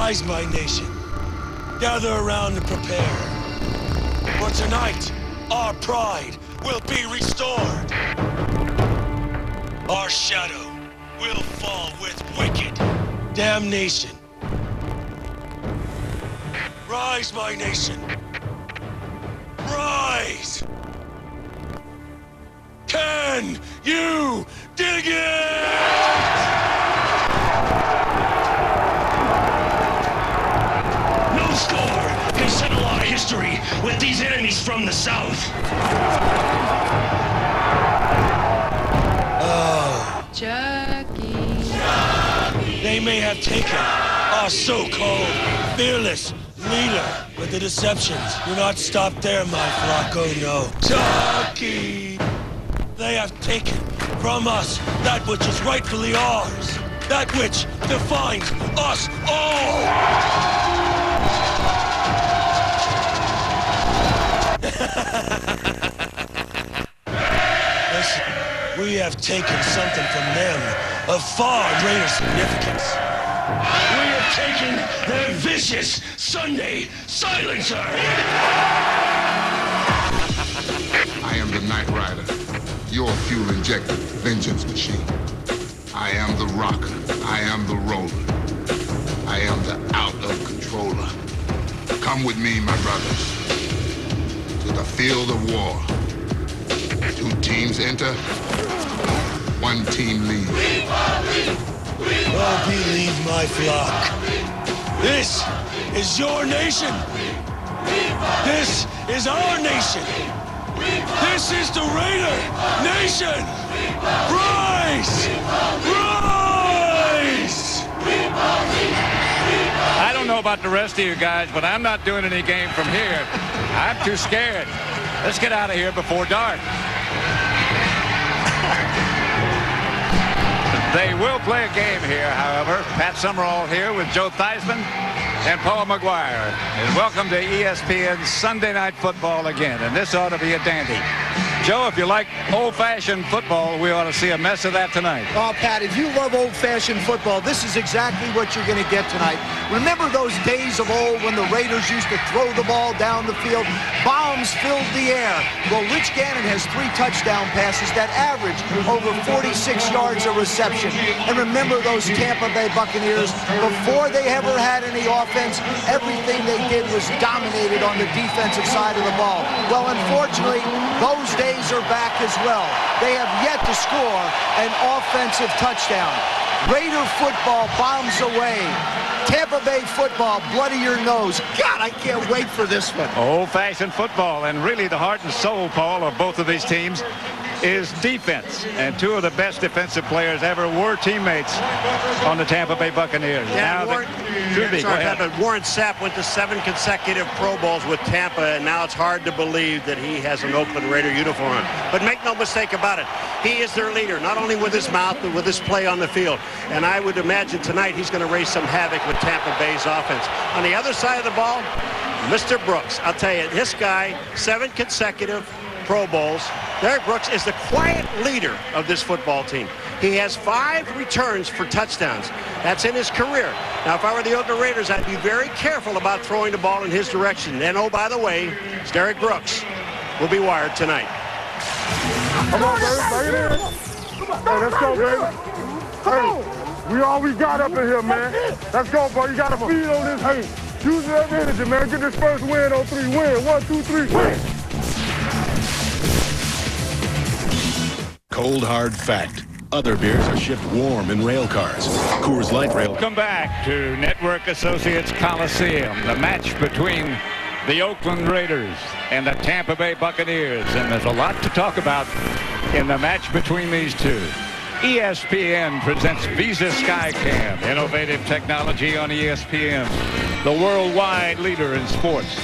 Rise, my nation. Gather around and prepare. For tonight, our pride will be restored. Our shadow will fall with wicked damnation. Rise, my nation. Rise! Can you dig it? No score can settle our history with these enemies from the south. Oh. Chucky. They may have taken our so-called fearless leader, but the deceptions do not stop there, my flock. Oh no. Chucky! They have taken from us that which is rightfully ours, that which defines us all! Listen, we have taken something from them of far greater significance. We have taken their vicious Sunday silencer. I am the Knight Rider, your fuel-injected vengeance machine. I am the rocker. I am the roller. I am the out-of-controller. Come with me, my brothers, to the field of war. 2 teams enter, 1 team leaves. Oh, believe my flock. This is your nation. This is our nation. This is the Raider Nation. Rise! Rise! I don't know about the rest of you guys, but I'm not doing any game from here. I'm too scared. Let's get out of here before dark. They will play a game here, however. Pat Summerall here with Joe Theismann and Paul McGuire. And welcome to ESPN's Sunday Night Football again. And this ought to be a dandy. Joe, if you like old-fashioned football, we ought to see a mess of that tonight. Oh, Pat, if you love old-fashioned football, this is exactly what you're going to get tonight. Remember those days of old when the Raiders used to throw the ball down the field? Bombs filled the air. Well, Rich Gannon has 3 touchdown passes that average over 46 yards a reception. And remember those Tampa Bay Buccaneers? Before they ever had any offense, everything they did was dominated on the defensive side of the ball. Well, unfortunately, those days are back as well. They have yet to score an offensive touchdown. Raider football bombs away. Tampa Bay football, bloody your nose. God, I can't wait for this one. Old-fashioned football, and really the heart and soul, Paul, of both of these teams is defense. And 2 of the best defensive players ever were teammates on the Tampa Bay Buccaneers. Yeah, Warren Sapp went to 7 consecutive Pro Bowls with Tampa, and now it's hard to believe that he has an Oakland Raider uniform on. But make no mistake about it, he is their leader, not only with his mouth, but with his play on the field. And I would imagine tonight he's going to raise some havoc with Tampa Bay's offense. On the other side of the ball, Mr. Brooks. I'll tell you, this guy, 7 consecutive Pro Bowls. Derek Brooks is the quiet leader of this football team. He has 5 returns for touchdowns. That's in his career. Now, if I were the Oakland Raiders, I'd be very careful about throwing the ball in his direction. And, oh, by the way, Derek Brooks will be wired tonight. Come on, baby. Bring it in. Hey, let's go, baby. Hey, we all we got up in here, man. Let's go, boy. You got to feed on this. Hey, use that energy, man. Get this first win on 3. Win. 1, 2, 3. Win. Cold hard fact. Other beers are shipped warm in rail cars. Coors Light Rail. Welcome back to Network Associates Coliseum, the match between the Oakland Raiders and the Tampa Bay Buccaneers. And there's a lot to talk about in the match between these 2. ESPN presents Visa SkyCam, innovative technology on ESPN, the worldwide leader in sports.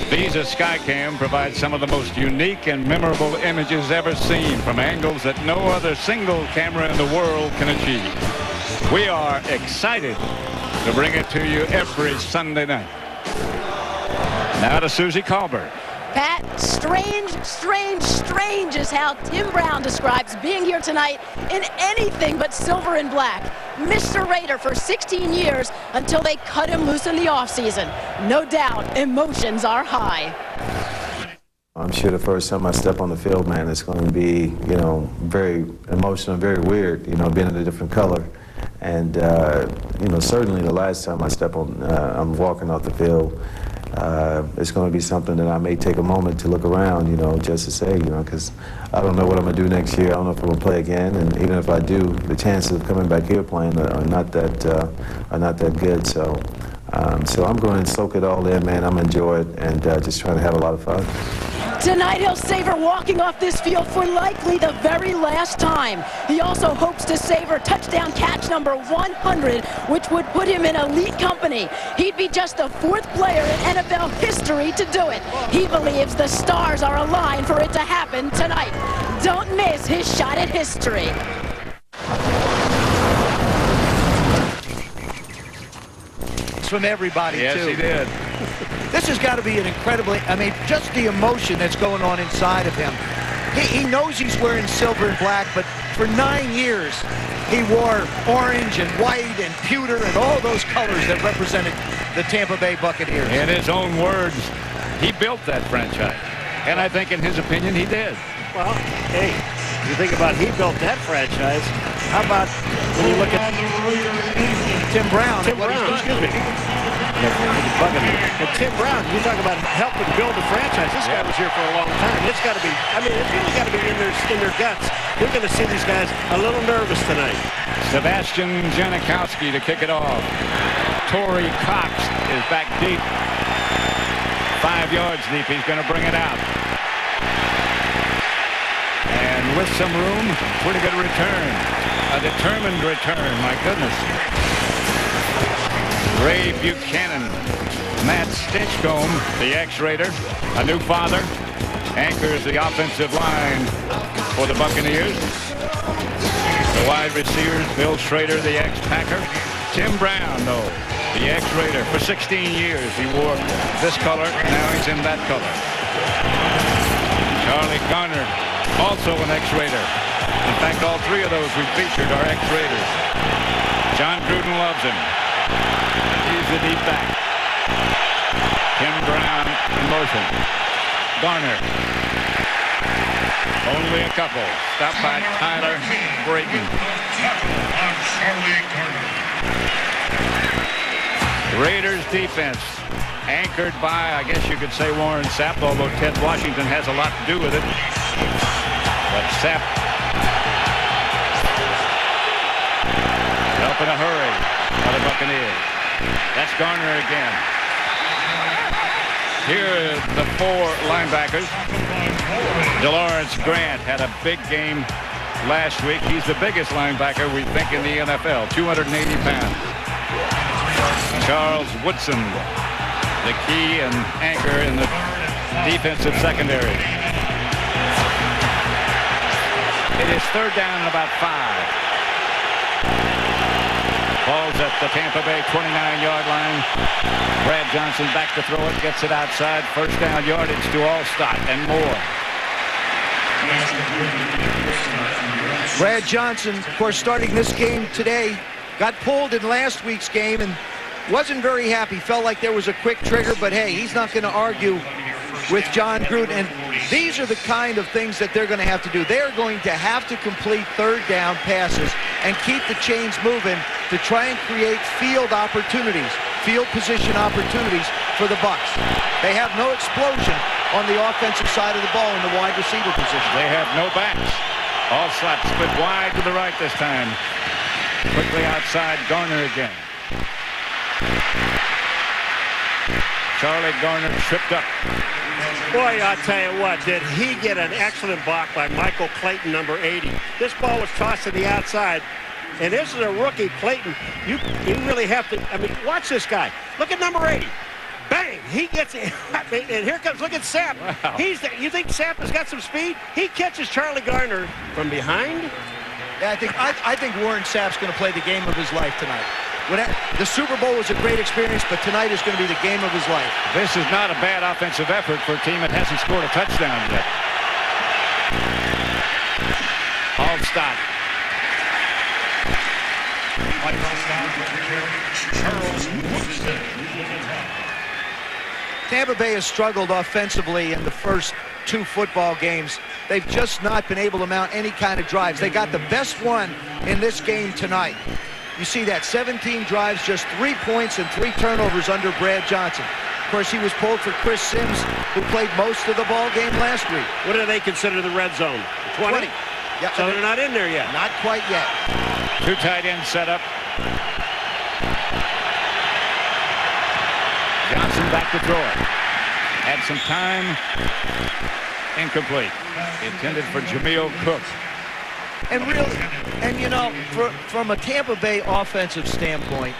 Visa SkyCam provides some of the most unique and memorable images ever seen from angles that no other single camera in the world can achieve. We are excited to bring it to you every Sunday night. Now to Susie Colbert. Pat, strange is how Tim Brown describes being here tonight in anything but silver and black. Mr. Raider for 16 years until they cut him loose in the offseason. No doubt, emotions are high. I'm sure the first time I step on the field, man, it's going to be, very emotional, very weird, being in a different color. And, certainly the last time I step on, I'm walking off the field, it's going to be something that I may take a moment to look around, just to say, because I don't know what I'm going to do next year. I don't know if I'm going to play again. And even if I do, the chances of coming back here playing are not that good. So I'm going to soak it all in, man. I'm enjoy it and just trying to have a lot of fun. Tonight he'll savor walking off this field for likely the very last time. He also hopes to savor touchdown catch number 100, which would put him in elite company. He'd be just the 4th player in NFL history to do it. He believes the stars are aligned for it to happen tonight. Don't miss his shot at history. From everybody, yes, too. Yes, he did. This has got to be an incredibly, just the emotion that's going on inside of him. He knows he's wearing silver and black, but for 9 years, he wore orange and white and pewter and all those colors that represented the Tampa Bay Buccaneers. In his own words, he built that franchise. And I think in his opinion, he did. Well, hey, you think about he built that franchise. How about when you look at Tim Brown? Excuse me. And Tim Brown, you talk about helping build the franchise. This guy was here for a long time. It's got to be, it's really got to be in their guts. You're going to see these guys a little nervous tonight. Sebastian Janikowski to kick it off. Torrey Cox is back deep. 5 yards deep. He's going to bring it out. And with some room, pretty good return. A determined return, my goodness. Ray Buchanan, Matt Stinchcomb, the ex-Raider, a new father, anchors the offensive line for the Buccaneers. The wide receivers, Bill Schrader, the ex-Packer. Tim Brown, though, the ex-Raider. For 16 years, he wore this color. Now he's in that color. Charlie Garner, also an ex-Raider. In fact, all 3 of those we featured are ex-Raiders. John Gruden loves him. He's the deep back. Tim Brown in motion. Garner. Only a couple. Stopped by Tyler Brayton. Raiders defense anchored by, I guess you could say, Warren Sapp, although Ted Washington has a lot to do with it. But Sapp helping a hurry by the Buccaneers. That's Garner again. Here are the 4 linebackers. DeLawrence Grant had a big game last week. He's the biggest linebacker, we think, in the NFL, 280 pounds. Charles Woodson, the key and anchor in the defensive secondary. It is 3rd down and about 5. Ball's at the Tampa Bay 29-yard line. Brad Johnson back to throw it, gets it outside. 1st down yardage to Allstott and more. Brad Johnson, of course, starting this game today, got pulled in last week's game and wasn't very happy. Felt like there was a quick trigger, but hey, he's not going to argue with John Gruden. And these are the kind of things that they're going to have to do. They're going to have to complete 3rd down passes and keep the chains moving to try and create field opportunities, field position opportunities for the Bucs. They have no explosion on the offensive side of the ball in the wide receiver position. They have no backs. Allstott split wide to the right this time. Quickly outside, Garner again. Charlie Garner tripped up. Boy, I'll tell you what, did he get an excellent block by Michael Clayton, number 80. This ball was tossed to the outside, and this is a rookie, Clayton. You really have to, watch this guy. Look at number 80. Bang! He gets it. And here comes, look at Sapp. Wow. You think Sapp has got some speed? He catches Charlie Garner from behind. Yeah, I think Warren Sapp's going to play the game of his life tonight. The Super Bowl was a great experience, but tonight is going to be the game of his life. This is not a bad offensive effort for a team that hasn't scored a touchdown yet. Allstott. Tampa Bay has struggled offensively in the first 2 football games. They've just not been able to mount any kind of drives. They got the best one in this game tonight. You see that 17 drives, just 3 points and 3 turnovers under Brad Johnson. Of course, he was pulled for Chris Sims, who played most of the ball game last week. What do they consider the red zone? 20? Yeah, so they're not in there yet. Not quite yet. 2 tight ends set up. Johnson back to throw it. Had some time. Incomplete. Intended for Jameel Cook. And really, and you know, from a Tampa Bay offensive standpoint,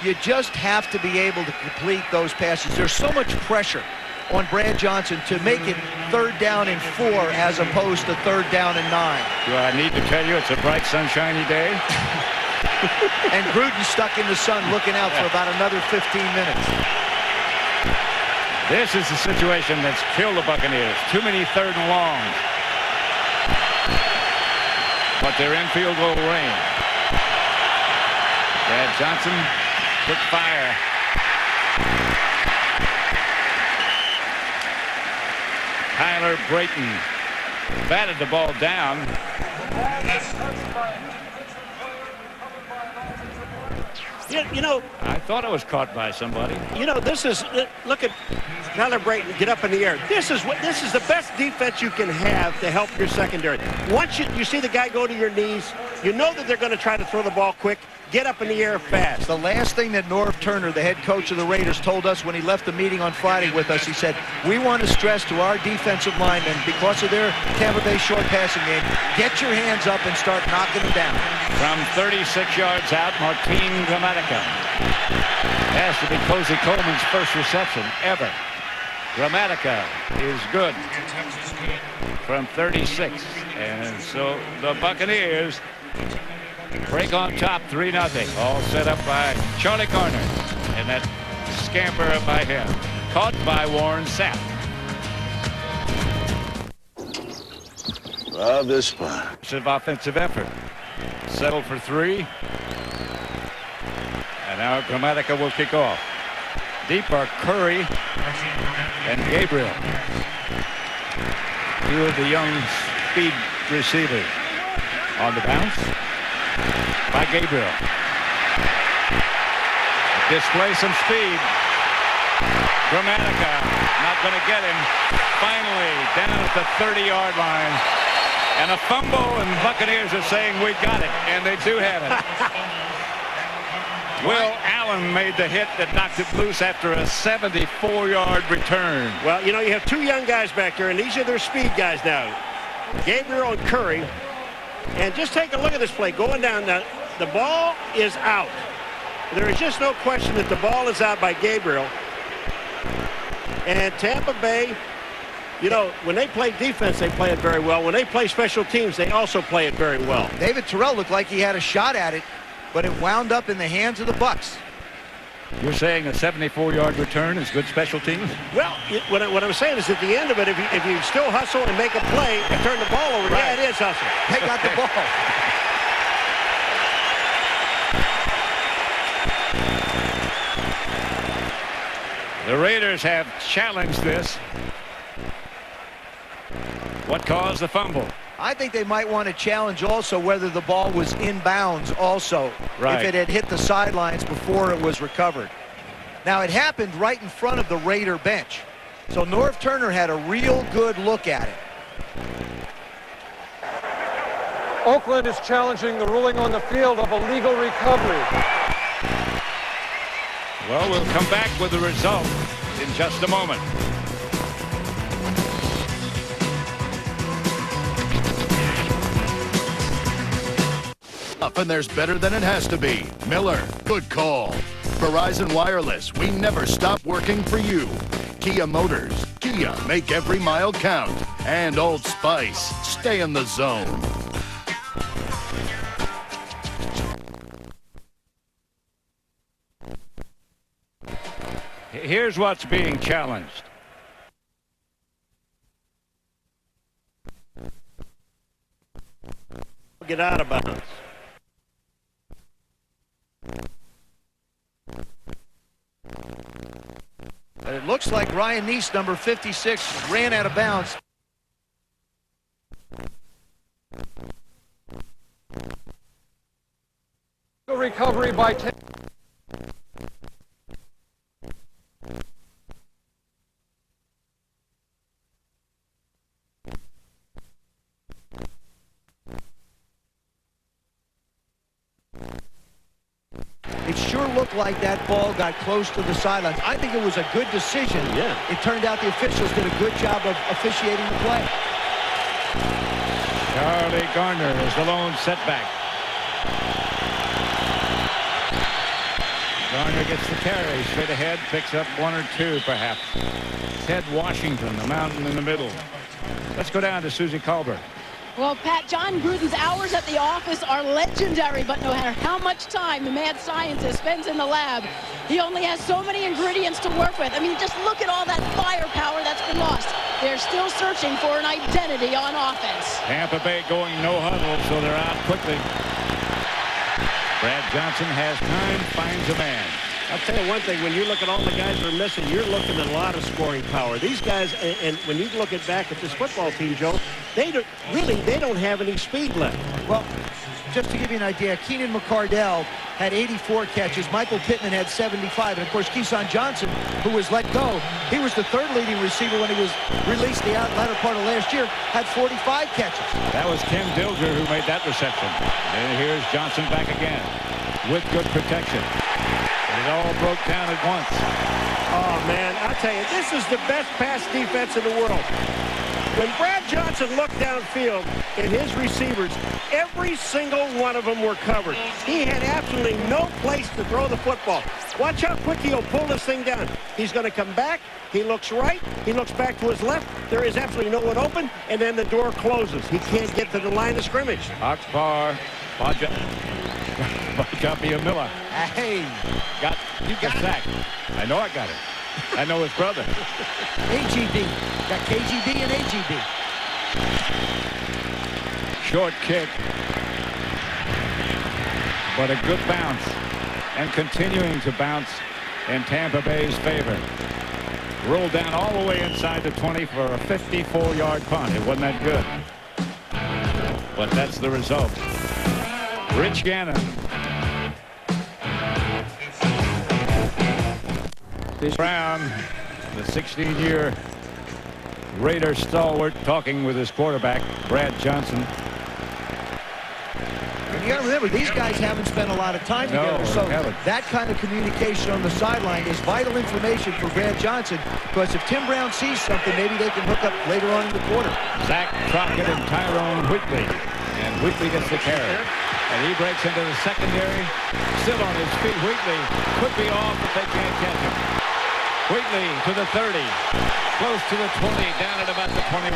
you just have to be able to complete those passes. There's so much pressure on Brad Johnson to make it 3rd down and 4 as opposed to 3rd down and 9. Do I need to tell you it's a bright, sunshiny day? And Gruden's stuck in the sun looking out for about another 15 minutes. This is the situation that's killed the Buccaneers. Too many 3rd and longs. But they're in field goal range. Brad Johnson, quick fire. Tyler Brayton batted the ball down. You know, I thought it was caught by somebody. You know, this is, look at Tyler Brayton get up in the air. This is the best defense you can have to help your secondary. Once you see the guy go to your knees, you know that they're going to try to throw the ball quick. Get up in the air fast. The last thing that Norv Turner, the head coach of the Raiders, told us when he left the meeting on Friday with us, he said, we want to stress to our defensive linemen, because of their Tampa Bay short passing game, get your hands up and start knocking them down. From 36 yards out, Martin Gramatica. Has to be Cozy Coleman's first reception ever. Gramatica is good from 36. And so the Buccaneers break on top 3-0. All set up by Charlie Garner. And that scamper by him. Caught by Warren Sapp. Offensive effort. Settled for 3. And now Gramatica will kick off. Deep are Curry and Gabriel. 2 of the young speed receivers. On the bounce by Gabriel. Display some speed. Gramatica not going to get him. Finally down at the 30-yard line. And a fumble, and Buccaneers are saying we got it, and they do have it. Will Allen made the hit that knocked it loose after a 74-yard return. Well, you know, you have 2 young guys back there, and these are their speed guys now. Gabriel and Curry. And just take a look at this play. Going down, now, the ball is out. There is just no question that the ball is out by Gabriel. And Tampa Bay, you know, when they play defense, they play it very well. When they play special teams, they also play it very well. David Terrell looked like he had a shot at it, but it wound up in the hands of the Bucs. You're saying a 74-yard return is good special teams? Well, what I'm saying is at the end of it, if you still hustle and make a play and turn the ball over, right. Yeah, it is hustle. They got the ball. The Raiders have challenged this. What caused the fumble? I think they might want to challenge also whether the ball was inbounds also, right. If it had hit the sidelines before it was recovered. Now, it happened right in front of the Raider bench. So Norv Turner had a real good look at it. Oakland is challenging the ruling on the field of illegal recovery. Well, we'll come back with the result in just a moment. Up and there's better than it has to be. Miller, good call. Verizon Wireless, we never stop working for you. Kia Motors, Kia, make every mile count. And Old Spice, stay in the zone. Here's what's being challenged. Get out of bounds. It looks like Ryan Neese, number 56, ran out of bounds. Recovery by 10. It sure looked like that ball got close to the sidelines. I think it was a good decision. Yeah. It turned out the officials did a good job of officiating the play. Charlie Garner is the lone setback. Garner gets the carry straight ahead, picks up one or two perhaps. Ted Washington, the mountain in the middle. Let's go down to Susie Colbert. Well, Pat, John Gruden's hours at the office are legendary, but no matter how much time the mad scientist spends in the lab, he only has so many ingredients to work with. I mean, just look at all that firepower that's been lost. They're still searching for an identity on offense. Tampa Bay going no huddle, so they're out quickly. Brad Johnson has time, finds a man. I'll tell you one thing, when you look at all the guys that are missing, you're looking at a lot of scoring power. These guys, and when you look back at this football team, Joe, they don't have any speed left. Well, just to give you an idea, Keenan McCardell had 84 catches. Michael Pittman had 75. And, of course, Keyshawn Johnson, who was let go, he was the third leading receiver when he was released the latter part of last year, had 45 catches. That was Ken Dilger who made that reception. And here's Johnson back again with good protection. It all broke down at once. Oh, man, I'll tell you, this is the best pass defense in the world. When Brad Johnson looked downfield at his receivers, every single one of them were covered. He had absolutely no place to throw the football. Watch how quick he'll pull this thing down. He's going to come back. He looks right. He looks back to his left. There is absolutely no one open, and then the door closes. He can't get to the line of scrimmage. Akbar Bajapia Miller. Hey, you got the sack. I know I got it. I know his brother. AGB. Got KGB and AGB. Short kick. But a good bounce. And continuing to bounce in Tampa Bay's favor. Rolled down all the way inside the 20 for a 54-yard punt. It wasn't that good. But that's the result. Rich Gannon. Brown, the 16-year Raider stalwart, talking with his quarterback, Brad Johnson. And you got to remember, these guys haven't spent a lot of time together, so that kind of communication on the sideline is vital information for Brad Johnson, because if Tim Brown sees something, maybe they can hook up later on in the quarter. Zach Crockett and Tyrone Whitley, and Whitley gets the carry. And he breaks into the secondary, still on his feet. Whitley could be off, but they can't catch him. Whitley to the 30, close to the 20, down at about the 21.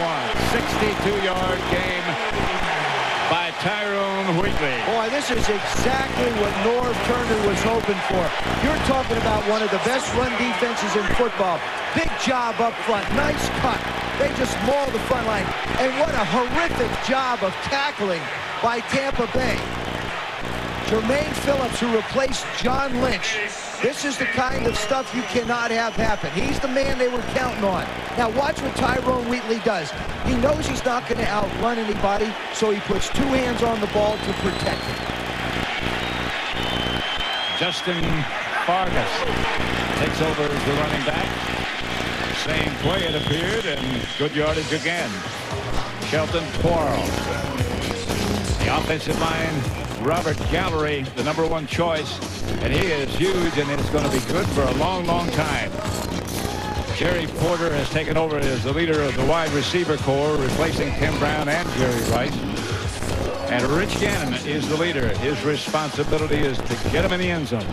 62-yard game by Tyrone Whitley. Boy, this is exactly what Norv Turner was hoping for. You're talking about one of the best run defenses in football. Big job up front, nice cut. They just maul the front line. And what a horrific job of tackling by Tampa Bay. Jermaine Phillips, who replaced John Lynch. This is the kind of stuff you cannot have happen. He's the man they were counting on. Now watch what Tyrone Wheatley does. He knows he's not going to outrun anybody, so he puts two hands on the ball to protect it. Justin Vargas takes over as the running back. Same play it appeared, and good yardage again. Shelton Quarles. The offensive line, Robert Gallery, the #1 choice, and he is huge, and it's going to be good for a long, long time. Jerry Porter has taken over as the leader of the wide receiver corps, replacing Tim Brown and Jerry Rice. And Rich Gannon is the leader. His responsibility is to get him in the end zone.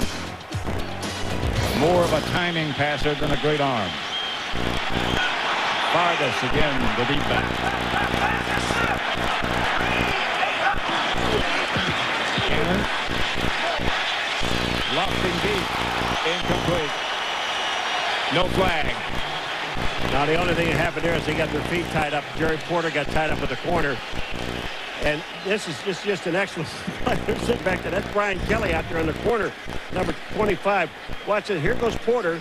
More of a timing passer than a great arm. Vargas again, the deep back. Gannon. Lofting deep. Incomplete. No flag. Now the only thing that happened there is they got their feet tied up. Jerry Porter got tied up at the corner. And this is just an excellent player sitting back there. That's Brian Kelly out there in the corner, number 25. Watch it. Here goes Porter.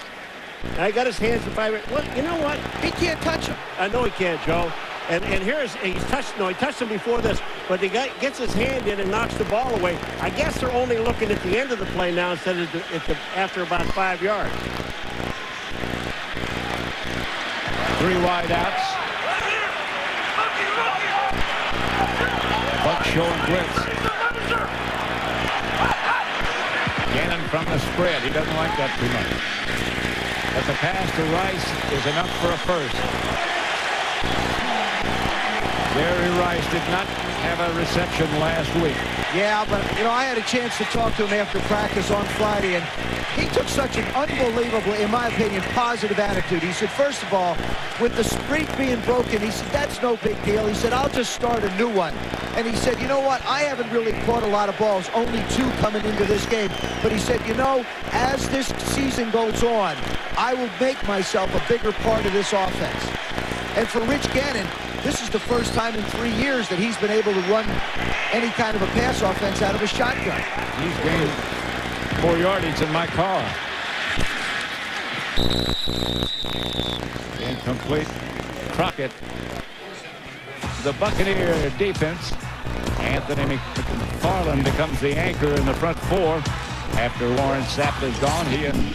And I got his hands in 5 yards. Well, you know what? He can't touch him. I know he can't, Joe. And here's, he touched him before this, but the guy gets his hand in and knocks the ball away. I guess they're only looking at the end of the play now instead of after about 5 yards. 3 wide outs. Buck showing blitz. Gannon from the spread. He doesn't like that too much. But the pass to Rice is enough for a first. Jerry Rice did not have a reception last week. Yeah, but, you know, I had a chance to talk to him after practice on Friday, and he took such an unbelievable, in my opinion, positive attitude. He said, first of all, with the streak being broken, he said, that's no big deal. He said, I'll just start a new one. And he said, you know what, I haven't really caught a lot of balls, only 2 coming into this game. But he said, you know, as this season goes on, I will make myself a bigger part of this offense. And for Rich Gannon, this is the first time in 3 years that he's been able to run any kind of a pass offense out of a shotgun. He's gained 4 yardage in my car. Incomplete. Crockett. The Buccaneer defense. Anthony McFarland becomes the anchor in the front 4. After Warren Sapp is gone, he and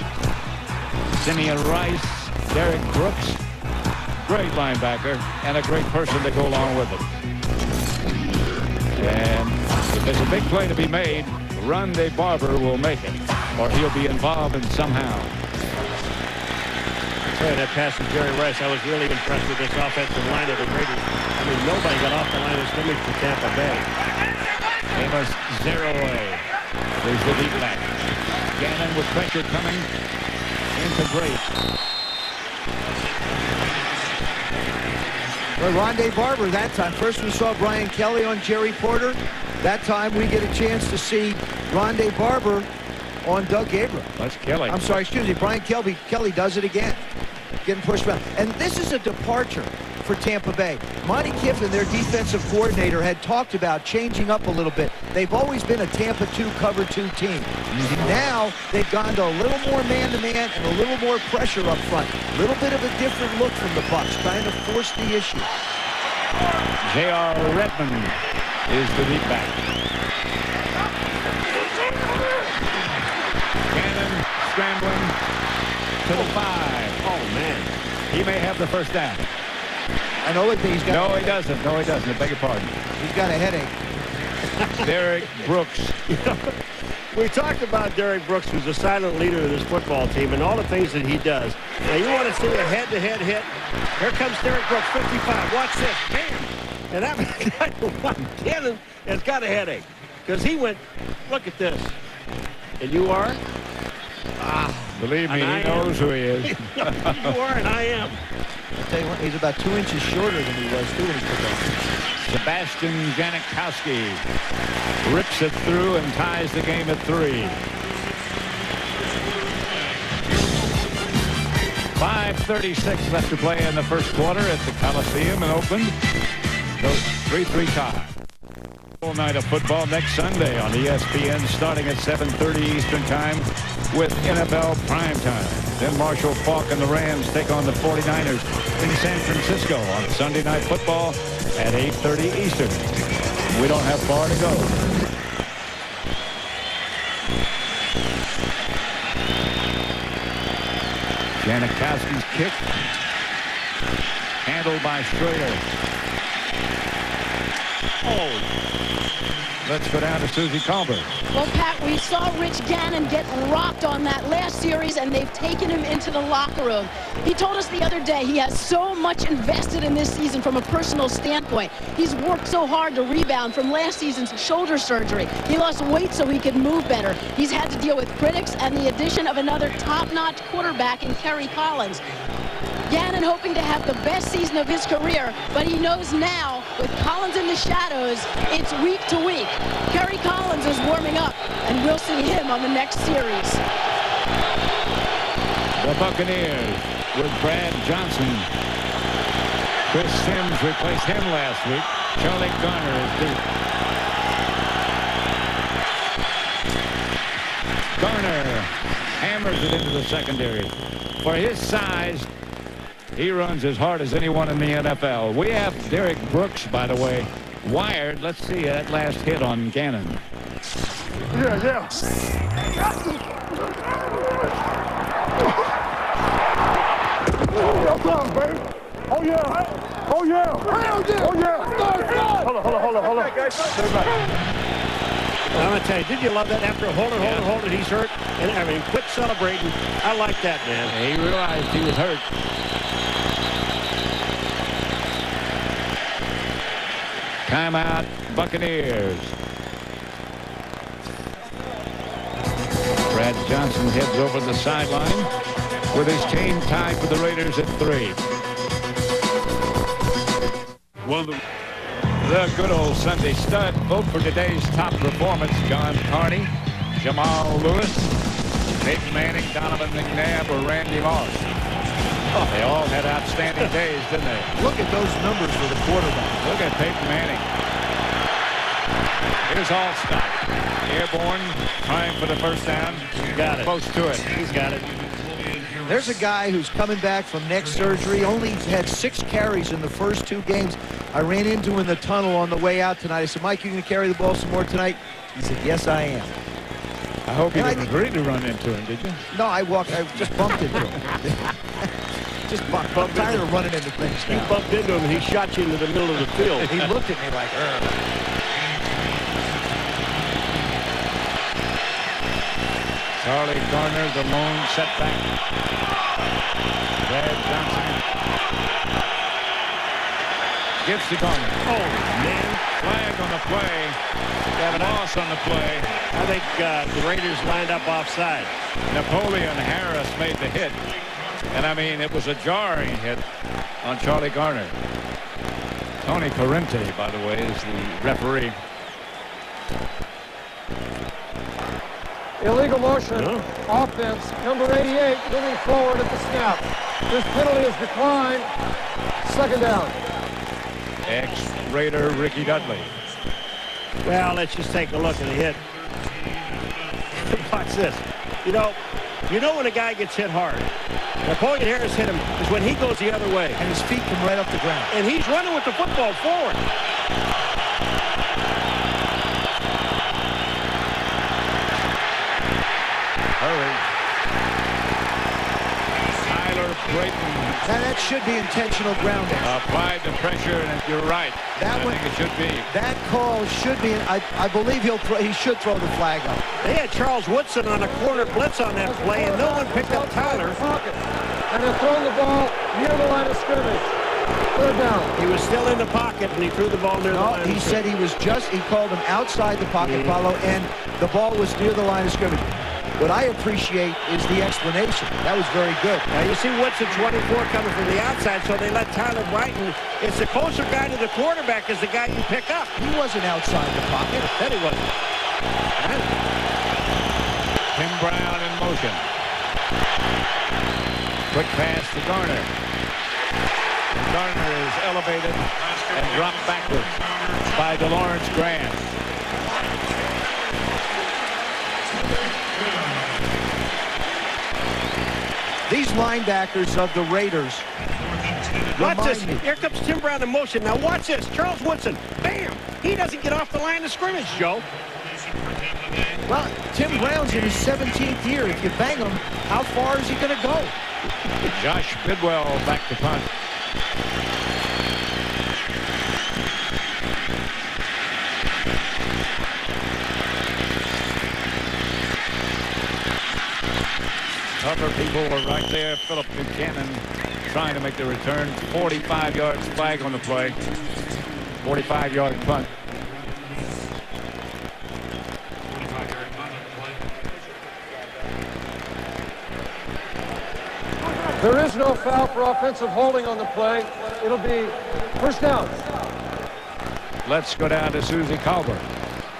Simeon Rice, Derek Brooks, great linebacker, and a great person to go along with him. And if there's a big play to be made, Rondé Barber will make it, or he'll be involved in somehow. That pass to Jerry Rice, I was really impressed with this offensive line of the Raiders. I mean, nobody got off the line of scrimmage for Tampa Bay. Amos Zeroe is the deep back. Gannon with pressure coming into Grace. Well, Rondé Barber that time. First we saw Brian Kelly on Jerry Porter. That time we get a chance to see Rondé Barber on Doug Gabriel. That's Kelly. I'm sorry, excuse me. Brian Kelly does it again. Getting pushed back. And this is a departure for Tampa Bay. Monty Kiffin, their defensive coordinator, had talked about changing up a little bit. They've always been a Tampa 2 cover 2 team. Now they've gone to a little more man-to-man and a little more pressure up front. A little bit of a different look from the Bucs, trying to force the issue. J.R. Redmond is the deep back. Gannon scrambling to the 5. Oh, man. He may have the first down. I know what he's got. No, he doesn't. No, he doesn't. I beg your pardon. He's got a headache. Derek Brooks. We talked about Derek Brooks, who's a silent leader of this football team, and all the things that he does. Now, you want to see a head-to-head hit? Here comes Derek Brooks, 55. Watch this. Bam! And that Gannon has got a headache because he went, look at this. And you are? Believe me, he knows who he is. You are, and I am. I'll tell you what, he's about 2 inches shorter than he was, too, when he took off. Sebastian Janikowski rips it through and ties the game at 3. 5:36 left to play in the first quarter at the Coliseum in Oakland. Goes 3-3 tie. Full night of football next Sunday on ESPN starting at 7:30 Eastern Time with NFL Primetime. Then Marshall Faulk and the Rams take on the 49ers in San Francisco on Sunday Night Football at 8:30 Eastern. We don't have far to go. Janikowski's kick handled by Schrader. Oh, let's go down to Susie Colbert. Well, Pat, we saw Rich Gannon get rocked on that last series, and they've taken him into the locker room. He told us the other day he has so much invested in this season from a personal standpoint. He's worked so hard to rebound from last season's shoulder surgery. He lost weight so he could move better. He's had to deal with critics and the addition of another top-notch quarterback in Kerry Collins. Gannon hoping to have the best season of his career, but he knows now, with Collins in the shadows, it's week to week. Kerry Collins is warming up, and we'll see him on the next series. The Buccaneers with Brad Johnson. Chris Sims replaced him last week. Charlie Garner is deep. Garner hammers it into the secondary. For his size, he runs as hard as anyone in the NFL. We have Derek Brooks, by the way, wired. Let's see that last hit on Gannon. Yeah. What's up, baby? Oh, yeah. Oh, yeah. Oh, yeah. Hold on. I'm going to tell you, did you love that? After hold it, he's hurt. And I mean, quit celebrating. I like that, man. He realized he was hurt. Timeout, Buccaneers. Brad Johnson heads over the sideline with his team tied for the Raiders at 3. The good old Sunday stud. Vote for today's top performance. John Carney, Jamal Lewis, Peyton Manning, Donovan McNabb, or Randy Moss. Oh, they all had outstanding days, didn't they? Look at those numbers for the quarterback. Look at Peyton Manning. Here's Allstott. Airborne, trying for the first down. He's got it. Close to it. He's got it. There's a guy who's coming back from neck surgery. Only had 6 carries in the first 2 games. I ran into him in the tunnel on the way out tonight. I said, Mike, you going to carry the ball some more tonight? He said, yes, I am. I hope you didn't agree to run into him, did you? No, I just bumped into him. Just bumped. I'm tired of running into things now. You bumped into him and he shot you into the middle of the field. He looked at me like, Charlie Garner, the lone setback. Brad Johnson gives to Garner. Oh, man. Flag on the play. Got an loss on the play. I think the Raiders lined up offside. Napoleon Harris made the hit. And I mean, it was a jarring hit on Charlie Garner. Tony Parente, by the way, is the referee. Illegal motion, offense, number 88, moving forward at the snap. This penalty is declined. Second down. Ex-Raider Ricky Dudley. Well, let's just take a look at the hit. Watch this. You know when a guy gets hit hard. Napoleon Harris hit him is when he goes the other way. and his feet come right off the ground. And he's running with the football forward. Tyler Brayton. Now that should be intentional grounding. Applied the pressure, and you're right. I think it should be. That call should be. I believe he should throw the flag up. They had Charles Woodson on a corner blitz on that play, and no one picked up Tyler. And they're throwing the ball near the line of scrimmage. Third down. He was still in the pocket, and he threw the ball near the line. He said he called him outside the pocket, Paulo, and the ball was near the line of scrimmage. What I appreciate is the explanation. That was very good. Now you see Woodson 24 coming from the outside, so they let Tyler Brighton. It's the closer guy to the quarterback is the guy you pick up. He wasn't outside the pocket. That he wasn't. Tim Brown in motion. Quick pass to Garner. Garner is elevated and dropped backwards by DeLawrence Graham. These linebackers of the Raiders. Watch this. Here comes Tim Brown in motion. Now watch this. Charles Woodson. Bam! He doesn't get off the line of scrimmage, Joe. Well, Tim Brown's in his 17th year. If you bang him, how far is he going to go? Josh Bidwell back to punt. Other people were right there. Philip Buchanan trying to make the return. 45 yards flag on the play. 45-yard punt. There is no foul for offensive holding on the play. It'll be first down. Let's go down to Susie Colbert.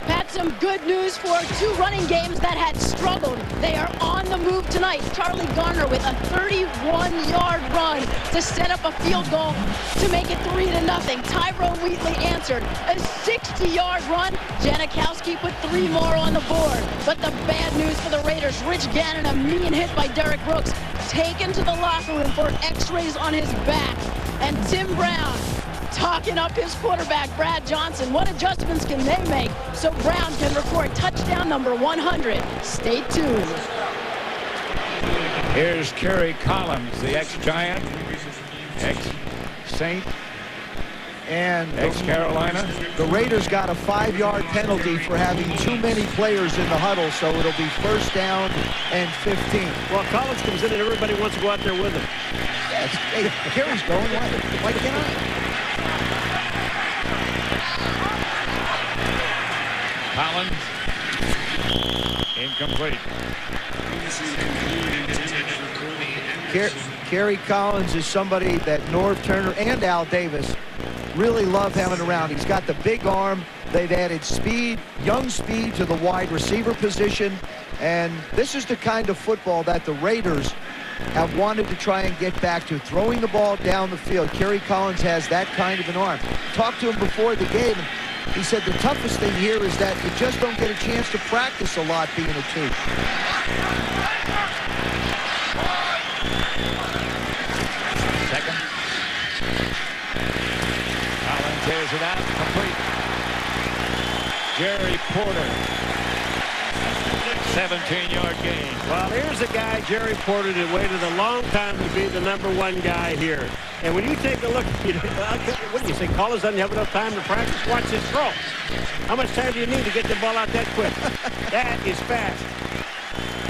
Pat, some good news for 2 running games that had struggled. They are on the move tonight, Charlie Garner with a 31-yard run to set up a field goal to make it 3-0. Tyrone Wheatley answered. A 60-yard run. Janikowski put 3 more on the board. But the bad news for the Raiders, Rich Gannon, a mean hit by Derek Brooks, taken to the locker room for x-rays on his back. And Tim Brown talking up his quarterback, Brad Johnson. What adjustments can they make so Brown can record touchdown number 100? Stay tuned. Here's Kerry Collins, the ex-Giant, ex-Saint, and ex-Carolina. The Raiders got a 5-yard penalty for having too many players in the huddle, so it'll be 1st down and 15. Well, Collins comes in and everybody wants to go out there with him. Yes. Hey, Kerry's going. Why can't I? Collins, incomplete. Kerry Collins is somebody that Norv Turner and Al Davis really love having around. He's got the big arm. They've added speed, young speed to the wide receiver position. And this is the kind of football that the Raiders have wanted to try and get back to, throwing the ball down the field. Kerry Collins has that kind of an arm. Talked to him before the game. He said the toughest thing here is that you just don't get a chance to practice a lot being a 2. Second. Collins tears it out, complete. Jerry Porter, 17-yard gain. Well, here's a guy, Jerry Porter, that waited a long time to be the #1 guy here. And when you take a look, what do you say, Collins doesn't have enough time to practice? Watch his throw. How much time do you need to get the ball out that quick? That is fast.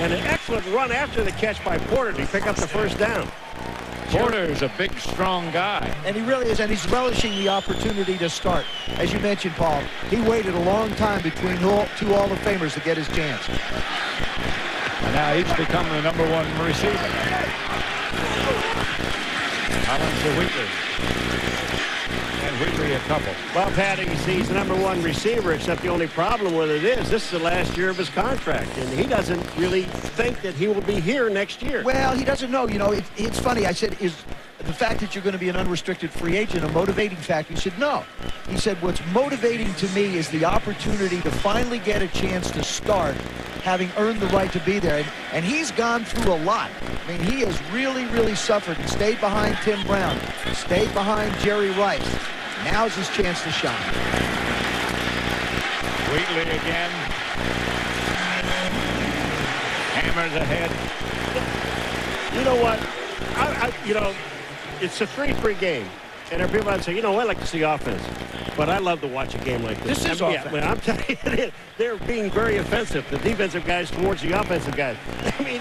And an excellent run after the catch by Porter to pick up the 1st down. Porter's a big, strong guy. And he really is, and he's relishing the opportunity to start. As you mentioned, Paul, he waited a long time between 2 Hall of Famers to get his chance. And now he's become the #1 receiver. Collins to Wheatley. And Wheatley a couple. Well, Patty, he's the #1 receiver, except the only problem with it is this is the last year of his contract, and he doesn't really think that he will be here next year. Well, he doesn't know. You know, it's funny. I said, is the fact that you're going to be an unrestricted free agent a motivating factor? He said, no. He said, what's motivating to me is the opportunity to finally get a chance to start, having earned the right to be there. And he's gone through a lot. I mean, he has really, really suffered and stayed behind Tim Brown, stayed behind Jerry Rice. Now's his chance to shine. Wheatley again. Hammers ahead. You know what? It's a 3-3 game. And there are people that say, I like to see offense. But I love to watch a game like this. This is offense. Yeah, I'm telling you, they're being very offensive, the defensive guys towards the offensive guys. I mean,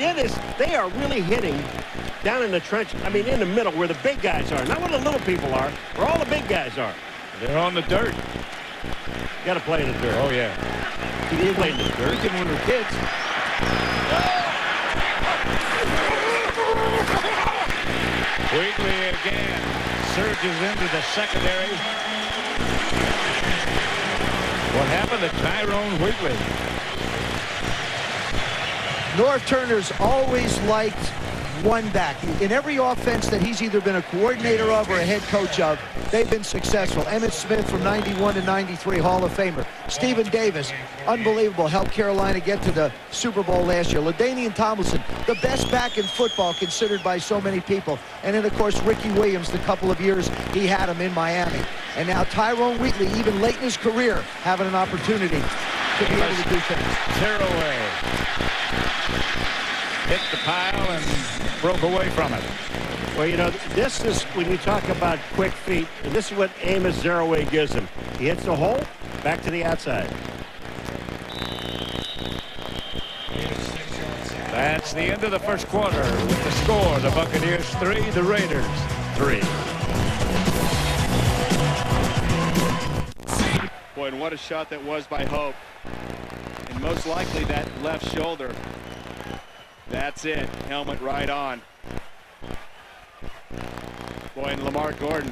they are really hitting down in the trench, in the middle where the big guys are. Not where the little people are, where all the big guys are. They're on the dirt. You got to play in the dirt. Oh, yeah. You play in the dirt. You can win with kids. Wheatley again surges into the secondary. What happened to Tyrone Wheatley? Norv Turner's always liked one back. In every offense that he's either been a coordinator of or a head coach of, they've been successful. Emmitt Smith from 91 to 93, Hall of Famer. Stephen Davis, unbelievable, helped Carolina get to the Super Bowl last year. LaDainian Tomlinson, the best back in football considered by so many people. And then, of course, Ricky Williams, the couple of years he had him in Miami. And now Tyrone Wheatley, even late in his career, having an opportunity to be able to do things. 0 away. Hit the pile and broke away from it. Well, this is when you talk about quick feet, and this is what Amos Zeraway gives him. He hits the hole, back to the outside. That's the end of the first quarter with the score. The Buccaneers 3, the Raiders 3. Boy, and what a shot that was by Hope. And most likely that left shoulder. That's it. Helmet right on. Boy, and Lamar Gordon,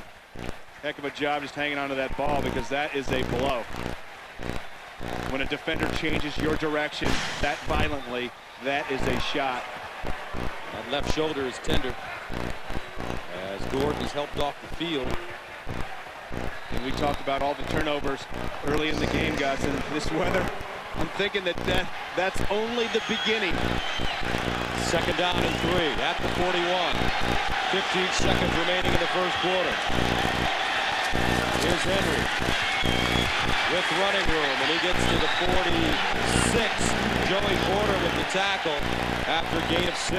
heck of a job just hanging onto that ball, because that is a blow. When a defender changes your direction that violently, that is a shot. That left shoulder is tender as Gordon is helped off the field. And we talked about all the turnovers early in the game, guys, in this weather. I'm thinking that's only the beginning. Second down and 3 at the 41. 15 seconds remaining in the first quarter. Here's Henry with running room, and he gets to the 46. Joey Porter with the tackle after a gain of 6.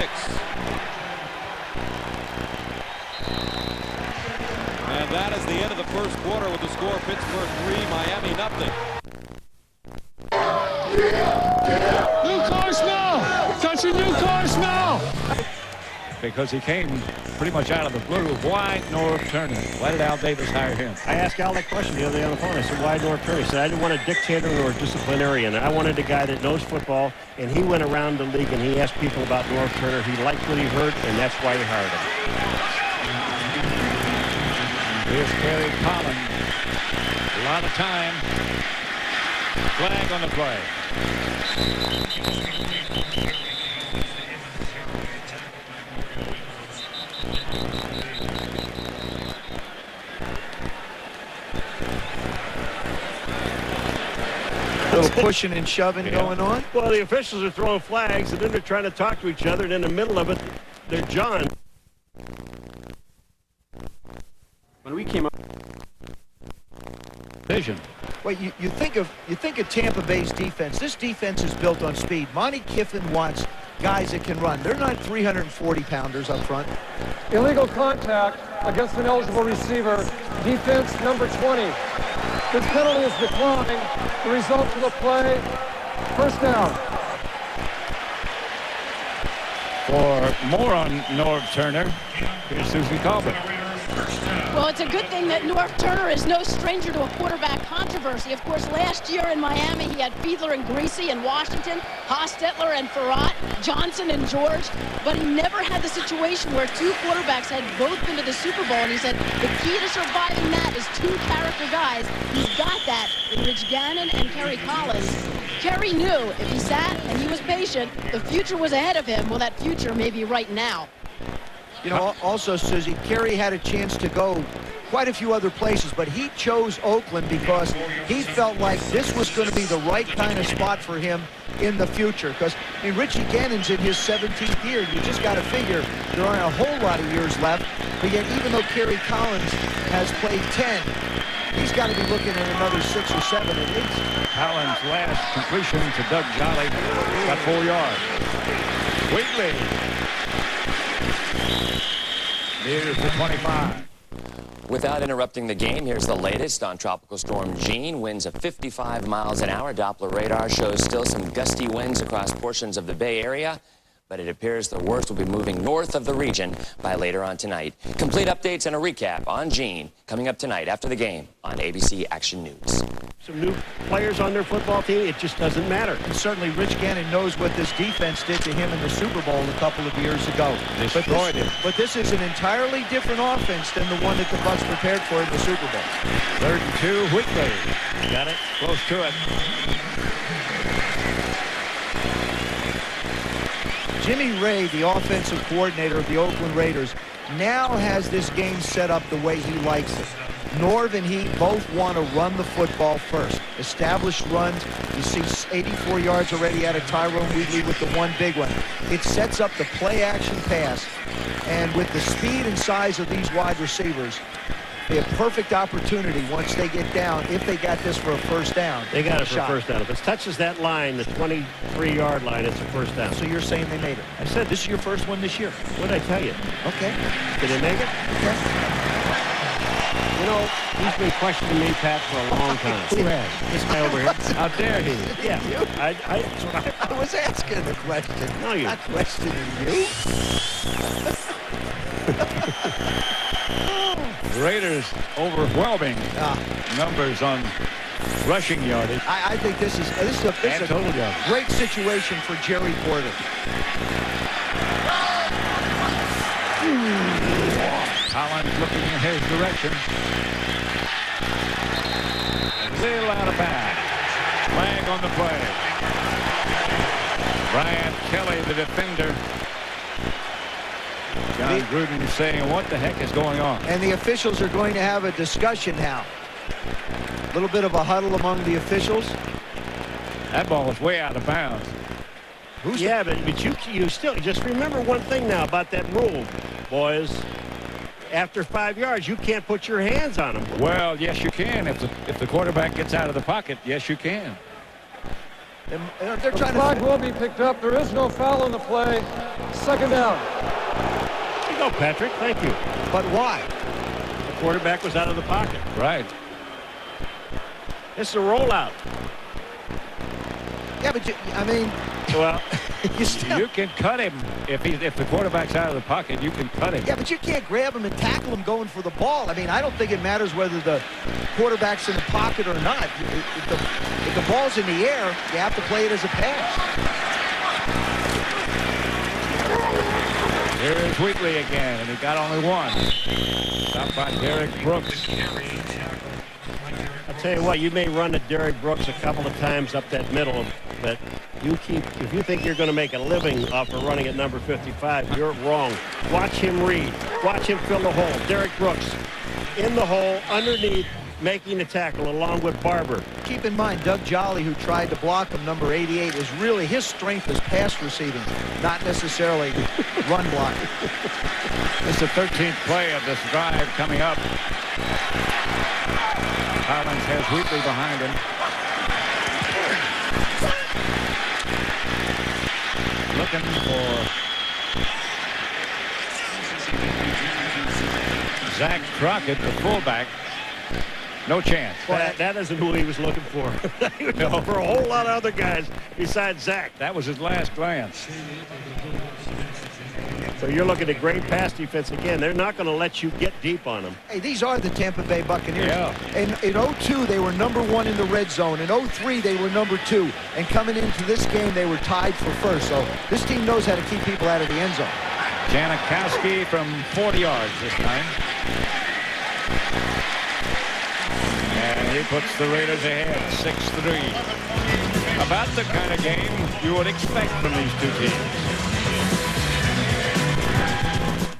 And that is the end of the first quarter with the score Pittsburgh 3, Miami nothing. New car smell! Touch a new car smell! Because he came pretty much out of the blue. Why Norv Turner? Why did Al Davis hire him? I asked Al that question the other day on the phone. I said, why Norv Turner? He said, I didn't want a dictator or a disciplinarian. I wanted a guy that knows football, and he went around the league and he asked people about Norv Turner. He liked what he heard, and that's why he hired him. Here's Kerry Collins. A lot of time. Flag on the play. A little pushing and shoving going on. Well, the officials are throwing flags, and then they're trying to talk to each other, and in the middle of it, they're John. When we came up, Vision. Well, you think of Tampa Bay's defense. This defense is built on speed. Monty Kiffin wants guys that can run. They're not 340-pounders up front. Illegal contact against an eligible receiver. Defense number 20. This penalty is declined. The result of the play, first down. For more on Norv Turner, here's Susie Colbert. Well, it's a good thing that Norv Turner is no stranger to a quarterback controversy. Of course, last year in Miami, he had Fiedler and Greasy in Washington, Hostetler and Farrat, Johnson and George, but he never had the situation where two quarterbacks had both been to the Super Bowl, and he said the key to surviving that is two character guys. He's got that in Rich Gannon and Kerry Collins. Kerry knew if he sat and he was patient, the future was ahead of him. Well, that future may be right now. You know, also, Susie, Kerry had a chance to go quite a few other places, but he chose Oakland because he felt like this was going to be the right kind of spot for him in the future. Because, I mean, Richie Gannon's in his 17th year. You just got to figure there aren't a whole lot of years left. But yet, even though Kerry Collins has played 10, he's got to be looking at another 6 or 7 at least. Collins' last completion to Doug Jolly got 4 yards. Wheatley. Here's the 25. Without interrupting the game, here's the latest on Tropical Storm Jean. Winds of 55 miles an hour. Doppler radar shows still some gusty winds across portions of the Bay Area, but it appears the worst will be moving north of the region by later on tonight. Complete updates and a recap on Jean coming up tonight after the game on ABC Action News. Some new players on their football team, it just doesn't matter. And certainly Rich Gannon knows what this defense did to him in the Super Bowl a couple of years ago. Destroyed him. But this is an entirely different offense than the one that the Bucs prepared for in the Super Bowl. 3rd and 2, Wheatley. Got it? Close to it. Jimmy Ray, the offensive coordinator of the Oakland Raiders, now has this game set up the way he likes it. Norv and he both want to run the football first. Established runs. You see 84 yards already out of Tyrone Wheatley with the one big one. It sets up the play-action pass. And with the speed and size of these wide receivers, they have perfect opportunity once they get down. If they got this for a first down, they got it for a first down. If it touches that line, the 23-yard line, it's a first down. So you're saying they made it? I said this is your first one this year. What did I tell you? Okay. Did they make it? Okay. You know, he's been questioning me, Pat, for a long time. Who has? This guy over here. How dare he? Yeah. That's what I was asking the question. No, you're not questioning you. Raiders overwhelming numbers on rushing yardage. I think this is a great situation for Jerry Porter. Collins looking in his direction. Still out of bounds. Flag on the play. Brian Kelly, the defender, John Gruden is saying, what the heck is going on? And the officials are going to have a discussion now. A little bit of a huddle among the officials. That ball was way out of bounds. But you still just remember one thing now about that rule, boys. After 5 yards, you can't put your hands on them. Well, yes, you can. If the quarterback gets out of the pocket, yes, you can. They're The trying flag to. will be picked up. There is no foul in the play. Second down. There you go, Patrick. Thank you. But why? The quarterback was out of the pocket. Right. It's a rollout. Yeah, but I mean, well, you can cut him if the quarterback's out of the pocket. You can cut him. Yeah, but you can't grab him and tackle him going for the ball. I mean, I don't think it matters whether the quarterback's in the pocket or not. If the ball's in the air, you have to play it as a pass. Here is Wheatley again, and he got only one. Stopped by Derek Brooks. I'll tell you what, you may run to Derek Brooks a couple of times up that middle, but if you think you're going to make a living off of running at number 55, you're wrong. Watch him read. Watch him fill the hole. Derek Brooks in the hole, underneath, making the tackle along with Barber. Keep in mind, Doug Jolly, who tried to block him, number 88, is really his strength is pass receiving, not necessarily run blocking. It's the 13th play of this drive coming up. Collins has Wheatley behind him. Looking for Zach Crockett, the fullback. No chance. Well, that isn't who he was looking for. He was looking for a whole lot of other guys besides Zach. That was his last glance. So you're looking at great pass defense again. They're not going to let you get deep on them. Hey, these are the Tampa Bay Buccaneers. Yeah. In 02, they were number 1 in the red zone. In 03, they were number 2. And coming into this game, they were tied for first. So this team knows how to keep people out of the end zone. Janikowski from 40 yards this time. And he puts the Raiders ahead, 6-3. About the kind of game you would expect from these two teams.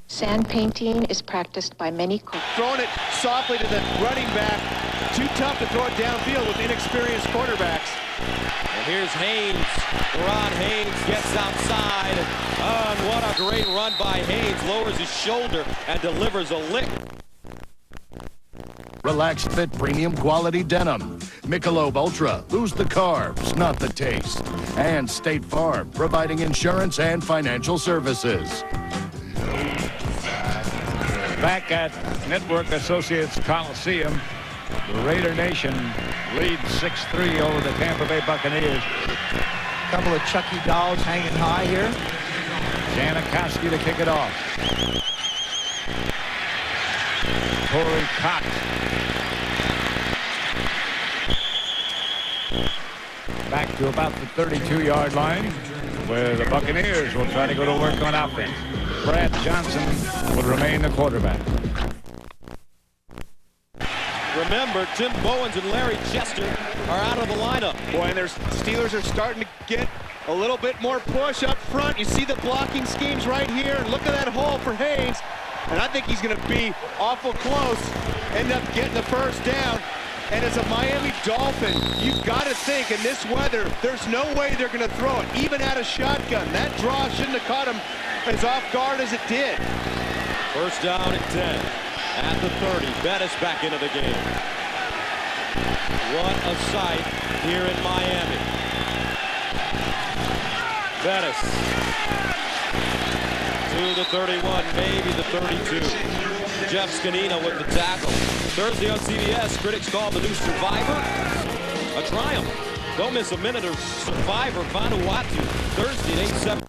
Sand painting is practiced by many coaches. Throwing it softly to the running back. Too tough to throw it downfield with inexperienced quarterbacks. And here's Haynes. Ron Haynes gets outside. Oh, and what a great run by Haynes. Lowers his shoulder and delivers a lick. Relaxed Fit Premium Quality Denim. Michelob Ultra. Lose the carbs, not the taste. And State Farm, providing insurance and financial services. Back at Network Associates Coliseum, the Raider Nation leads 6-3 over the Tampa Bay Buccaneers. A couple of Chucky dolls hanging high here. Janikowski to kick it off. Corey Cox. Back to about the 32-yard line, where the Buccaneers will try to go to work on offense. Brad Johnson will remain the quarterback. Remember, Tim Bowens and Larry Chester are out of the lineup. Boy, and their Steelers are starting to get a little bit more push up front. You see the blocking schemes right here. And look at that hole for Haynes. And I think he's going to be awful close. End up getting the first down. And as a Miami Dolphin, you've got to think in this weather, there's no way they're going to throw it, even at a shotgun. That draw shouldn't have caught him as off guard as it did. First down at 10. At the 30, Bettis back into the game. What a sight here in Miami. Bettis to the 31, maybe the 32. Jeff Scanino with the tackle. Thursday on CBS, critics call the new Survivor a triumph. Don't miss a minute of Survivor. Vanuatu, Thursday at 8/7.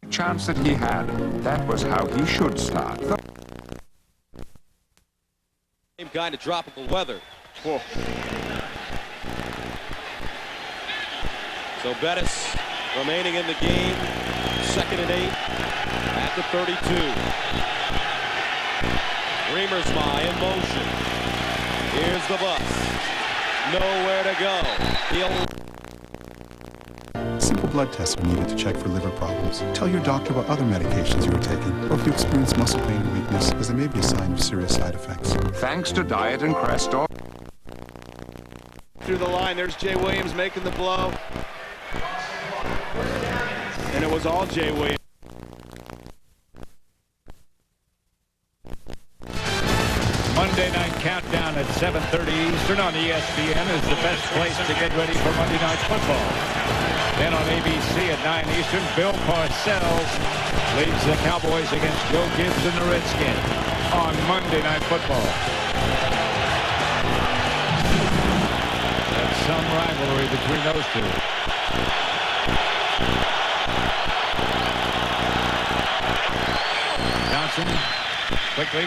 Chance that he had, that was how he should start. Same kind of tropical weather. Whoa. So Bettis remaining in the game, 2nd and 8 at the 32. Remersma in motion. Here's the bus. Nowhere to go. He'll blood tests are needed to check for liver problems. Tell your doctor about other medications you are taking, or if you experience muscle pain or weakness, as there may be a sign of serious side effects. Thanks to diet and Crestor. Through the line, there's Jay Williams making the blow. And it was all Jay Williams. Monday Night Countdown at 7:30 Eastern on ESPN is the best place to get ready for Monday Night Football. Then on ABC at 9 Eastern, Bill Parcells leads the Cowboys against Joe Gibbs and the Redskins on Monday Night Football. That's some rivalry between those two. Johnson, quickly.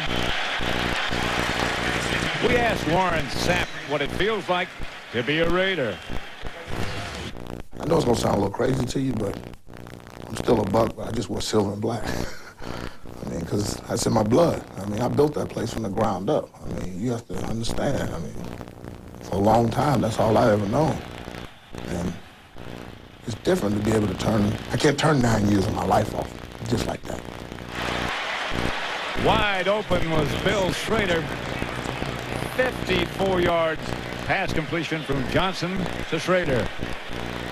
We asked Warren Sapp what it feels like to be a Raider. I know it's going to sound a little crazy to you, but I'm still a Buck, but I just wear silver and black. I mean, because that's in my blood. I mean, I built that place from the ground up. I mean, you have to understand. I mean, for a long time, that's all I ever known. And it's different to be able to I can't turn 9 years of my life off just like that. Wide open was Bill Schrader. 54 yards pass completion from Johnson to Schrader.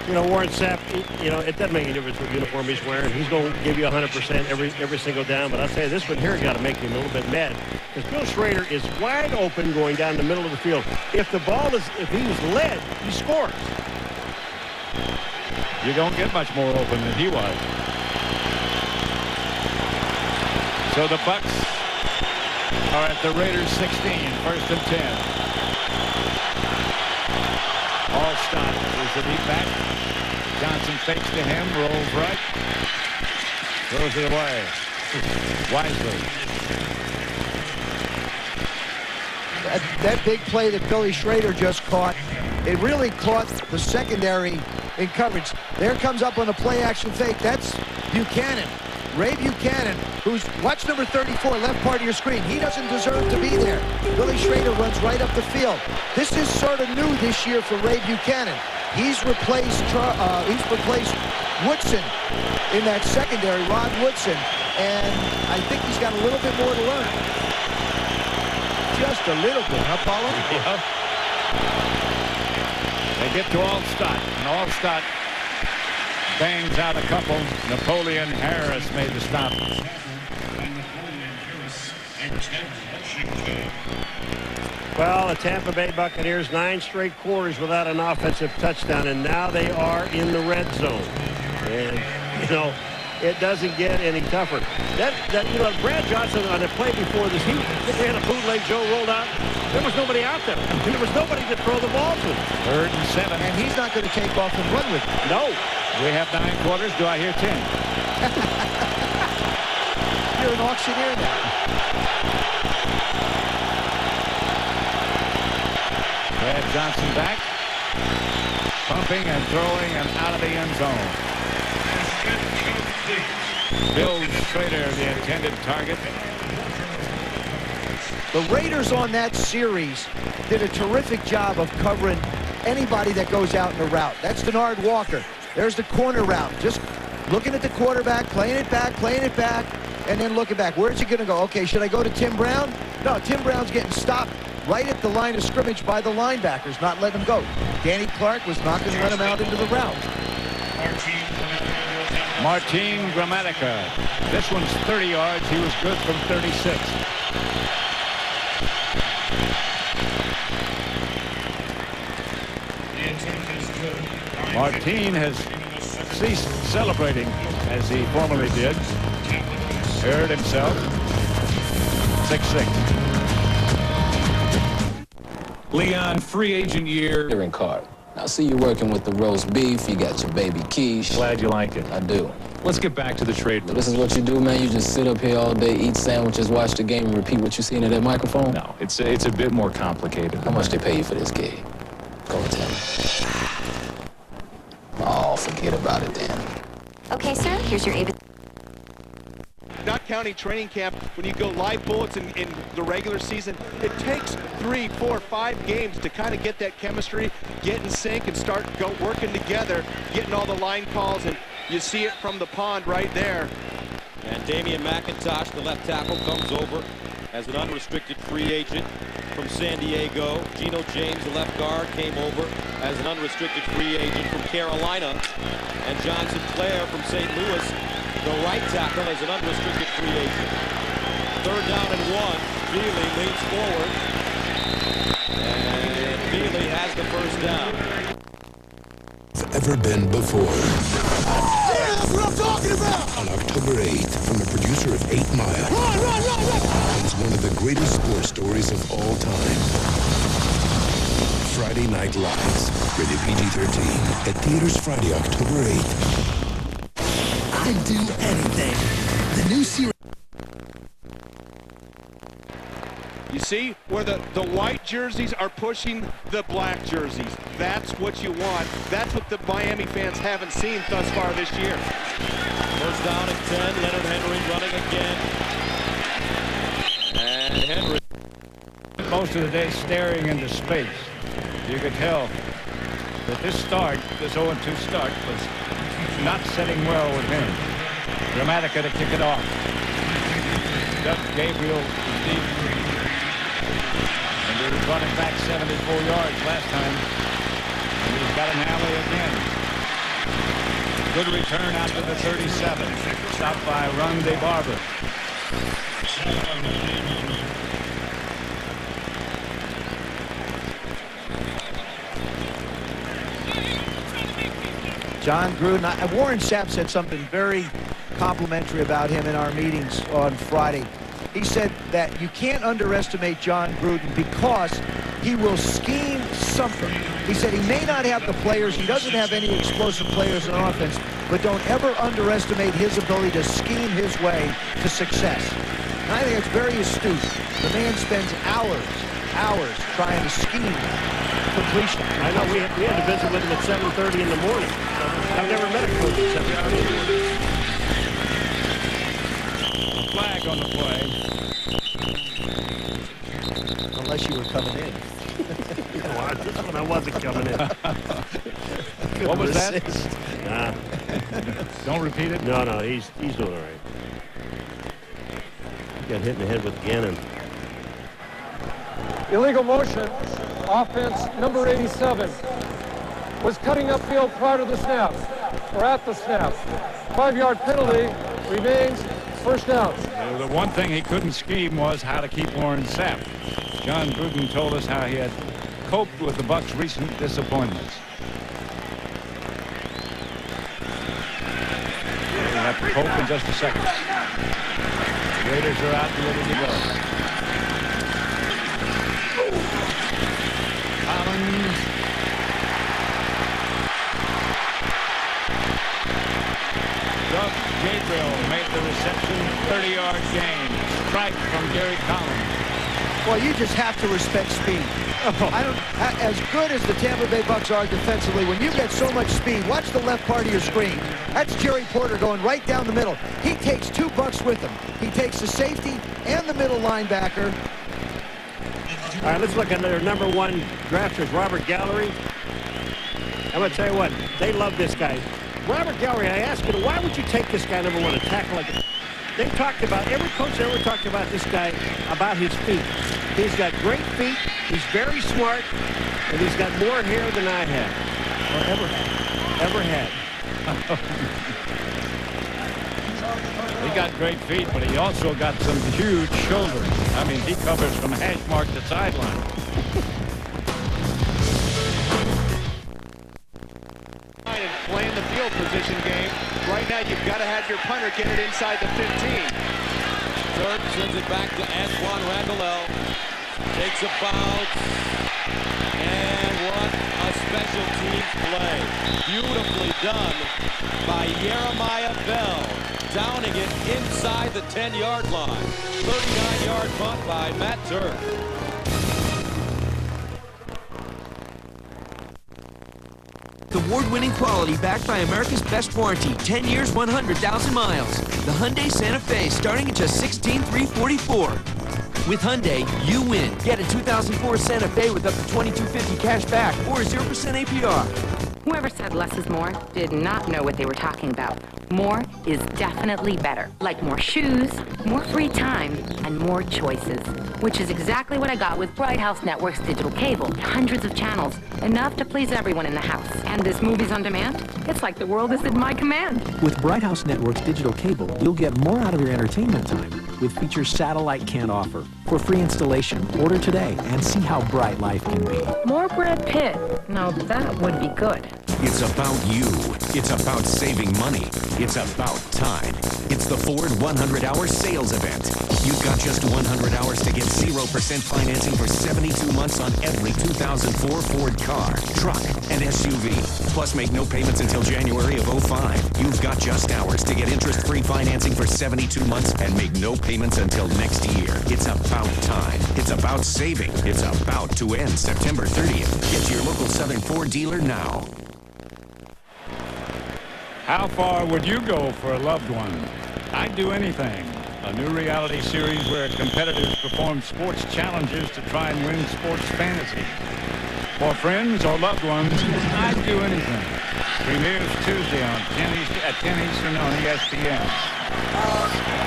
You know, Warren Sapp, you know, it doesn't make any difference what uniform he's wearing. He's going to give you 100% every single down. But I'll tell you, this one here got to make you a little bit mad. Because Bill Schrader is wide open going down the middle of the field. If he was led, he scores. You don't get much more open than he was. So the Bucks are at the Raiders 16, 1st and 10. Allstott is the deep back. Johnson fakes to him, rolls right, throws it away wisely. That big play that Billy Schrader just caught, it really caught the secondary in coverage. There comes up on a play action fake. That's Buchanan. Ray Buchanan, who's, watch number 34, left part of your screen. He doesn't deserve to be there. Billy Schrader runs right up the field. This is sort of new this year for Ray Buchanan. He's replaced Woodson in that secondary, Rod Woodson, and I think he's got a little bit more to learn. Just a little bit, huh, Paulo? Yeah. They get to Allstott, and Allstott bangs out a couple. Napoleon Harris made the stop. Well, the Tampa Bay Buccaneers, 9 straight quarters without an offensive touchdown, and now they are in the red zone. And, you know, it doesn't get any tougher. You know, Brad Johnson on the play before this, he ran a bootleg. Joe rolled out. There was nobody out there. There was nobody to throw the ball to. 3rd and 7. And he's not going to take off and run with it. No. We have 9 quarters. Do I hear 10? You're an auctioneer now. Brad Johnson back. Pumping and throwing and out of the end zone. Bill Schrader, the intended target. The Raiders on that series did a terrific job of covering anybody that goes out in the route. That's Denard Walker. There's the corner route. Just looking at the quarterback, playing it back, and then looking back. Where's he going to go? Okay, should I go to Tim Brown? No, Tim Brown's getting stopped right at the line of scrimmage by the linebackers, not letting him go. Danny Clark was not going to let him out into the route. Martin Gramatica. This one's 30 yards. He was good from 36. Martin has ceased celebrating as he formerly did. Hurt himself. 6'6". Leon, free agent year. Hearing card. I see you working with the roast beef. You got your baby quiche. Glad you like it. I do. Let's get back to the trade room. This is what you do, man? You just sit up here all day, eat sandwiches, watch the game, and repeat what you see into that microphone? No, it's a bit more complicated. How much they pay you for this gig? Go and tell me. Oh, forget about it then. Okay, sir, here's your not counting training camp, when you go live bullets in the regular season, it takes 3, 4, 5 games to kind of get that chemistry, get in sync, and start working together, getting all the line calls, and you see it from the pond right there. And Damian McIntosh, the left tackle, comes over as an unrestricted free agent from San Diego. Geno James, the left guard, came over as an unrestricted free agent from Carolina. And John Sinclair from St. Louis, the right tackle, as an unrestricted free agent. 3rd down and 1. Feely leans forward. And Feely has the first down. Ever been before. Yeah, that's what I'm talking about! On October 8th, from the producer of 8 Mile, comes one of the greatest sports stories of all time. Friday Night Lights, rated PG-13, at theaters Friday, October 8th. I'd do anything. The new series. You see where the white jerseys are pushing the black jerseys. That's what you want. That's what the Miami fans haven't seen thus far this year. 1st down and 10. Leonard Henry running again. And Henry. Most of the day staring into space. You could tell that this 0-2 start, was not setting well with him. Dramatica to kick it off. Doug Gabriel is deep. And he was running back 74 yards last time. And he's got an alley again. Good return out to the 37. Stopped by Ronde Barber. John Gruden. Warren Sapp said something very complimentary about him in our meetings on Friday. He said that you can't underestimate John Gruden because he will scheme something. He said he may not have the players, he doesn't have any explosive players on offense, but don't ever underestimate his ability to scheme his way to success. And I think it's very astute. The man spends hours trying to scheme completion. I know we had to visit with him at 7:30 in the morning. I've never met a coach at 7:30 in the morning. Flag on the play. Unless you were coming in. This one I wasn't coming in. What was that? Nah. Don't repeat it? No, he's doing all right. He got hit in the head with Gannon. Illegal motion. Offense number 87 was cutting upfield prior to the snap, or at the snap. 5-yard penalty remains 1st down. The one thing he couldn't scheme was how to keep Warren Sapp. John Gruden told us how he had coped with the Bucs' recent disappointments. We'll have to cope in just a second. The Raiders are out and ready to go. Collins. Doug Gabriel made the reception, 30-yard gain. Strike from Gary Collins. Well, you just have to respect speed. As good as the Tampa Bay Bucs are defensively, when you get so much speed, watch the left part of your screen. That's Jerry Porter going right down the middle. He takes 2 Bucs with him. He takes the safety and the middle linebacker. All right, let's look at their number 1 drafters, Robert Gallery. I'm going to tell you what, they love this guy. Robert Gallery, I asked him, why would you take this guy number 1 and tackle like this? They talked about, every coach ever talked about this guy, about his feet. He's got great feet, he's very smart, and he's got more hair than I have, or ever had. He got great feet, but he also got some huge shoulders. I mean, he covers from hash mark to sideline. And playing the field position game. Right now, you've got to have your punter get it inside the 15. Dirk sends it back to Antoine Randall. Takes a bounce. And what a special teams play. Beautifully done by Jeremiah Bell. Downing it inside the 10-yard line. 39-yard punt by Matt Turk. The award-winning quality backed by America's best warranty. 10 years, 100,000 miles. The Hyundai Santa Fe starting at just $16,344. With Hyundai, you win. Get a 2004 Santa Fe with up to $2,250 cash back or 0% APR. Whoever said less is more did not know what they were talking about. More is definitely better. Like more shoes, more free time, and more choices. Which is exactly what I got with Bright House Network's digital cable. Hundreds of channels, enough to please everyone in the house. And this Movies on Demand? It's like the world is at my command. With Bright House Network's digital cable, you'll get more out of your entertainment time with features satellite can't offer. For free installation, order today and see how bright life can be. More Brad Pitt. Now that would be good. It's about you. It's about saving money. It's about time. It's the Ford 100-hour sales event. You've got just 100 hours to get 0% financing for 72 months on every 2004 Ford car, truck, and SUV. Plus, make no payments until January of 05. You've got just hours to get interest-free financing for 72 months and make no payments until next year. It's about time. It's about saving. It's about to end September 30th. Get to your local Southern Ford dealer now. How far would you go for a loved one? I'd do anything. A new reality series where competitors perform sports challenges to try and win sports fantasy. For friends or loved ones, I'd do anything. Premieres Tuesday on 10 Eastern on ESPN. I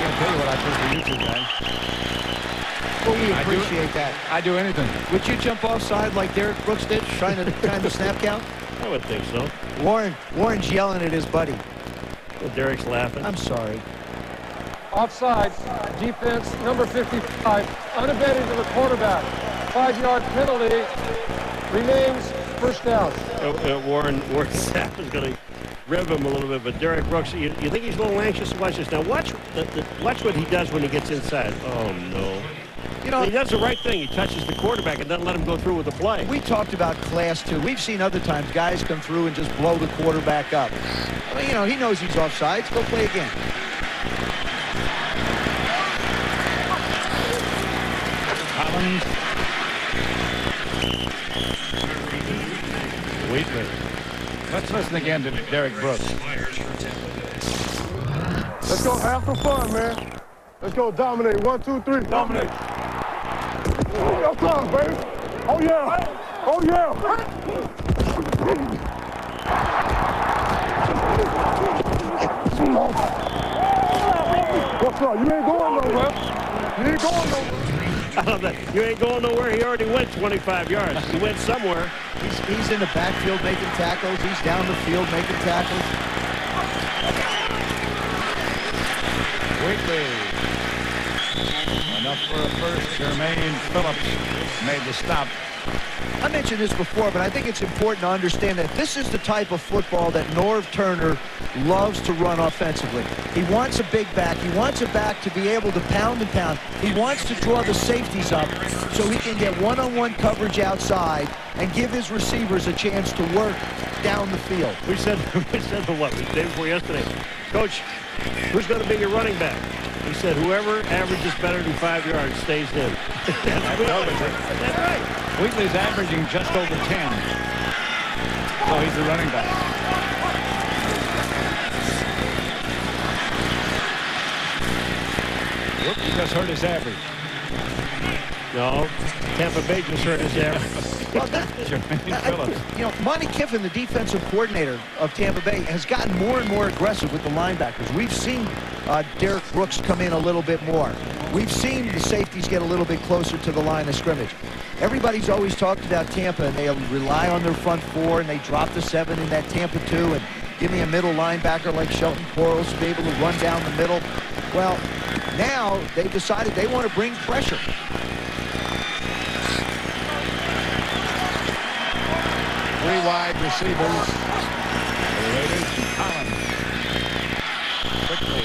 can't tell you what I think for you two guys. Well, we appreciate that. I'd do anything. Would you jump offside like Derek Brooks did, trying to time the snap count? I would think so. Warren's yelling at his buddy. Well, Derek's laughing. I'm sorry. Offside, defense, number 55, unabated to the quarterback. 5-yard penalty, remains first down. Warren Sapp is going to rev him a little bit, but Derek Brooks, you think he's a little anxious? Watch this. Now, watch what he does when he gets inside. Oh, no. You know, he does the right thing. He touches the quarterback and doesn't let him go through with the play. We talked about class, too. We've seen other times guys come through and just blow the quarterback up. I mean, you know, he knows he's offsides. Go play again. Collins. Wheatley. Let's listen again to Derek Brooks. Let's go have some fun, man. Let's go dominate. 1, 2, 3. Dominate. Yo, come on, baby. Oh, yeah. Oh, yeah. What's up? You ain't going nowhere. You ain't going nowhere. I love that. You ain't going nowhere. He already went 25 yards. He went somewhere. He's in the backfield making tackles. He's down the field making tackles. Wheatley. Enough for a first. Jermaine Phillips made the stop. I mentioned this before, but I think it's important to understand that this is the type of football that Norv Turner loves to run offensively. He wants a big back. He wants a back to be able to pound and pound. He wants to draw the safeties up so he can get one-on-one coverage outside and give his receivers a chance to work down the field. We said what? The day before yesterday. Coach, who's going to be your running back? He said, whoever averages better than 5 yards stays in. That's right. Wheatley's averaging just over 10. So he's the running back. Whoop, he just hurt his average. No, Tampa Bay just hurt his average. Well, you know, Monty Kiffin, the defensive coordinator of Tampa Bay, has gotten more and more aggressive with the linebackers. We've seen Derek Brooks come in a little bit more. We've seen the safeties get a little bit closer to the line of scrimmage. Everybody's always talked about Tampa, and they rely on their front four, and they drop the 7 in that Tampa 2, and give me a middle linebacker like Shelton Quarles to be able to run down the middle. Well, now they've decided they want to bring pressure. Three wide receivers. Collins. Quickly.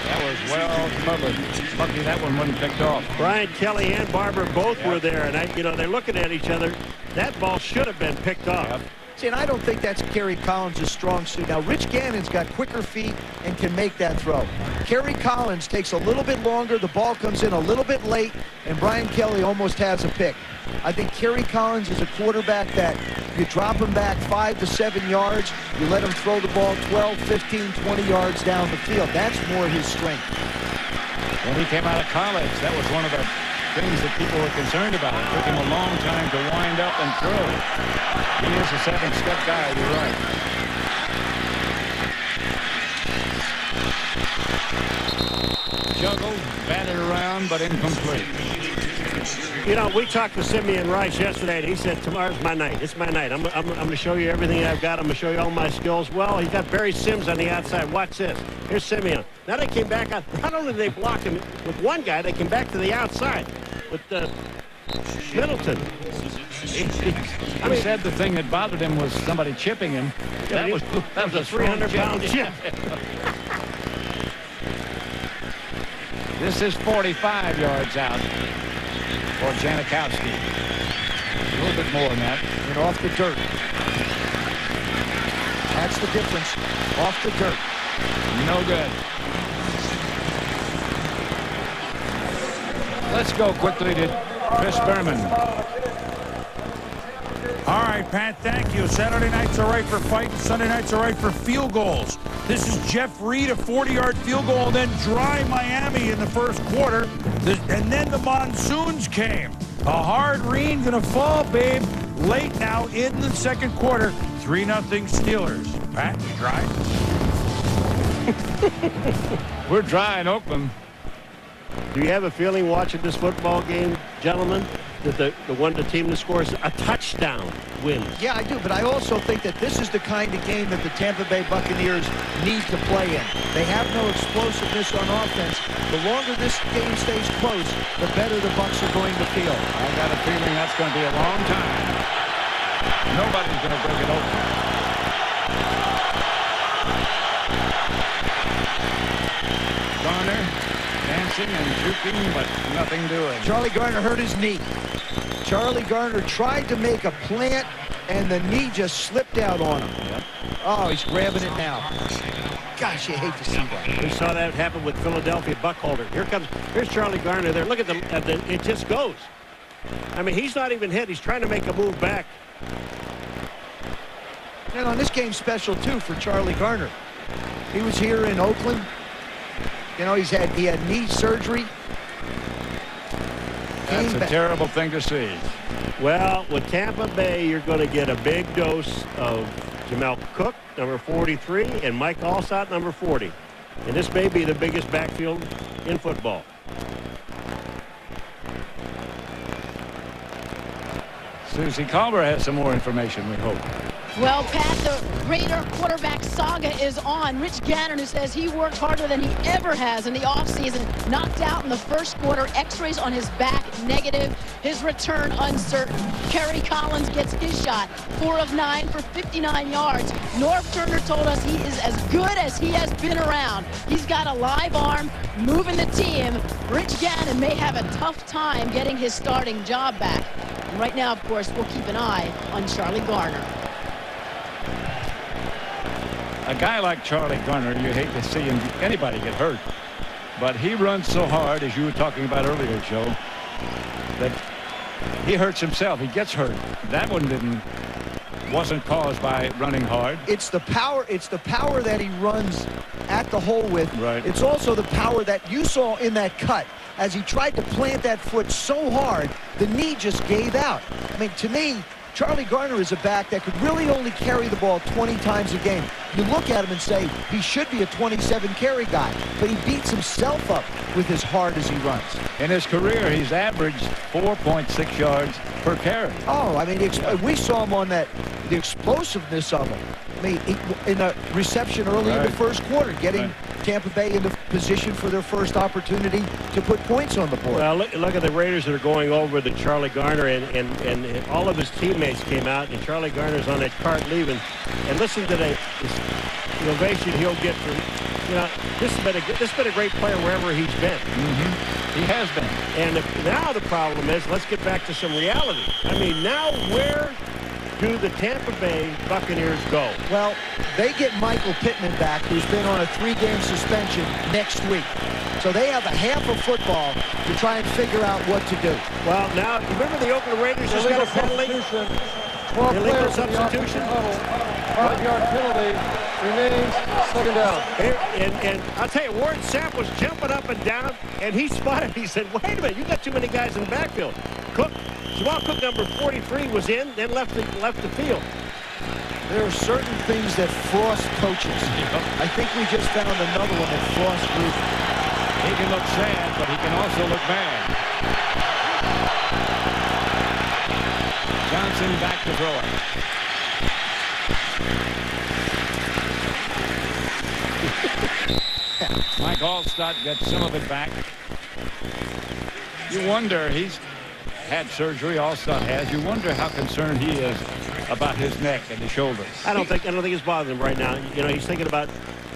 That was well covered. Lucky that one wasn't picked off. Brian Kelly and Barber both were there, and they're looking at each other. That ball should have been picked off. Yep. See, and I don't think that's Kerry Collins' strong suit. Now, Rich Gannon's got quicker feet and can make that throw. Kerry Collins takes a little bit longer. The ball comes in a little bit late, and Brian Kelly almost has a pick. I think Kerry Collins is a quarterback that You drop him back 5 to 7 yards. You let him throw the ball 12, 15, 20 yards down the field. That's more his strength. When he came out of college, that was one of the things that people were concerned about. It took him a long time to wind up and throw. He is a 7-step guy, you're right. Juggled, batted around, but incomplete. You know, we talked to Simeon Rice yesterday, and he said, tomorrow's my night. It's my night. I'm going to show you everything I've got. I'm going to show you all my skills. Well, he's got Barry Sims on the outside. Watch this. Here's Simeon. Now they came back out. Not only did they block him with one guy, they came back to the outside with Middleton. He said the thing that bothered him was somebody chipping him. Yeah, that was a 300-pound chip. This is 45 yards out for Janikowski. A little bit more than that. And off the dirt. That's the difference. Off the dirt. No good. Let's go quickly to Chris Berman. All right, Pat, thank you. Saturday nights are right for fighting. Sunday nights are right for field goals. This is Jeff Reed, a 40-yard field goal, and then dry Miami in the first quarter. And then the monsoons came. A hard rain gonna fall, babe, late now in the second quarter. 3-0 Steelers. Pat, you dry? We're dry in Oakland. Do you have a feeling watching this football game, gentlemen, that the team that scores a touchdown wins? Yeah, I do, but I also think that this is the kind of game that the Tampa Bay Buccaneers need to play in. They have no explosiveness on offense. The longer this game stays close, the better the Bucs are going to feel. I got a feeling that's going to be a long time. Nobody's going to break it open. Garner dancing and juking, but nothing doing. Charlie Garner hurt his knee. Charlie Garner tried to make a plant, and the knee just slipped out on him. Yep. Oh, he's grabbing it now. Gosh, you hate to see that. We saw that happen with Philadelphia Buckholder. Here's Charlie Garner there. Look at it just goes. I mean, he's not even hit. He's trying to make a move back. And on this game's special, too, for Charlie Garner. He was here in Oakland. You know, he had knee surgery. That's a terrible thing to see. Well, with Tampa Bay, you're going to get a big dose of Jamel Cook, number 43, and Mike Allstott, number 40. And this may be the biggest backfield in football. Susie Colbert has some more information, we hope. Well, Pat, the Raider quarterback saga is on. Rich Gannon, who says he worked harder than he ever has in the offseason, knocked out in the first quarter, x-rays on his back, negative, his return uncertain. Kerry Collins gets his shot, 4 of 9 for 59 yards. Norv Turner told us he is as good as he has been around. He's got a live arm, moving the team. Rich Gannon may have a tough time getting his starting job back. And right now, of course, we'll keep an eye on Charlie Garner. A guy like Charlie Garner, you hate to see anybody get hurt. But he runs so hard, as you were talking about earlier, Joe, that he hurts himself. He gets hurt. That one wasn't caused by running hard. It's the power that he runs at the hole with. Right. It's also the power that you saw in that cut. As he tried to plant that foot so hard, the knee just gave out. I mean, to me, Charlie Garner is a back that could really only carry the ball 20 times a game. You look at him and say, he should be a 27 carry guy, but he beats himself up with as hard as he runs. In his career, he's averaged 4.6 yards per carry. Oh, I mean, we saw him on the explosiveness of him. I mean, in a reception early in the first quarter, getting Tampa Bay into position for their first opportunity to put points on the board. Well, look at the Raiders that are going over to Charlie Garner, and all of his teammates came out, and Charlie Garner's on that cart leaving. And listen to the ovation he'll get from, this has been a great player wherever he's been. Mm-hmm. He has been. And now the problem is, let's get back to some reality. I mean, now where do the Tampa Bay Buccaneers go? Well, they get Michael Pittman back, who's been on a 3-game suspension, next week. So they have a half of football to try and figure out what to do. Well, now, remember the Oakland Raiders just got a penalty? 12 Illegal players in the substitution. offensive huddle. 5-yard penalty remains second down. And I'll tell you, Warren Sapp was jumping up and down, and he spotted. He said, wait a minute, you got too many guys in the backfield. Jamal Cook, number 43, was in, then left the field. There are certain things that Frost coaches. I think we just found another one that Frost group. He can look sad, but he can also look bad. Johnson back to throw it. Mike Allstott gets some of it back. You wonder, he's had surgery, Allstott has. You wonder how concerned he is about his neck and his shoulders. I don't think it's bothering him right now. You know, he's thinking about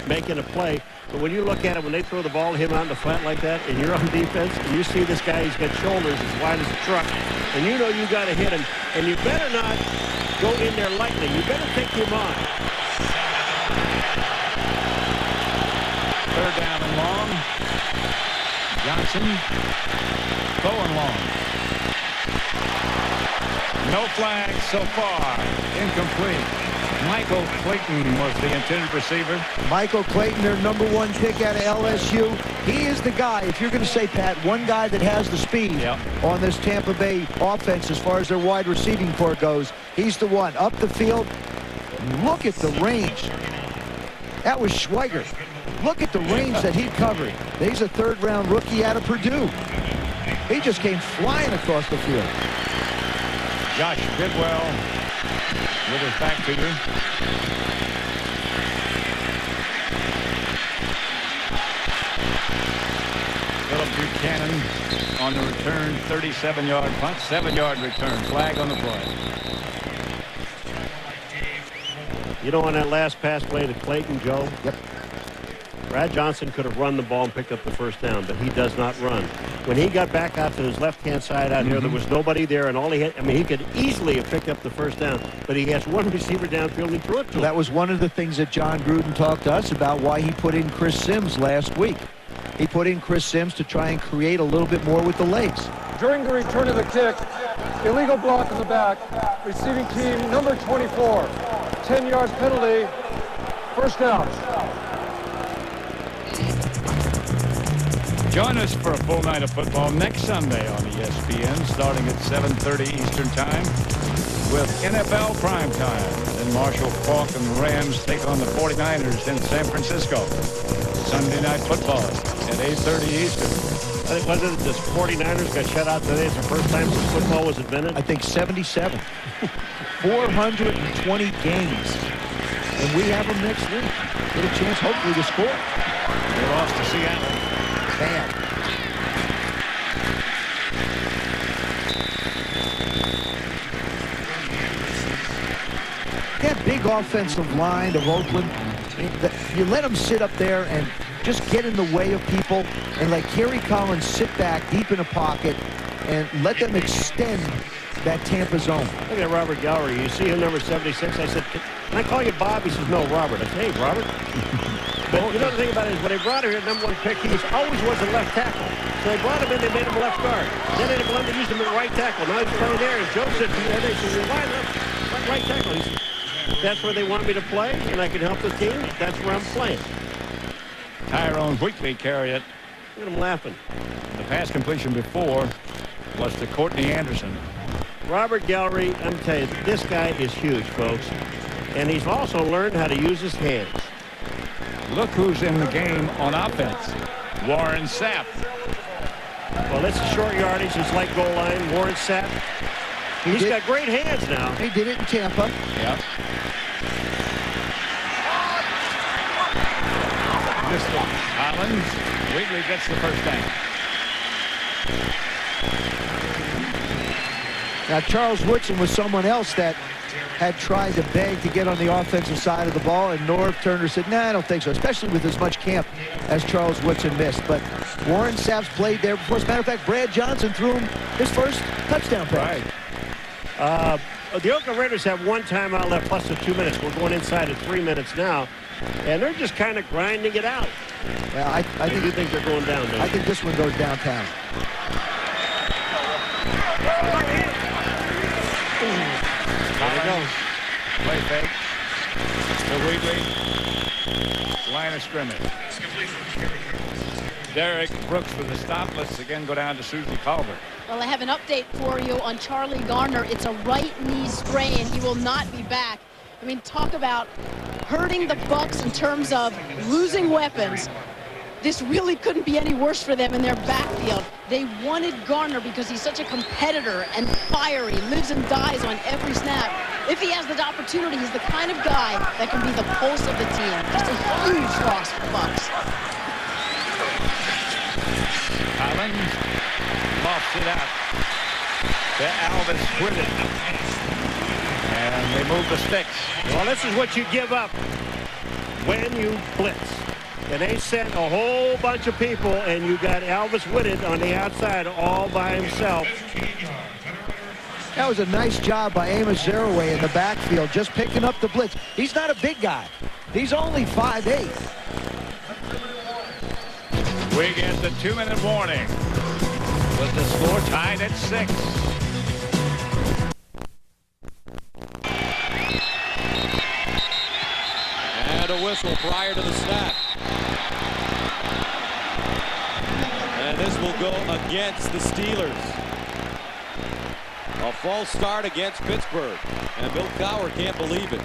making a play. But when you look at it, when they throw the ball to him out in the flat like that, and you're on defense, and you see this guy, he's got shoulders as wide as a truck, and you know you got to hit him, and you better not go in there lightly. You better take him on. Third down and long. Johnson going long. No flags so far. Incomplete. Michael Clayton was the intended receiver. Michael Clayton, their #1 pick out of LSU. He is the guy, if you're going to say, Pat, one guy that has the speed on this Tampa Bay offense as far as their wide receiving corps goes. He's the one. Up the field. Look at the range. That was Schweiger. Look at the range that he covered. He's a third-round rookie out of Purdue. He just came flying across the field. Josh Bidwell with his back to you. Philip Buchanan on the return, 37-yard punt, 7-yard return. Flag on the play. You know, on that last pass play to Clayton, Joe? Yep. Brad Johnson could have run the ball and picked up the first down, but he does not run. When he got back out to his left-hand side out here, there was nobody there, and all he had, I mean, he could easily have picked up the first down, but he has one receiver downfield and he threw it to him. That was one of the things that John Gruden talked to us about, why he put in Chris Sims last week. He put in Chris Sims to try and create a little bit more with the legs. During the return of the kick, illegal block in the back, receiving team number 24. 10-yard penalty, first down. Join us for a full night of football next Sunday on ESPN, starting at 7:30 Eastern Time with NFL Primetime. Then Marshall Faulk and the Rams take on the 49ers in San Francisco. Sunday Night Football at 8:30 Eastern. I think, wasn't it the 49ers got shut out today? It's the first time since football was invented? I think 77. 420 games. And we have them next week. Get a chance, hopefully, to score. They lost to Seattle. Bad. That big offensive line of Oakland, you let them sit up there and just get in the way of people and let Kerry Collins sit back deep in a pocket and let them extend that Tampa zone. Look at Robert Gallery. You see him, number 76. I said, can I call you Bob? He says, no, Robert. I said, hey, Robert. But you know the thing about it is when they brought him here, #1 pick, he always was a left tackle. So they brought him in, they made him left guard. Then they wanted to use him at right tackle. Now he's playing there. And Joe said, they said, well, why right tackle? He said, that's where they want me to play, and I can help the team. That's where I'm playing. Tyrone Wheatley carry it. Look at him laughing. The pass completion before was to Courtney Anderson. Robert Gallery, I'm telling you, this guy is huge, folks. And he's also learned how to use his hands. Look who's in the game on offense. Warren Sapp. Well, it's a short yardage. It's like goal line. Warren Sapp. He's got great hands now. He did it in Tampa. Yep. Mr. Collins. Wheatley gets the first down. Now, Charles Woodson was someone else that had tried to beg to get on the offensive side of the ball, and Norv Turner said, nah, I don't think so, especially with as much camp as Charles Woodson missed. But Warren Sapp's played there before. As a matter of fact, Brad Johnson threw him his first touchdown pass. Right. The Oakland Raiders have 1 timeout left plus the 2 minutes. We're going inside at 3 minutes now, and they're just kind of grinding it out. Well, I think they're going down. I think this one goes downtown. There we go. Play fake. To Wheatley. Line of scrimmage. Derek Brooks with the stop. Let's again go down to Susie Culver. Well, I have an update for you on Charlie Garner. It's a right knee sprain. He will not be back. I mean, talk about hurting the Bucs in terms of losing weapons. This really couldn't be any worse for them in their backfield. They wanted Garner because he's such a competitor and fiery, lives and dies on every snap. If he has the opportunity, he's the kind of guy that can be the pulse of the team. Just a huge loss for the Bucs. Collins pops it out to Alvis Whitted. And they move the sticks. Well, this is what you give up when you blitz. And they sent a whole bunch of people, and you got Alvis Whitted on the outside all by himself. That was a nice job by Amos Zaraway in the backfield, just picking up the blitz. He's not a big guy. He's only 5'8". We get the 2-minute warning with the score tied at 6. And a whistle prior to the snap. And this will go against the Steelers. A false start against Pittsburgh. And Bill Cowher can't believe it.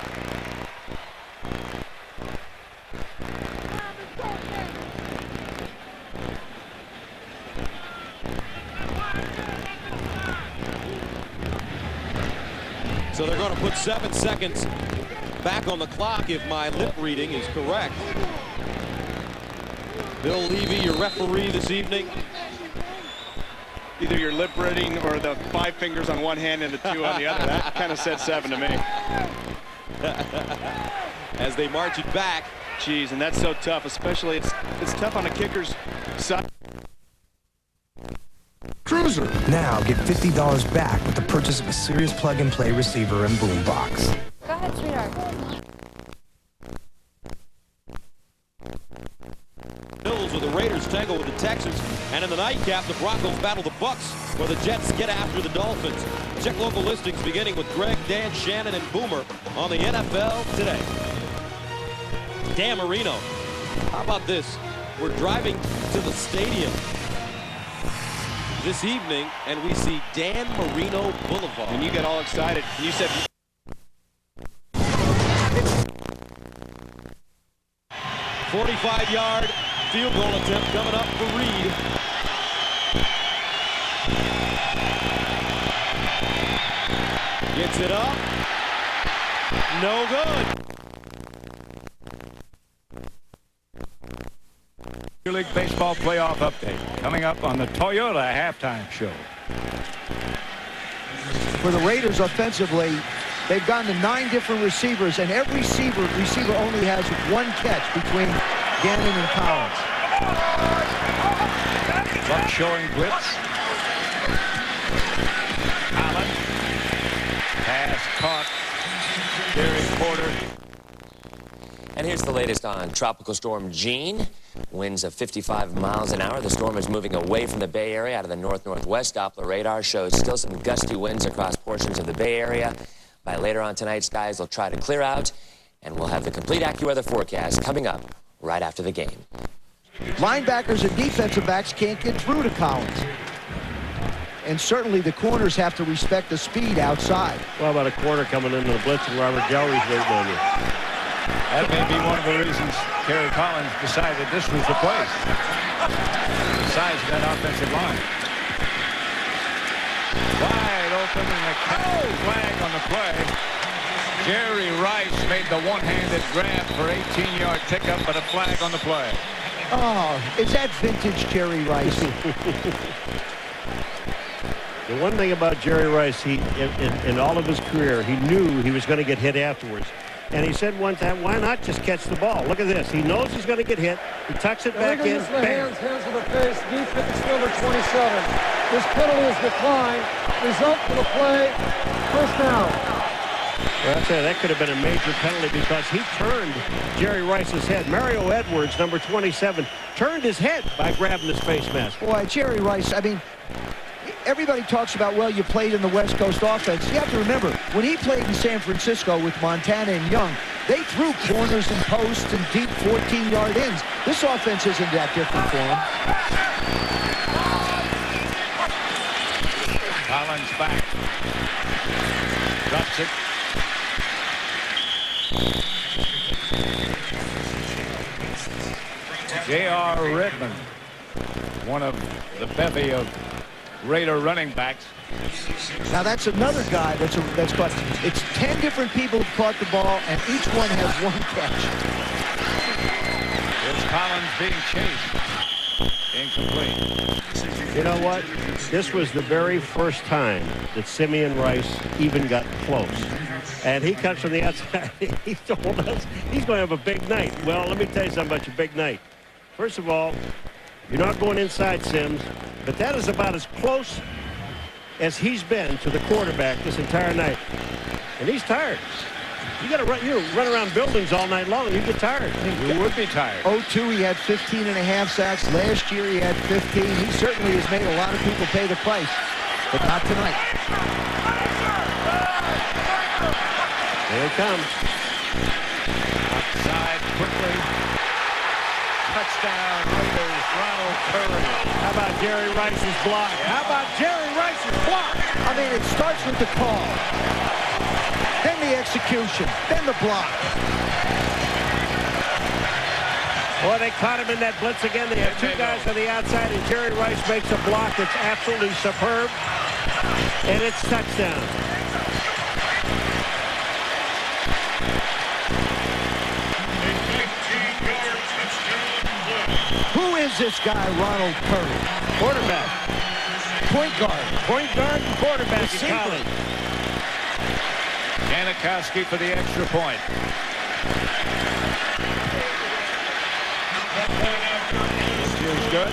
So they're going to put 7 seconds back on the clock if my lip reading is correct. Bill Levy, your referee this evening. Either your lip reading or the 5 fingers on one hand and the 2 on the other. That kind of said 7 to me. As they march it back. Geez, and that's so tough, especially it's tough on a kicker's side. Cruiser. Now get $50 back with the purchase of a Sirius plug-and-play receiver and boombox. Go ahead, sweetheart. Bills with the Raiders tangle with the Texans, and in the nightcap, the Broncos battle the Bucs, where the Jets get after the Dolphins. Check local listings beginning with Greg, Dan, Shannon, and Boomer on the NFL Today. Dan Marino. How about this? We're driving to the stadium this evening, and we see Dan Marino Boulevard. And you got all excited. And you said 45-yard field goal attempt coming up for Reed. Gets it up. No good. Major League Baseball playoff update coming up on the Toyota halftime show. For the Raiders offensively, they've gone to 9 different receivers, and every receiver only has 1 catch between Gannon and Collins. Buck showing blitz. Collins. Pass caught. Derek Porter. And here's the latest on Tropical Storm Jean. Winds of 55 miles an hour. The storm is moving away from the Bay Area out of the north-northwest. Doppler radar shows still some gusty winds across portions of the Bay Area. By later on tonight, skies will try to clear out, and we'll have the complete AccuWeather forecast coming up right after the game. Linebackers and defensive backs can't get through to Collins. And certainly the corners have to respect the speed outside. Well, about a corner coming into the blitz and Robert Gallery's waiting on you. That may be one of the reasons Kerry Collins decided this was the place. The size of that offensive line. Wide open and the flag on the play. Jerry Rice made the one-handed grab for 18-yard pickup, but a flag on the play. Oh, is that vintage Jerry Rice? The one thing about Jerry Rice, in all of his career, he knew he was going to get hit afterwards. And he said one time, why not just catch the ball? Look at this. He knows he's going to get hit. He tucks it back in. Bam. Hands to the face. Defense number 27. This penalty is declined. Result for the play. First down. Well, I'll tell you, that could have been a major penalty because he turned Jerry Rice's head. Mario Edwards, number 27, turned his head by grabbing his face mask. Boy, Jerry Rice, I mean, everybody talks about, well, you played in the West Coast offense. You have to remember, when he played in San Francisco with Montana and Young, they threw corners and posts and deep 14-yard ends. This offense isn't that different for him. Collins back. Drops it. J.R. Redmond, one of the bevy of Raider running backs. Now that's another guy that's caught. It's 10 different people who caught the ball, and each one has one catch. Here's Collins being chased. Incomplete. You know what? This was the very first time that Simeon Rice even got close. And he comes from the outside. He told us he's going to have a big night. Well, let me tell you something about your big night. First of all, you're not going inside, Sims, but that is about as close as he's been to the quarterback this entire night. And he's tired. You run around buildings all night long and you get tired. You would be tired. 0-2, he had 15 and a half sacks. Last year he had 15. He certainly has made a lot of people pay the price, but not tonight. Here it comes. Outside quickly. Touchdown, Raiders, Ronald Curry. How about Jerry Rice's block? How about Jerry Rice's block? I mean, it starts with the call, then the execution, then the block. Boy, they caught him in that blitz again. They have two guys on the outside, and Jerry Rice makes a block that's absolutely superb, and it's touchdown. Who is this guy, Ronald Curry? Quarterback. Point guard. Point guard and quarterback in college. Janikowski for the extra point. This feels good.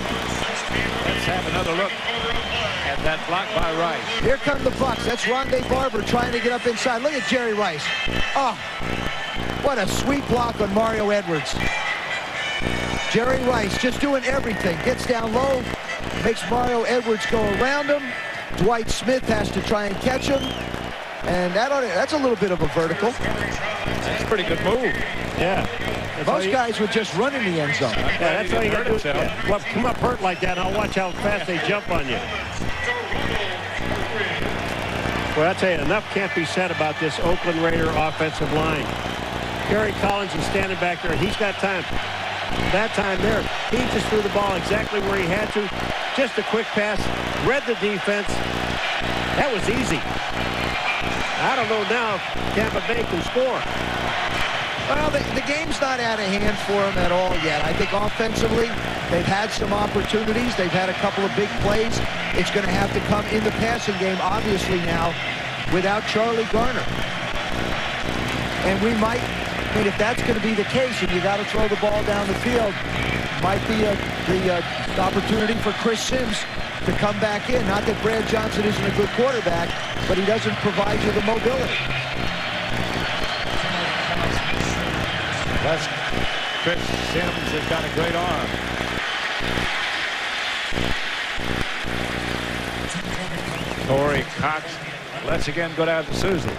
Let's have another look at that block by Rice. Here come the Bucs. That's Rondé Barber trying to get up inside. Look at Jerry Rice. Oh, what a sweet block on Mario Edwards. Jerry Rice just doing everything. Gets down low, makes Mario Edwards go around him. Dwight Smith has to try and catch him. And that's a little bit of a vertical. That's a pretty good move. Yeah. Most guys would just run in the end zone. Yeah, that's all you got to do. Yeah. Well, come up hurt like that, and I'll watch how fast they jump on you. Well, I tell you, enough can't be said about this Oakland Raider offensive line. Gary Collins is standing back there, and he's got time. That time there, he just threw the ball exactly where he had to. Just a quick pass, read the defense. That was easy. I don't know now if Tampa Bay can score. Well, the game's not out of hand for them at all yet. I think offensively, they've had some opportunities. They've had a couple of big plays. It's going to have to come in the passing game, obviously now, without Charlie Garner. And we might, I mean, if that's going to be the case and you got to throw the ball down the field, might be the opportunity for Chris Sims to come back in. Not that Brad Johnson isn't a good quarterback, but he doesn't provide you the mobility. Plus, Chris Sims has got a great arm. Torrey Cox lets again go down to Susie.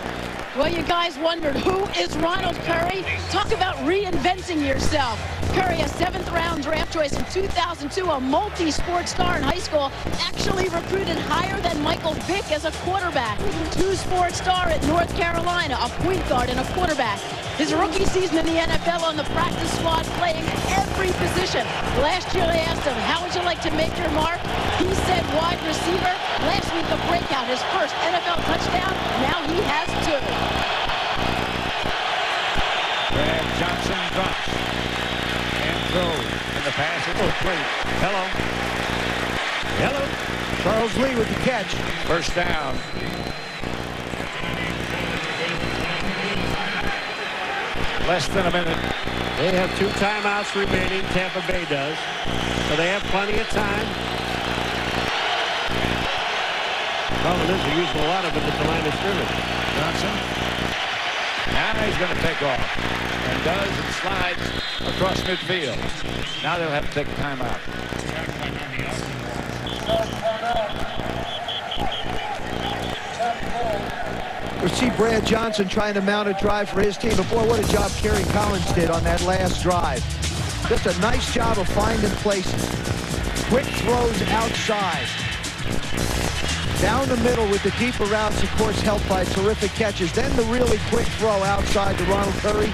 Well, you guys wondered, who is Ronald Curry? Talk about reinventing yourself. Curry, a 7th-round draft choice in 2002, a multi-sport star in high school, actually recruited higher than Michael Vick as a quarterback. 2-sport star at North Carolina, a point guard and a quarterback. His rookie season in the NFL on the practice squad, playing every position. Last year they asked him, how would you like to make your mark? He said wide receiver. Last week, a breakout, his first NFL touchdown. Now he has 2. Brad Johnson drops and throws, and the pass is complete. Hello. Charles Lee with the catch. First down. Less than a minute. They have 2 timeouts remaining. Tampa Bay does. So they have plenty of time. Problem is, they're using a lot of it at the line of scrimmage. Johnson. Now he's going to take off. And does and slides across midfield. Now they'll have to take a timeout. We see Brad Johnson trying to mount a drive for his team. But boy, what a job Kerry Collins did on that last drive. Just a nice job of finding places. Quick throws outside. Down the middle with the deeper routes, of course, helped by terrific catches. Then the really quick throw outside to Ronald Curry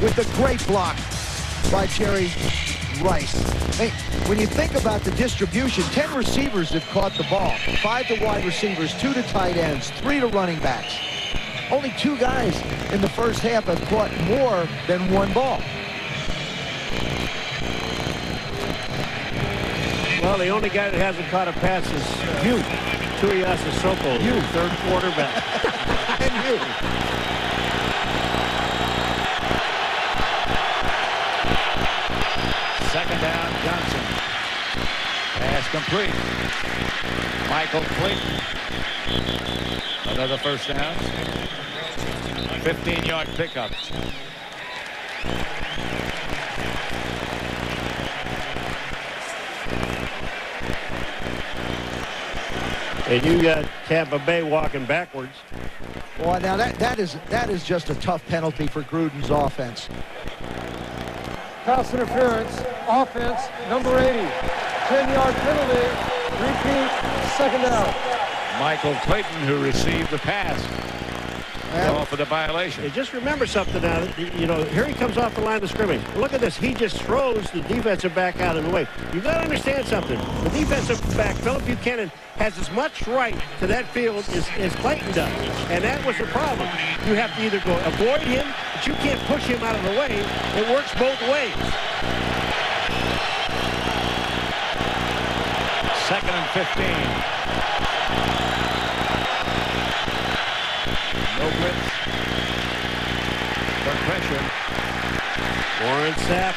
with the great block by Jerry Rice. Hey, when you think about the distribution, 10 receivers have caught the ball. 5 to wide receivers, 2 to tight ends, 3 to running backs. Only 2 guys in the first half have caught more than 1 ball. Well, the only guy that hasn't caught a pass is you, Tuiasa Soko, you, third quarterback. And you. Second down, Johnson. Pass complete. Michael Clayton. Another first down. 15-yard pickup. And you got Tampa Bay walking backwards. Boy, now that is just a tough penalty for Gruden's offense. Pass interference, offense, number 80. 10-yard penalty, repeat, second down. Michael Clayton, who received the pass. Well, for the violation. Hey, just remember something now. You know, here he comes off the line of scrimmage. Look at this. He just throws the defensive back out of the way. You've got to understand something. The defensive back, Philip Buchanan, has as much right to that field as Clayton does. And that was the problem. You have to either go avoid him, but you can't push him out of the way. It works both ways. Second and 15. No blitz. For pressure. Warren Sapp.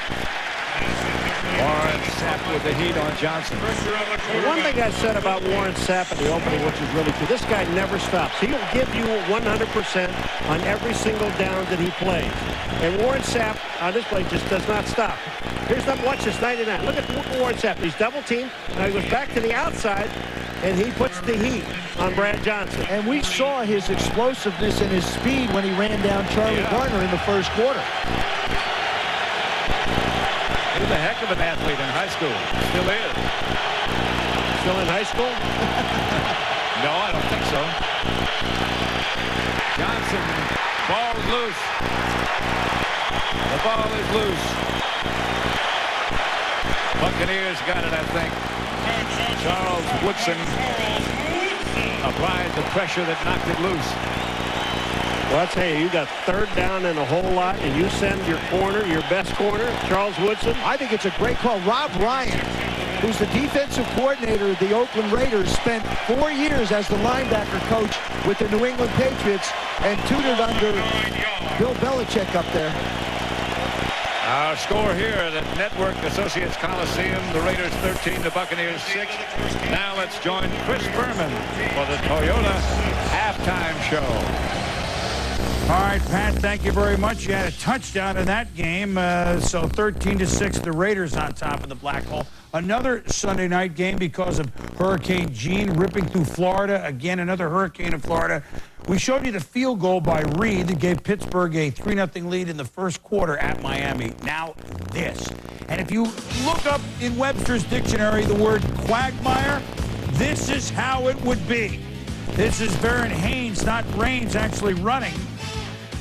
Warren Sapp with the heat on Johnson. The one thing I said about Warren Sapp at the opening, which is really true, this guy never stops. He'll give you 100% on every single down that he plays. And Warren Sapp on this play just does not stop. Here's that. Watch this, 99. Look at Warren Sapp. He's double teamed. Now he goes back to the outside, and he puts the heat on Brad Johnson. And we saw his explosiveness and his speed when he ran down Charlie Garner in the first quarter. He was a heck of an athlete in high school. Still is. Still in high school? No, I don't think so. Johnson, ball is loose. The ball is loose. Buccaneers got it, I think. Charles Woodson applied the pressure that knocked it loose. Well, I'll tell you, you got third down and a whole lot, and you send your corner, your best corner, Charles Woodson. I think it's a great call. Rob Ryan, who's the defensive coordinator of the Oakland Raiders, spent 4 years as the linebacker coach with the New England Patriots and tutored under Bill Belichick up there. Our score here at Network Associates Coliseum, the Raiders 13, the Buccaneers 6. Now let's join Chris Berman for the Toyota halftime show. All right, Pat, thank you very much. You had a touchdown in that game, so 13-6, the Raiders on top of the Black Hole. Another Sunday night game because of Hurricane Gene ripping through Florida. Again, another hurricane in Florida. We showed you the field goal by Reed that gave Pittsburgh a 3-0 lead in the first quarter at Miami. Now this. And if you look up in Webster's dictionary the word quagmire, this is how it would be. This is Baron Haynes, not Reigns, actually running.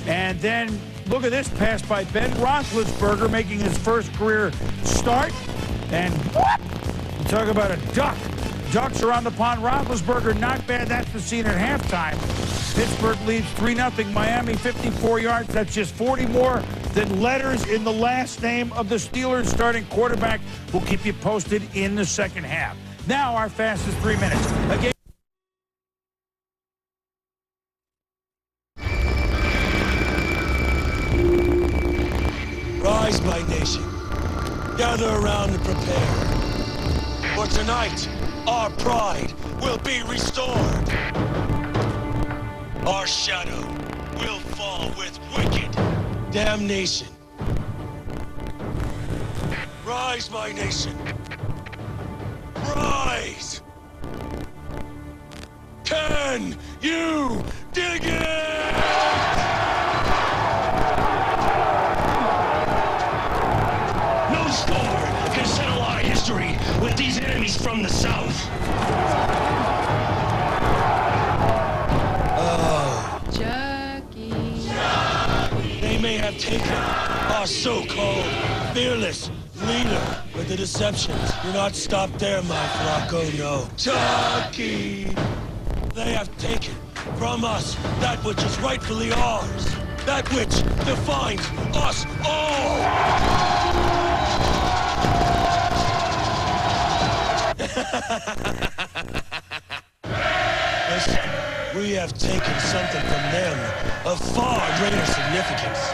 And then look at this pass by Ben Roethlisberger making his first career start. And you talk about a duck. Ducks around the pond. Roethlisberger, not bad. That's the scene at halftime. Pittsburgh leads 3-0. Miami, 54 yards. That's just 40 more than letters in the last name of the Steelers starting quarterback. We'll keep you posted in the second half. Now our fastest 3 minutes. Again. Rise, my nation. Gather around and prepare. For tonight, our pride will be restored. Our shadow will fall with wicked damnation. Rise, my nation. Rise! Can you dig it? history with these enemies from the South. Oh. Chucky. They may have taken our so-called fearless leader, but the deceptions do not stop there, my flock. Oh no. Chucky! They have taken from us that which is rightfully ours. That which defines us all! Listen, we have taken something from them of far greater significance.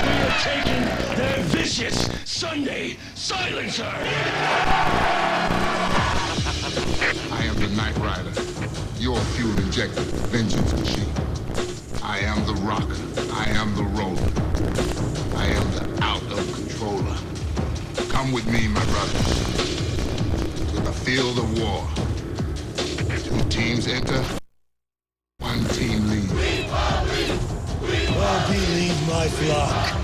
We have taken their vicious Sunday silencer! I am the Knight Rider, your fuel-injected vengeance machine. I am the rocker. I am the roller. I am the out-of-controller. Come with me, my brothers, to the field of war. 2 teams enter, 1 team leaves. Oh, believe my flock.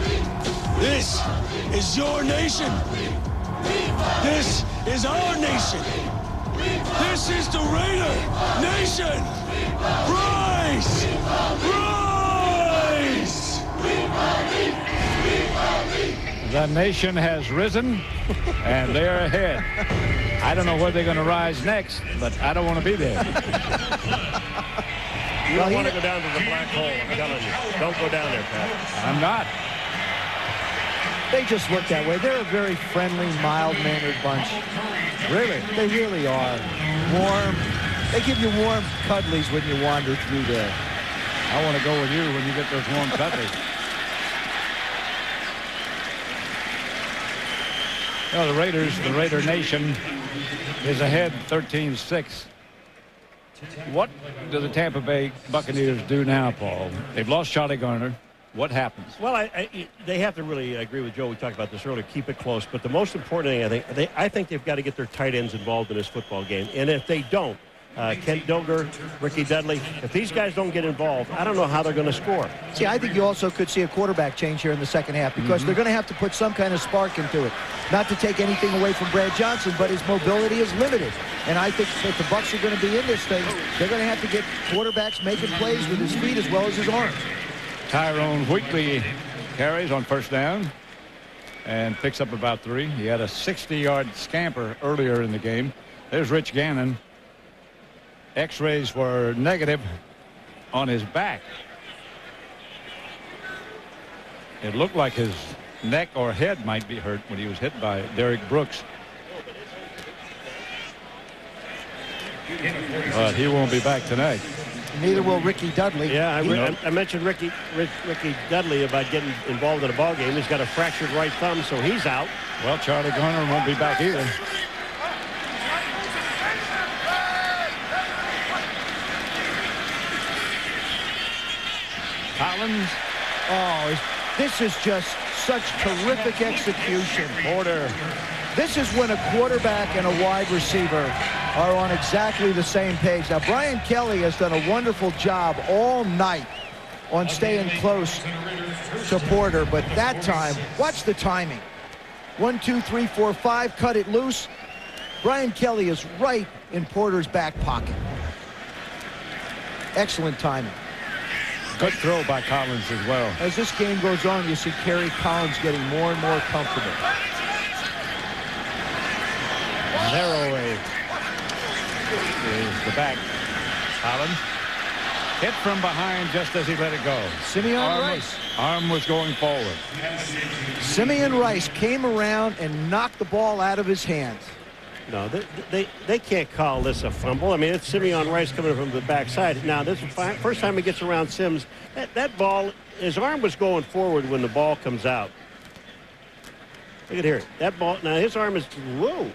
This is your nation. This is our nation. This is the Raider Nation. Rise! Rise! The nation has risen, and they're ahead. I don't know where they're going to rise next, but I don't want to be there. You don't want to go down to the black hole, I'm telling you. Don't go down there, Pat. I'm not. They just look that way. They're a very friendly, mild-mannered bunch. Really? They really are. Warm. They give you warm cuddlies when you wander through there. I want to go with you when you get those warm cuddlies. Well, the Raiders, the Raider Nation, is ahead 13-6. What do the Tampa Bay Buccaneers do now, Paul? They've lost Charlie Garner. What happens? Well, they have to really agree with Joe. We talked about this earlier. Keep it close. But the most important thing, I think they've got to get their tight ends involved in this football game. And if they don't, Kent Dilger, Ricky Dudley, if these guys don't get involved, I don't know how they're going to score. See, I think you also could see a quarterback change here in the second half because they're going to have to put some kind of spark into it. Not to take anything away from Brad Johnson, but his mobility is limited. And I think if the Bucs are going to be in this thing, they're going to have to get quarterbacks making plays with his feet as well as his arms. Tyrone Wheatley carries on first down and picks up about 3. He had a 60-yard scamper earlier in the game. There's Rich Gannon. X-rays were negative on his back. It looked like his neck or head might be hurt when he was hit by Derek Brooks. But he won't be back tonight. Neither will Ricky Dudley. Yeah, I mentioned Ricky Dudley about getting involved in a ball game. He's got a fractured right thumb, so he's out. Well, Charlie Garner won't be back either. Collins. Oh, this is just such terrific execution. Porter. This is when a quarterback and a wide receiver are on exactly the same page. Now, Brian Kelly has done a wonderful job all night on staying close to Porter, but that time, watch the timing. 1, 2, 3, 4, 5, cut it loose. Brian Kelly is right in Porter's back pocket. Excellent timing. Good throw by Collins as well. As this game goes on, you see Kerry Collins getting more and more comfortable. Narrow wave is the back. Collins hit from behind just as he let it go. Simeon Rice. Arm was going forward. Simeon Rice came around and knocked the ball out of his hands. No, they can't call this a fumble. I mean, it's Simeon Rice coming from the backside. Now, this is first time he gets around Sims. That ball, his arm was going forward when the ball comes out. Look at here. That ball, now his arm is, whoa.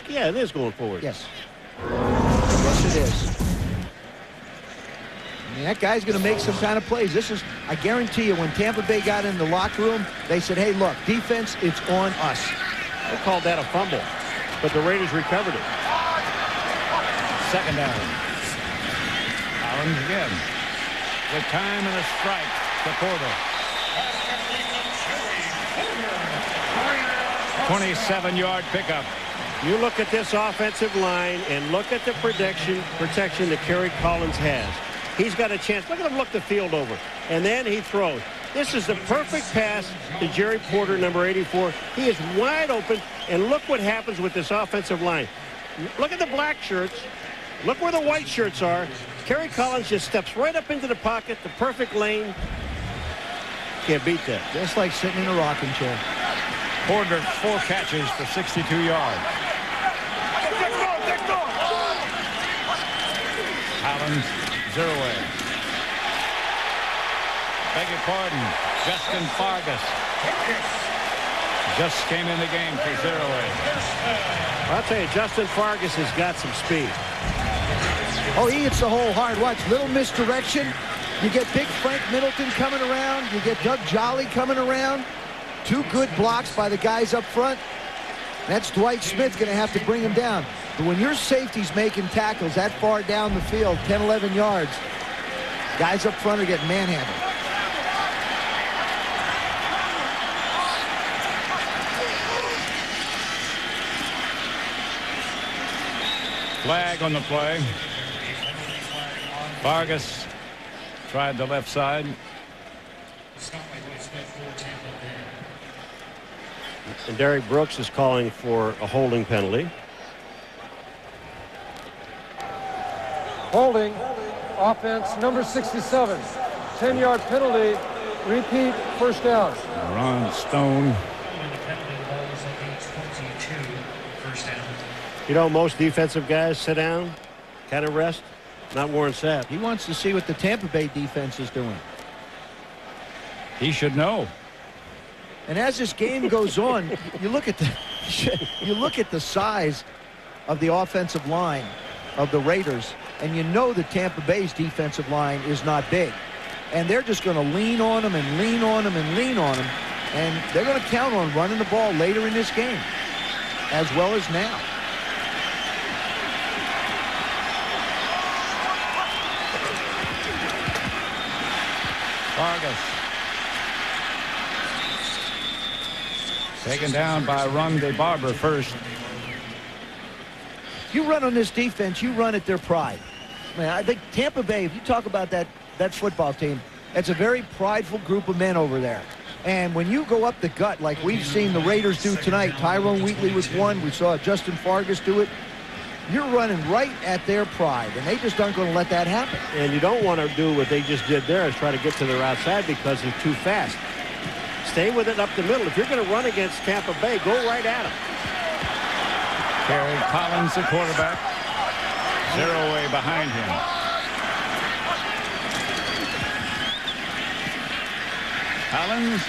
Yeah, it is going forward. Yes. Yes, it is. I mean, that guy's going to make some kind of plays. This is, I guarantee you, when Tampa Bay got in the locker room, they said, hey, look, defense, it's on us. They called that a fumble, but the Raiders recovered it. Second down. Collins again. With time and a strike to Porter. 27-yard pickup. You look at this offensive line and look at the protection that Kerry Collins has. He's got a chance. Look at him look the field over. And then he throws. This is the perfect pass to Jerry Porter, number 84. He is wide open. And look what happens with this offensive line. Look at the black shirts. Look where the white shirts are. Kerry Collins just steps right up into the pocket, the perfect lane. Can't beat that. Just like sitting in a rocking chair. Porter, 4 catches for 62 yards. Collins, 0 away. Beg your pardon, Justin Fargas just came in the game for 0 away. I'll tell you, Justin Fargas has got some speed. Oh, he hits the hole hard. Watch, little misdirection. You get big Frank Middleton coming around. You get Doug Jolly coming around. 2 good blocks by the guys up front. That's Dwight Smith going to have to bring him down. But when your safety's making tackles that far down the field, 10, 11 yards, guys up front are getting manhandled. Flag on the play. Vargas tried the left side. And Derek Brooks is calling for a holding penalty. Holding, offense, number 67. 10-yard penalty, repeat, first down. Ron Stone. You know, most defensive guys sit down, kind of rest. Not Warren Sapp. He wants to see what the Tampa Bay defense is doing. He should know. And as this game goes on, you look at the size of the offensive line of the Raiders, and you know that Tampa Bay's defensive line is not big. And they're just going to lean on them and lean on them and lean on them. And they're going to count on running the ball later in this game, as well as now. Vargas. Taken down by Ron De Barber first. You run on this defense, you run at their pride. Man, I think Tampa Bay, if you talk about that football team, it's a very prideful group of men over there. And when you go up the gut like we've seen the Raiders do tonight, Tyrone Wheatley was one, we saw Justin Fargas do it, you're running right at their pride, and they just aren't going to let that happen. And you don't want to do what they just did there is try to get to their outside because they're too fast. Stay with it up the middle. If you're going to run against Tampa Bay, go right at them. Kerry Collins, the quarterback. 0 away behind him. Collins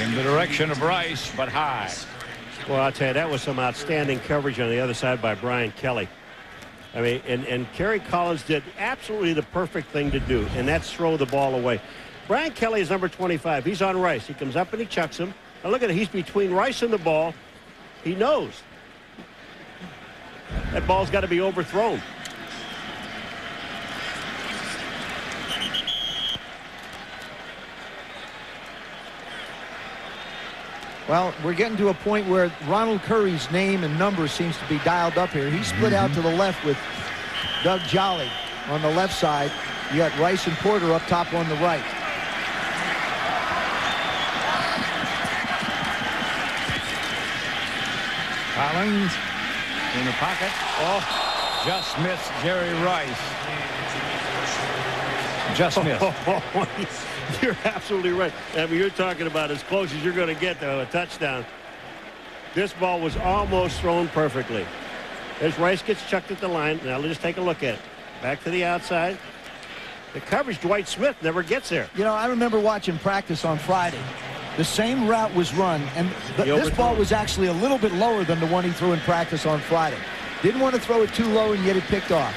in the direction of Rice, but high. Well, I'll tell you, that was some outstanding coverage on the other side by Brian Kelly. I mean, and Kerry Collins did absolutely the perfect thing to do, and that's throw the ball away. Brian Kelly is number 25. He's on Rice. He comes up and he chucks him. Now look at it. He's between Rice and the ball. He knows. That ball's got to be overthrown. Well, we're getting to a point where Ronald Curry's name and number seems to be dialed up here. He split out to the left with Doug Jolly on the left side. You got Rice and Porter up top on the right. Collins in the pocket. Oh, just missed Jerry Rice. Just missed. You're absolutely right. I mean, you're talking about as close as you're going to get to a touchdown. This ball was almost thrown perfectly. As Rice gets chucked at the line. Now let's just take a look at it. Back to the outside. The coverage, Dwight Smith never gets there. You know, I remember watching practice on Friday. The same route was run, and this ball was actually a little bit lower than the one he threw in practice on Friday. Didn't want to throw it too low and get it picked off.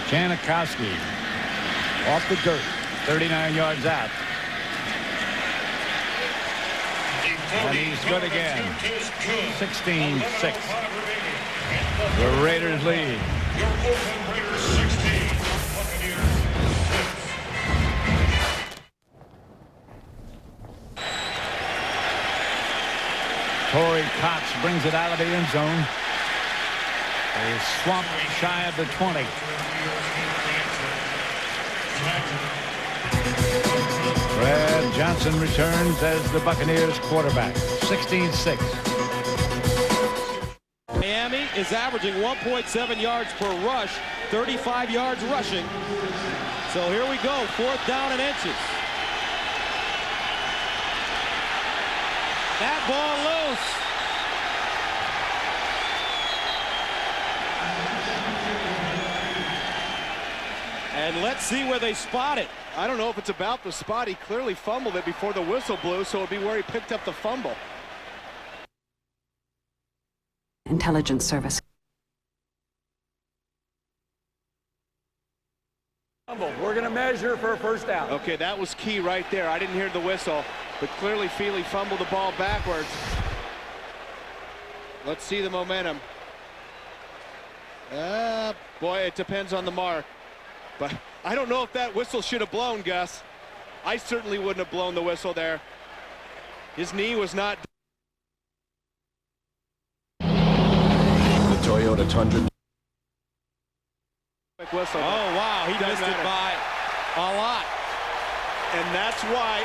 Janikowski off the dirt. 39 yards out. And he's good again. 16-6. The Raiders lead. Torrey Cox brings it out of the end zone. A swamp shy of the 20. Brad Johnson returns as the Buccaneers quarterback. 16-6. Miami is averaging 1.7 yards per rush, 35 yards rushing. So here we go, 4th down and inches. That ball loose. And let's see where they spot it. I don't know if it's about the spot. He clearly fumbled it before the whistle blew, so it'll be where he picked up the fumble. Intelligence service. We're going to measure for a first down. Okay, that was key right there. I didn't hear the whistle, but clearly Feely fumbled the ball backwards. Let's see the momentum. Boy, it depends on the mark. But I don't know if that whistle should have blown, Gus. I certainly wouldn't have blown the whistle there. His knee was not. The Toyota Tundra. Whistle. Oh, wow, he missed it by a lot. And that's why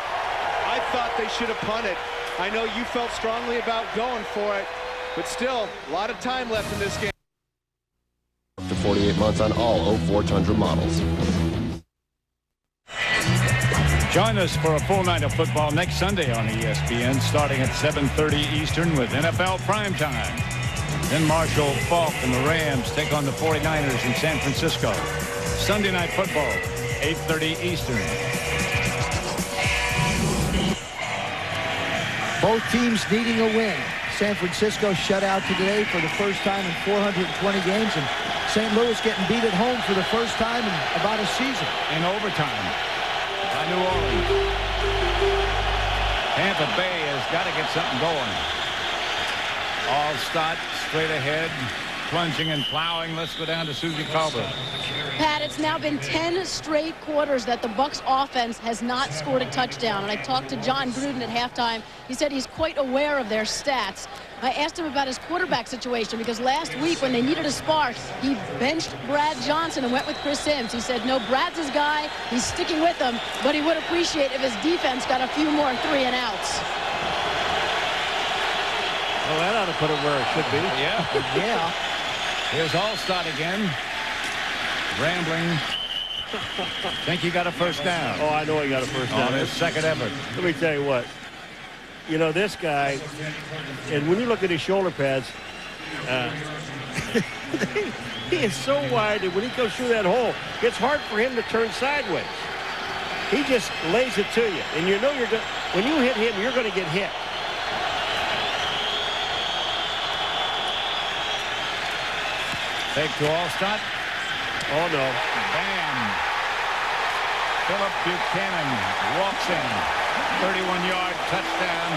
I thought they should have punted. I know you felt strongly about going for it, but still, a lot of time left in this game. Up to 48 months on all 04 Tundra models. Join us for a full night of football next Sunday on ESPN, starting at 7:30 Eastern with NFL Primetime. Then Marshall Faulk and the Rams take on the 49ers in San Francisco. Sunday Night Football, 8:30 Eastern. Both teams needing a win. San Francisco shut out today for the first time in 420 games, and St. Louis getting beat at home for the first time in about a season. In overtime by New Orleans. Tampa Bay has got to get something going. Allstott straight ahead, plunging and plowing. Let's go down to Susie Colbert. Pat, it's now been 10 straight quarters that the Bucs offense has not scored a touchdown. And I talked to John Gruden at halftime. He said he's quite aware of their stats. I asked him about his quarterback situation because last week when they needed a spark, he benched Brad Johnson and went with Chris Sims. He said, no, Brad's his guy. He's sticking with him, but he would appreciate if his defense got a few more 3-and-outs. Well, that ought to put it where it should be. Yeah. Yeah. Here's Allstott again. Rambling. Think he got a first down. Oh, I know he got a first down. On his second effort. Let me tell you what. You know, this guy, and when you look at his shoulder pads, he is so wide that when he goes through that hole, it's hard for him to turn sideways. He just lays it to you. And you know you're going when you hit him, you're going to get hit. Fake to Allstott. Oh, no. Bam. Philip Buchanan walks in. 31-yard touchdown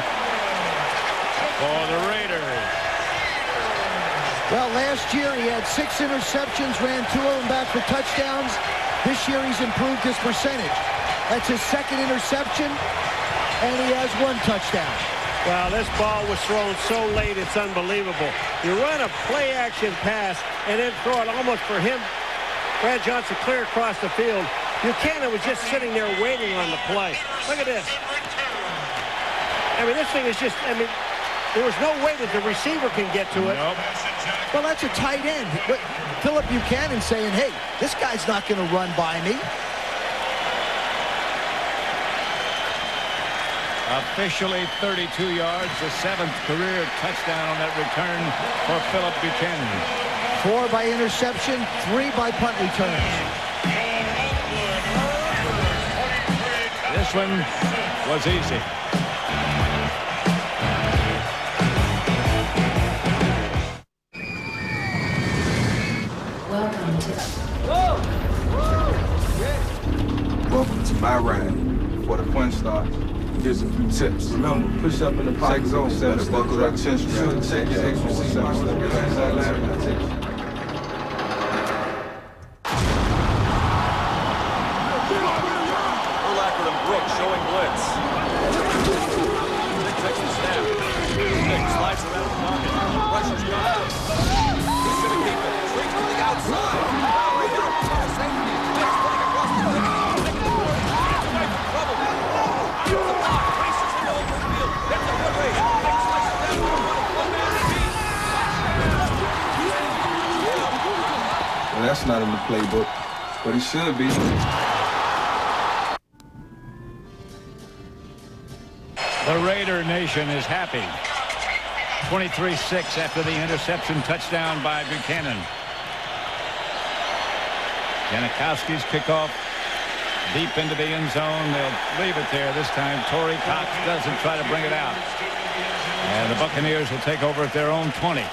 for the Raiders. Well, last year he had 6 interceptions, ran 2 of them back for touchdowns. This year he's improved his percentage. That's his second interception, and he has 1 touchdown. Wow, this ball was thrown so late, it's unbelievable. You run a play-action pass and then throw it almost for him. Brad Johnson clear across the field. Buchanan was just sitting there waiting on the play. Look at this. I mean, this thing is just, I mean, there was no way that the receiver can get to it. Nope. Well, that's a tight end. Philip Buchanan saying, hey, this guy's not going to run by me. Officially 32 yards, the 7th career touchdown on that return for Philip Buchanan. 4 by interception, 3 by punt returns. This one was easy. Welcome to my ride. Before the fun starts, here's a few tips. Remember, push up in the pocket zone, set buckle up, tension, check your extra seat, Brooks showing blitz. Takes the snap. Nick slides Gets around the pocket. Rushes goes. He's going to keep it. Streaks to the outside. Right down to the safety. Makes play across the middle. Taking the 40. Gets away from trouble. Gets the block. Races into open field. Gets a foot race. Makes slices down to the 1 man speed. Well, that's not in the playbook, but he should be. The Raider Nation is happy. 23-6 after the interception, touchdown by Buchanan. Janikowski's kickoff deep into the end zone. They'll leave it there this time. Torrey Cox doesn't try to bring it out. And the Buccaneers will take over at their own 20.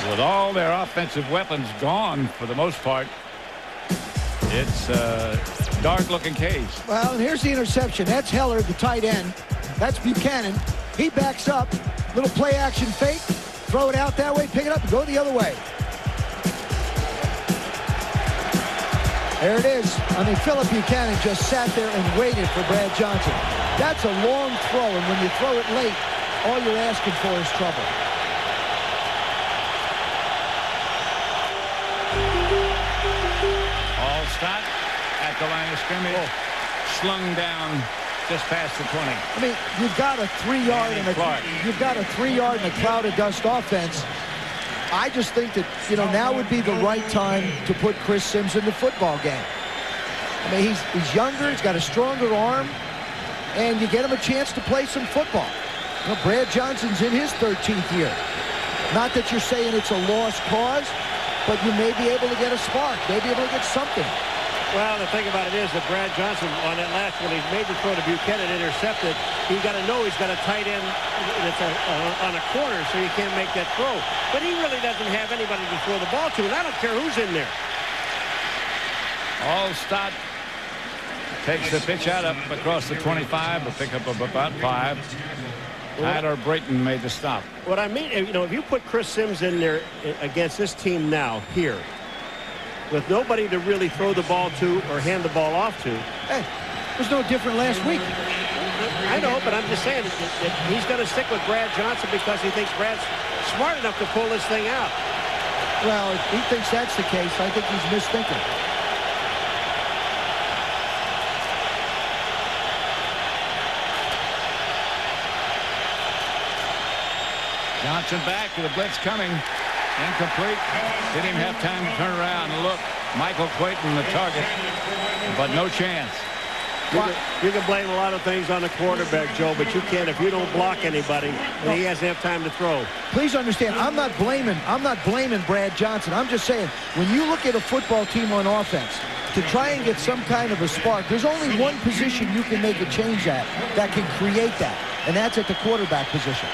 With all their offensive weapons gone for the most part, it's a dark-looking case. Well, and here's the interception. That's Heller, the tight end. That's Buchanan. He backs up. Little play-action fake. Throw it out that way, pick it up, and go the other way. There it is. I mean, Philip Buchanan just sat there and waited for Brad Johnson. That's a long throw, and when you throw it late, all you're asking for is trouble. Allstott at the line of scrimmage, slung down just past the 20. I mean, you've got a 3-yard and a cloud of dust offense. I just think that, you know, now would be the right time to put Chris Sims in the football game. I mean, he's younger, he's got a stronger arm, and you get him a chance to play some football. You know, Brad Johnson's in his 13th year. Not that you're saying it's a lost cause, but you may be able to get a spark, maybe able to get something. Well, the thing about it is that Brad Johnson, on that last one, he made the throw to Buchanan, intercepted. He's got to know he's got a tight end that's on a corner, so you can't make that throw. But he really doesn't have anybody to throw the ball to, and I don't care who's in there. Allstott takes the pitch out up across the 25, a pickup of about 5. Tyler Brayton made the stop. What I mean, you know, if you put Chris Sims in there against this team now, here, with nobody to really throw the ball to or hand the ball off to. Hey, it was no different last week. I know, but I'm just saying that he's going to stick with Brad Johnson because he thinks Brad's smart enough to pull this thing out. Well, if he thinks that's the case, I think he's misthinking. Johnson back with the blitz coming. Incomplete. Didn't even have time to turn around and look. Michael Clayton, the target, but no chance. You can blame a lot of things on the quarterback, Joe, but you can't if you don't block anybody and he hasn't have time to throw. Please understand, I'm not blaming Brad Johnson. I'm just saying, when you look at a football team on offense, to try and get some kind of a spark, there's only one position you can make a change at that can create that, and that's at the quarterback position.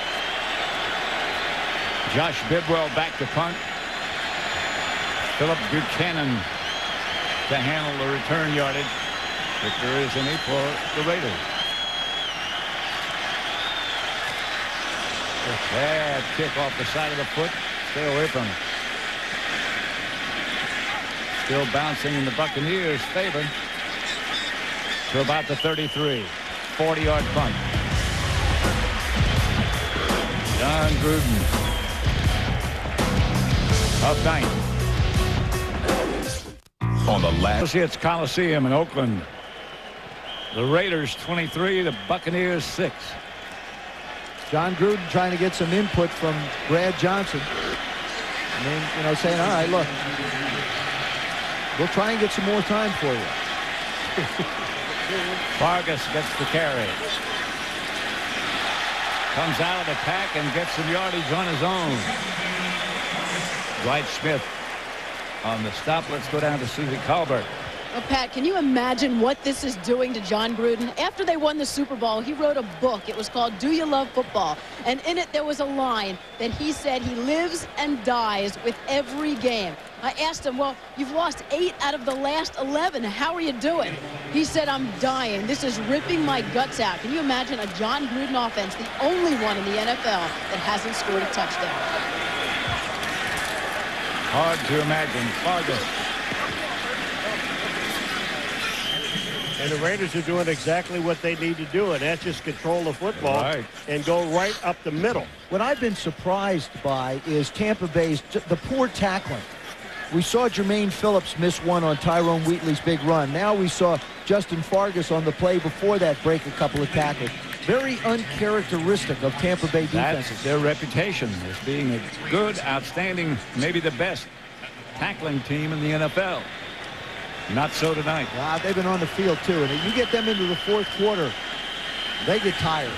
Josh Bidwell back to punt. Philip Buchanan to handle the return yardage. If there is any for the Raiders. A bad kick off the side of the foot. Stay away from it. Still bouncing in the Buccaneers' favor to about the 33. 40-yard punt. John Gruden. Up 9. On the last. Associates Coliseum in Oakland. The Raiders 23, the Buccaneers 6. John Gruden trying to get some input from Brad Johnson. I mean, you know, saying, all right, look, we'll try and get some more time for you. Vargas gets the carry. Comes out of the pack and gets some yardage on his own. Dwight Smith on the stop. Let's go down to Susie Colbert. Well, Pat, can you imagine what this is doing to John Gruden? After they won the Super Bowl, he wrote a book. It was called Do You Love Football? And in it, there was a line that he said he lives and dies with every game. I asked him, well, you've lost 8 out of the last 11. How are you doing? He said, I'm dying. This is ripping my guts out. Can you imagine a John Gruden offense, the only one in the NFL that hasn't scored a touchdown? Hard to imagine. Vargas. And the Raiders are doing exactly what they need to do, and that's just control the football and go right up the middle. What I've been surprised by is Tampa Bay's the poor tackling. We saw Jermaine Phillips miss one on Tyrone Wheatley's big run. Now we saw Justin Fargas on the play before that break a couple of tackles. Very uncharacteristic of Tampa Bay defenses. That's their reputation as being a good, outstanding, maybe the best tackling team in the NFL. Not so tonight. They've been on the field, too. And if you get them into the fourth quarter, they get tired.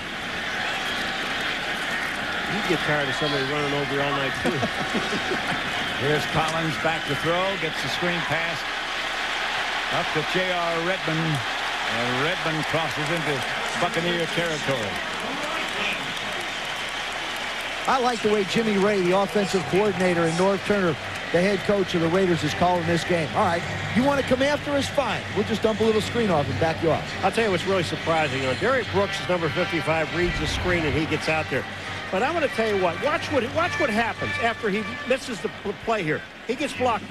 You get tired of somebody running over you all night, too. Here's Collins back to throw. Gets the screen pass up to J.R. Redmond. And Redmond crosses into Buccaneer territory. I like the way Jimmy Ray, the offensive coordinator, and Norv Turner, the head coach of the Raiders, is calling this game. All right, you want to come after us? Fine. We'll just dump a little screen off and back you off. I'll tell you what's really surprising. Derek Brooks is number 55, reads the screen, and he gets out there. But I'm going to tell you what. Watch what happens after he misses the play here. He gets blocked.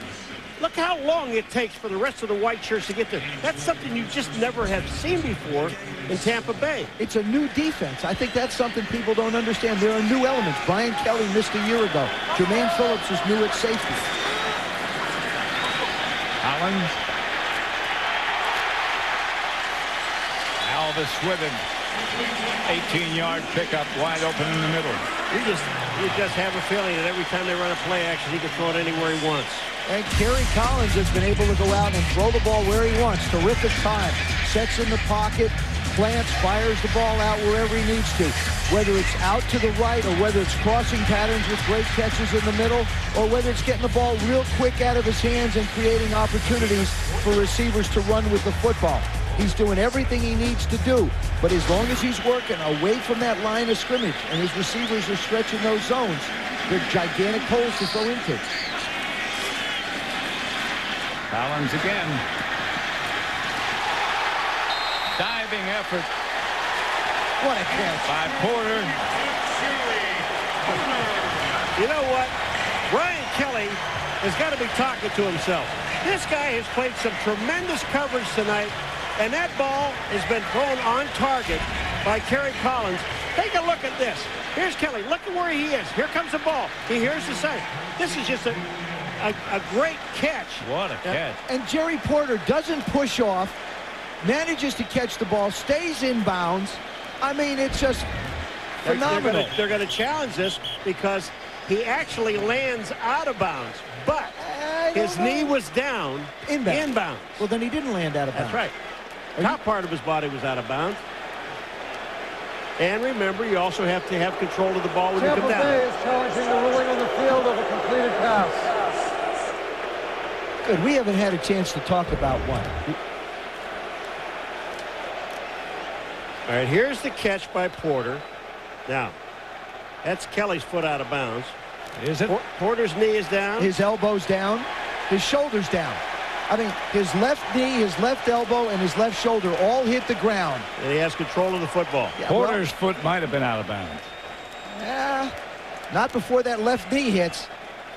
Look how long it takes for the rest of the white shirts to get there. That's something you just never have seen before in Tampa Bay. It's a new defense. I think that's something people don't understand. There are new elements. Brian Kelly missed a year ago. Jermaine Phillips is new at safety. Collins. Alvis Swithin. 18-yard pickup wide open in the middle. You just have a feeling that every time they run a play action, he can throw it anywhere he wants. And Kerry Collins has been able to go out and throw the ball where he wants. Terrific time. Sets in the pocket, plants, fires the ball out wherever he needs to. Whether it's out to the right or whether it's crossing patterns with great catches in the middle or whether it's getting the ball real quick out of his hands and creating opportunities for receivers to run with the football. He's doing everything he needs to do, but as long as he's working away from that line of scrimmage and his receivers are stretching those zones, they're gigantic holes to throw into. Collins again. Diving effort. What a catch. By Porter. You know what? Brian Kelly has got to be talking to himself. This guy has played some tremendous coverage tonight, and that ball has been thrown on target by Kerry Collins. Take a look at this. Here's Kelly. Look at where he is. Here comes the ball. He hears the sight. This is just a great catch. What a catch. And Jerry Porter doesn't push off, manages to catch the ball, stays in bounds. I mean, it's just phenomenal. They're going to challenge this because he actually lands out of bounds, but his knee was down inbounds. Well, then he didn't land out of bounds. That's right. Top part of his body was out of bounds. And remember, you also have to have control of the ball when you come down. Tampa Bay is challenging the ruling on the field of a completed pass. Good. We haven't had a chance to talk about one. All right, here's the catch by Porter. Now, that's Kelly's foot out of bounds. Is it? Porter's knee is down. His elbow's down. His shoulder's down. I mean, his left knee, his left elbow, and his left shoulder all hit the ground. And he has control of the football. Yeah, Porter's foot might have been out of bounds. Yeah, not before that left knee hits.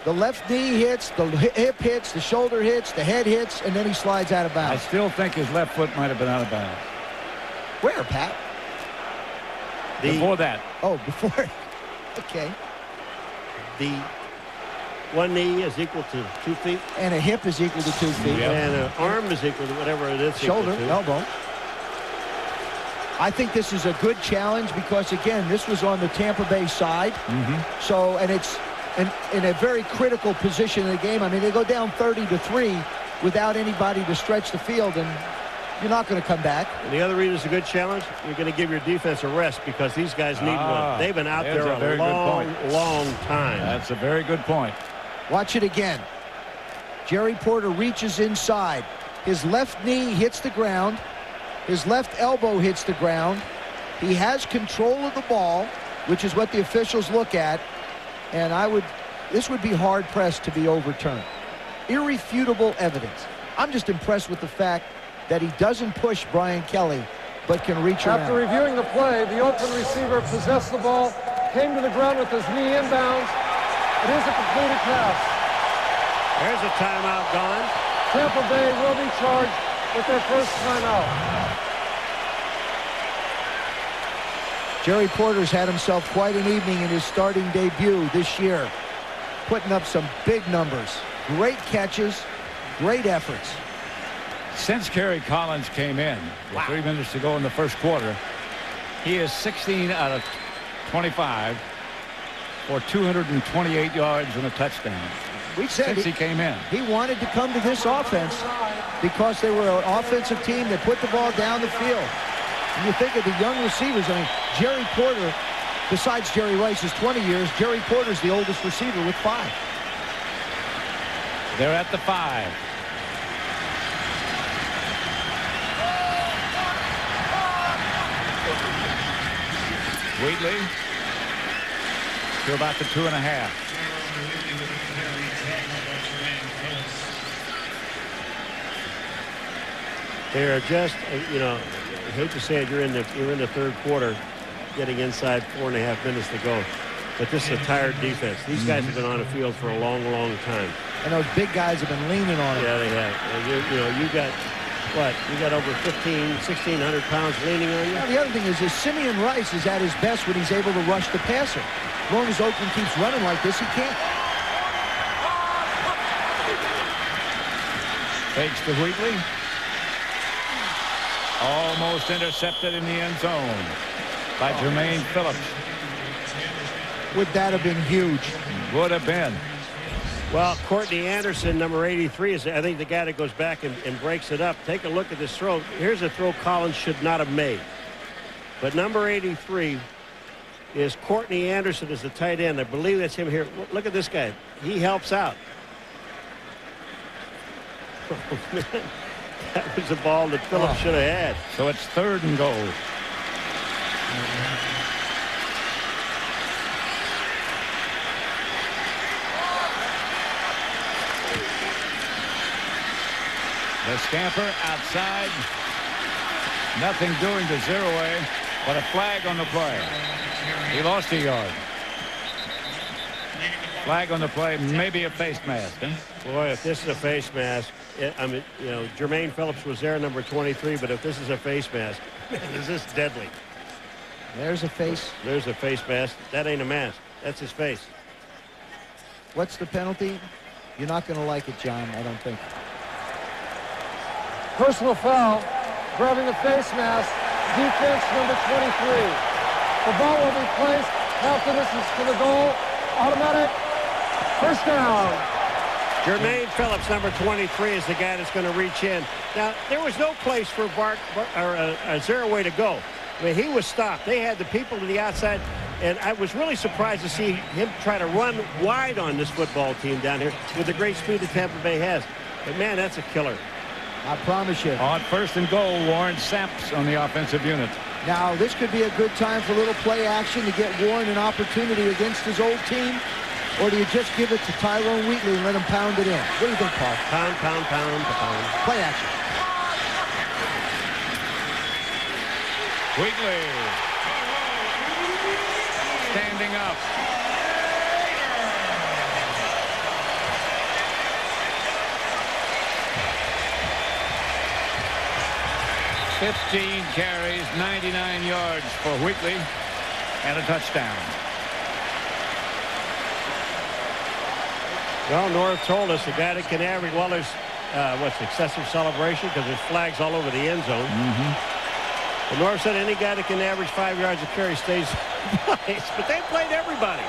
The left knee hits, the hip hits, the shoulder hits, the head hits, and then he slides out of I bounds. still think his left foot might have been out of bounds. Where, Pat? Before that. Oh, before. Okay. The one knee is equal to 2 feet. And a hip is equal to 2 feet. Yep. And an arm is equal to whatever it is. Shoulder, elbow. I think this is a good challenge because, again, this was on the Tampa Bay side. So, and it's in a very critical position in the game. I mean, they go down 30-3 without anybody to stretch the field, and you're not going to come back. And the other reason it's a good challenge, you're going to give your defense a rest because these guys need one. They've been out there a long time. That's a very good point. Watch it again. Jerry Porter reaches inside. His left knee hits the ground. His left elbow hits the ground. He has control of the ball, which is what the officials look at. And this would be hard-pressed to be overturned. Irrefutable evidence. I'm just impressed with the fact that he doesn't push Brian Kelly, but can reach around. After reviewing the play, the Oakland receiver possessed the ball, came to the ground with his knee inbounds. It is a completed pass. There's a timeout gone. Tampa Bay will be charged with their first timeout. Jerry Porter's had himself quite an evening in his starting debut this year, putting up some big numbers. Great catches, great efforts. Since Kerry Collins came in with 3 minutes to go in the first quarter, he is 16 out of 25 for 228 yards and a touchdown. We said since he came in. He wanted to come to this offense because they were an offensive team that put the ball down the field. And you think of the young receivers. I mean, Jerry Porter, besides Jerry Rice's 20 years, Jerry Porter's the oldest receiver with 5. They're at the 5. Wheatley to about the 2.5. They're just, you know, I hate to say it, you're in the third quarter, getting inside 4.5 minutes to go. But this is a tired defense. These guys have been on the field for a long, long time. And those big guys have been leaning on them. Yeah, they have. And you got, what? You got over 1,600 pounds leaning on you? Now, the other thing is Simeon Rice is at his best when he's able to rush the passer. As long as Oakland keeps running like this, he can't. Fakes to Wheatley. Almost intercepted in the end zone by Jermaine Phillips. Would that have been huge? Would have been. Well, Courtney Anderson, number 83, is I think the guy that goes back and breaks it up. Take a look at this throw. Here's a throw Collins should not have made. But number 83 is Courtney Anderson as the tight end. I believe that's him here. Look at this guy. He helps out. Oh, man. That was a ball that Phillips should have had. So it's 3rd and goal. The scamper outside. Nothing doing to Zeroué, but a flag on the play. He lost a yard. Flag on the play, maybe a face mask. Huh? Boy, if this is a face mask, I mean, you know, Jermaine Phillips was there, number 23, but if this is a face mask, is this deadly? There's a face. There's a face mask. That ain't a mask. That's his face. What's the penalty? You're not going to like it, John, I don't think. Personal foul, grabbing the face mask, defense number 23. The ball will be placed half the distance to the goal. Automatic first down. Jermaine Phillips, number 23, is the guy that's going to reach in. Now, there was no place for Zeroué to go. I mean, he was stopped. They had the people to the outside, and I was really surprised to see him try to run wide on this football team down here with the great speed that Tampa Bay has. But, man, that's a killer. I promise you. On 1st and goal, Warren Sapp's on the offensive unit. Now, this could be a good time for a little play action to get Warren an opportunity against his old team. Or do you just give it to Tyrone Wheatley and let him pound it in? What do you think, Paul? Pound, pound, pound, pound. Play action. Wheatley. Standing up. "15 carries, 99 yards for Wheatley, and a touchdown." Well, North told us the guy that can average, well, there's excessive celebration because there's flags all over the end zone. But North said any guy that can average 5 yards a carry stays nice, but they played everybody.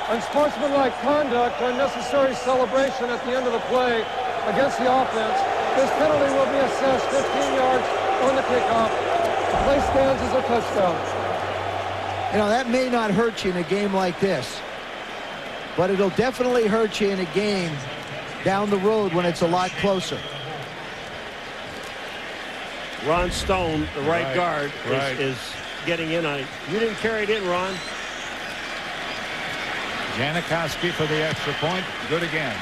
Unsportsmanlike conduct, unnecessary celebration at the end of the play against the offense. This penalty will be assessed 15 yards on the kickoff. The play stands as a touchdown. You know, that may not hurt you in a game like this, but it'll definitely hurt you in a game down the road when it's a lot closer. Ron Stone, the right guard, is getting in on it. You didn't carry it in, Ron. Janikowski for the extra point. Good again.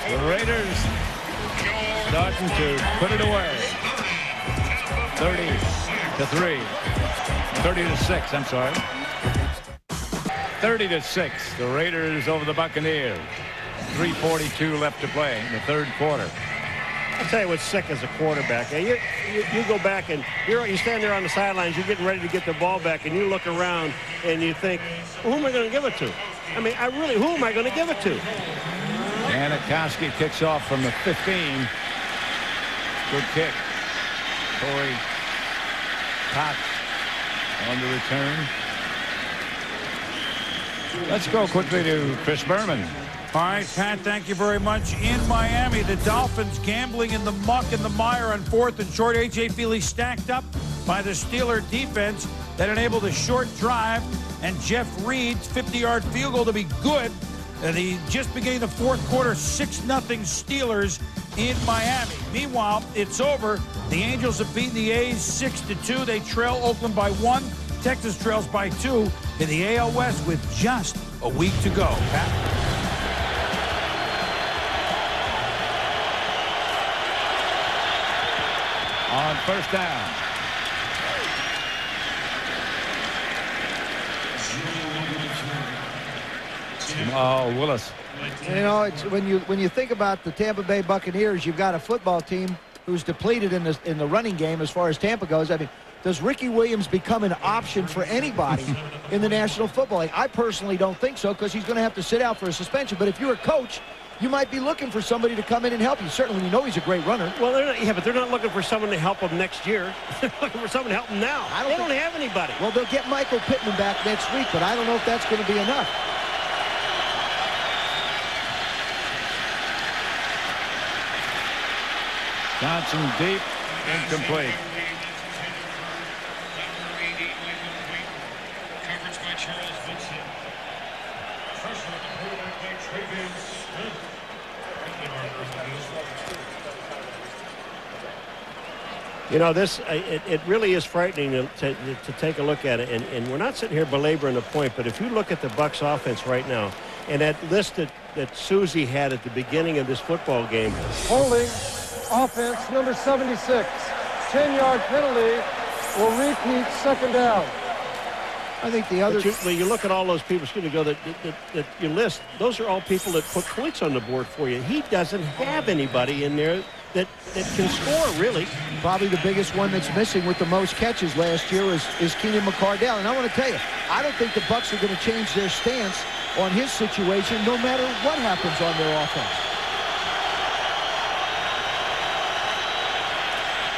The Raiders starting to put it away. 30-3. 30-6, I'm sorry. 30-6. The Raiders over the Buccaneers. 3:42 left to play in the third quarter. I'll tell you what's sick as a quarterback. You go back and you stand there on the sidelines, you're getting ready to get the ball back, and you look around and you think, well, who am I going to give it to? I mean, who am I going to give it to? Janikowski kicks off from the 15. Good kick. Corey Cox on the return. Let's go quickly to Chris Berman. All right, Pat, thank you very much. In Miami, the Dolphins gambling in the muck and the mire on 4th and short. A.J. Feely stacked up by the Steeler defense that enabled a short drive, and Jeff Reed's 50-yard field goal to be good. Just beginning the fourth quarter, 6-0 Steelers in Miami. Meanwhile, it's over. The Angels have beaten the A's 6-2. They trail Oakland by 1. Texas trails by 2 in the AL West with just a week to go. Pat? On first down. Willis. You know, it's when you think about the Tampa Bay Buccaneers, you've got a football team who's depleted in the running game as far as Tampa goes. I mean, does Ricky Williams become an option for anybody in the National Football League? I personally don't think so, because he's going to have to sit out for a suspension. But if you're a coach, you might be looking for somebody to come in and help you. Certainly, when you know he's a great runner. Well, but they're not looking for someone to help them next year. They're looking for someone to help them now. They don't have anybody. Well, they'll get Michael Pittman back next week, but I don't know if that's going to be enough. Johnson deep, incomplete. You know, it really is frightening to take a look at it, and we're not sitting here belaboring the point, but if you look at the Bucs offense right now, and that list that Susie had at the beginning of this football game. Holding offense number 76. 10-yard penalty will repeat second down. I think the other... When you look at all those people, that you list, those are all people that put points on the board for you. He doesn't have anybody in there that can score, really. Probably the biggest one that's missing with the most catches last year is Keenan McCardell. And I want to tell you, I don't think the Bucs are going to change their stance on his situation no matter what happens on their offense.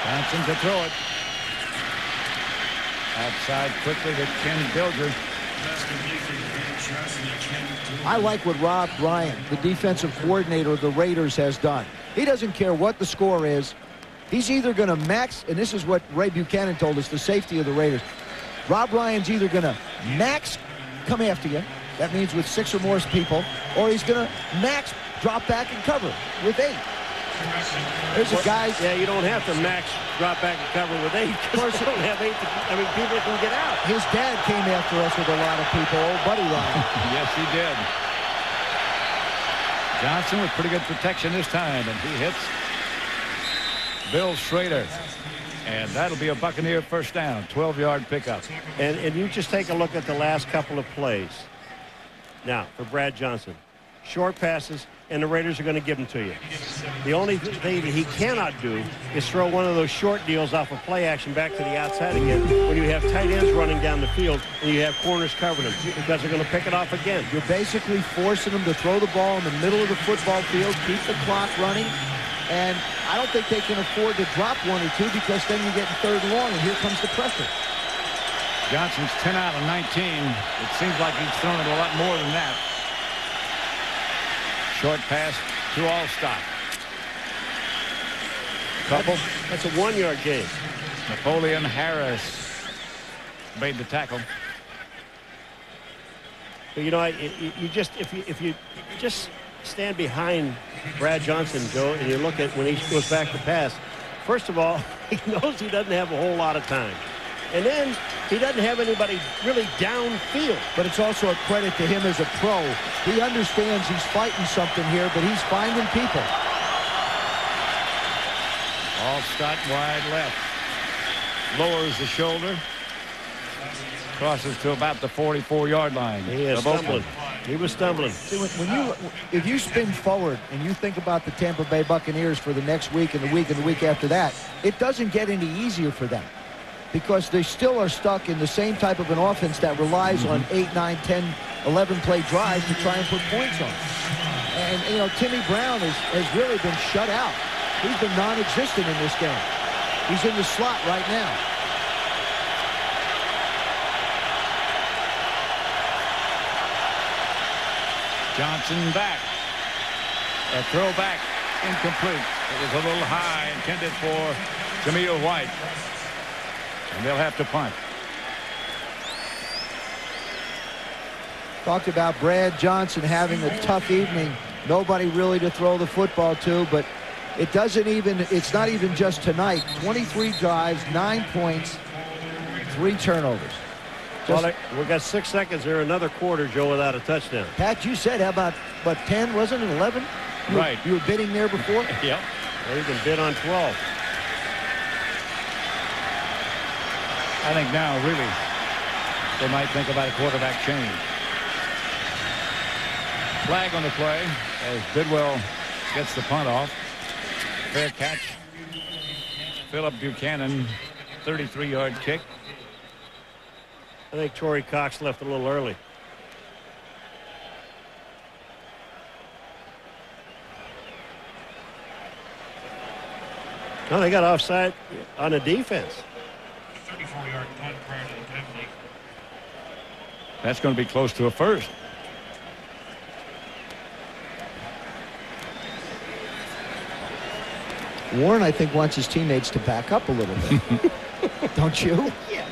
Johnson to throw it. Outside quickly to Ken Dilger. I like what Rob Ryan, the defensive coordinator of the Raiders, has done. He doesn't care what the score is. He's either going to max, and this is what Ray Buchanan told us, the safety of the Raiders. Rob Ryan's either going to max come after you, that means with 6 or more people, or he's going to max drop back and cover with 8. There's a guy. Yeah, you don't have to max drop back and cover with 8. Of course, you don't have 8. People can get out. His dad came after us with a lot of people. Old Buddy Ryan. Yes, he did. Johnson with pretty good protection this time, and he hits Bill Schrader. And that'll be a Buccaneer first down, 12-yard pickup. And you just take a look at the last couple of plays. Now, for Brad Johnson, short passes, and the Raiders are going to give them to you. The only thing that he cannot do is throw one of those short deals off of play action back to the outside again when you have tight ends running down the field and you have corners covering them, because they're going to pick it off again. You're basically forcing them to throw the ball in the middle of the football field, keep the clock running, and I don't think they can afford to drop 1 or 2, because then you get in 3rd and long, and here comes the pressure. Johnson's 10 out of 19. It seems like he's thrown it a lot more than that. Short pass to Allstott. Couple. That's a 1-yard gain. Napoleon Harris made the tackle. But you know, if you just stand behind Brad Johnson, Joe, and you look at when he goes back to pass, first of all, he knows he doesn't have a whole lot of time. And then he doesn't have anybody really downfield. But it's also a credit to him as a pro. He understands he's fighting something here, but he's finding people. Allstott wide left. Lowers the shoulder. Crosses to about the 44-yard line. He is stumbling. He was stumbling. See, if you spin forward and you think about the Tampa Bay Buccaneers for the next week and the week after that, it doesn't get any easier for them because they still are stuck in the same type of an offense that relies on 8, 9, 10, 11 play drives to try and put points on. And, you know, Timmy Brown has really been shut out. He's been non-existent in this game. He's in the slot right now. Johnson back. A throwback incomplete. It was a little high, intended for Jameel White. And they'll have to punt. Talked about Brad Johnson having a tough evening. Nobody really to throw the football to, but it's not even just tonight. 23 drives, 9 points, 3 turnovers. Well, we got 6 seconds there, another quarter, Joe, without a touchdown. Pat, you said, how about 10, wasn't it, 11? Right. You were bidding there before? Yep. Well, you can bid on 12. I think now, really, they might think about a quarterback change. Flag on the play as Bidwell gets the punt off. Fair catch. Philip Buchanan, 33-yard kick. I think Torrey Cox left a little early. No, they got offside on the defense. 34-yard punt prior to the penalty. That's going to be close to a first. Warren, I think, wants his teammates to back up a little bit. Don't you? Yeah.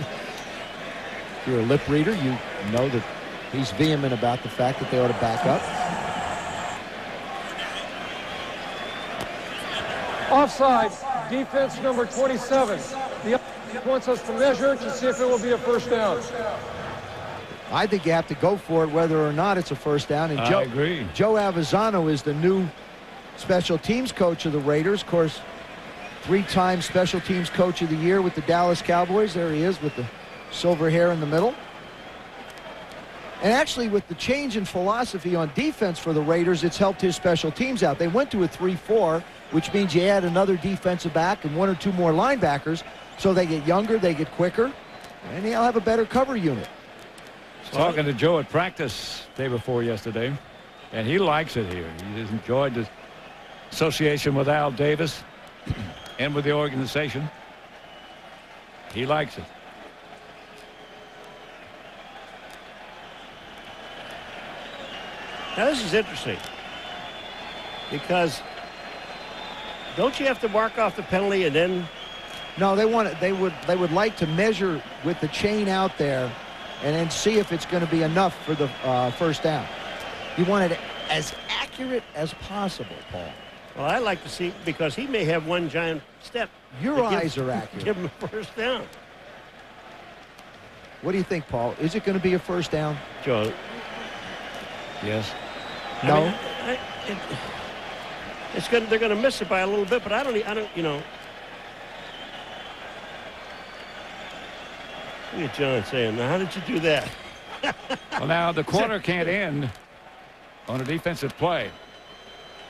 If you're a lip reader, you know that he's vehement about the fact that they ought to back up. Offside, defense number 27. The offense wants us to measure to see if it will be a first down. I think you have to go for it whether or not it's a first down. And I agree. Joe Avezzano is the new special teams coach of the Raiders. Of course, 3-time special teams coach of the year with the Dallas Cowboys. There he is with the silver hair in the middle. And actually, with the change in philosophy on defense for the Raiders, it's helped his special teams out. They went to a 3-4, which means you add another defensive back and 1 or 2 more linebackers. So they get younger, they get quicker, and they'll have a better cover unit. Talking to Joe at practice day before yesterday, and he likes it here. He has enjoyed the association with Al Davis and with the organization. He likes it. Now this is interesting because don't you have to mark off the penalty and then? No, they would like to measure with the chain out there and then see if it's going to be enough for the first down. You want it as accurate as possible, Paul. Well, I like to see because he may have one giant step. Your eyes are accurate. Give him a first down. What do you think, Paul? Is it going to be a first down? Joe. Yes. No. They're going to miss it by a little bit, but I don't, you know. Look at John saying, now, how did you do that? Well, now the quarter can't end on a defensive play.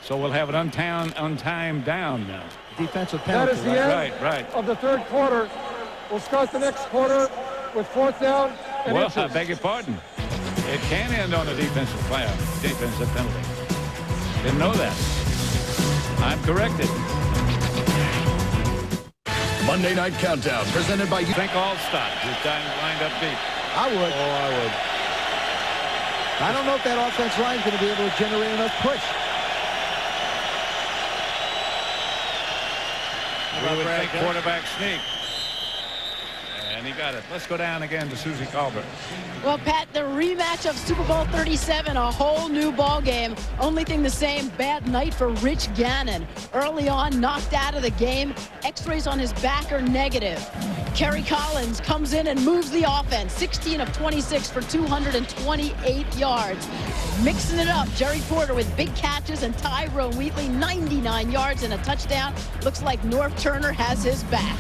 So we'll have an untimed down now. Defensive penalty. That is the end of the third quarter. We'll start the next quarter with 4th down and well, inches. I beg your pardon. It can end on a defensive penalty. Didn't know that. I'm corrected. Monday Night Countdown, presented by you. Think all stops. This time lined up deep. I would. Oh, I would. I don't know if that offensive line is going to be able to generate enough push. We would think quarterback sneak. And he got it. Let's go down again to Susie Colbert. Well, Pat, the rematch of Super Bowl 37, a whole new ball game. Only thing the same, bad night for Rich Gannon. Early on, knocked out of the game. X-rays on his back are negative. Kerry Collins comes in and moves the offense. 16 of 26 for 228 yards. Mixing it up, Jerry Porter with big catches and Tyrone Wheatley 99 yards and a touchdown. Looks like North Turner has his back.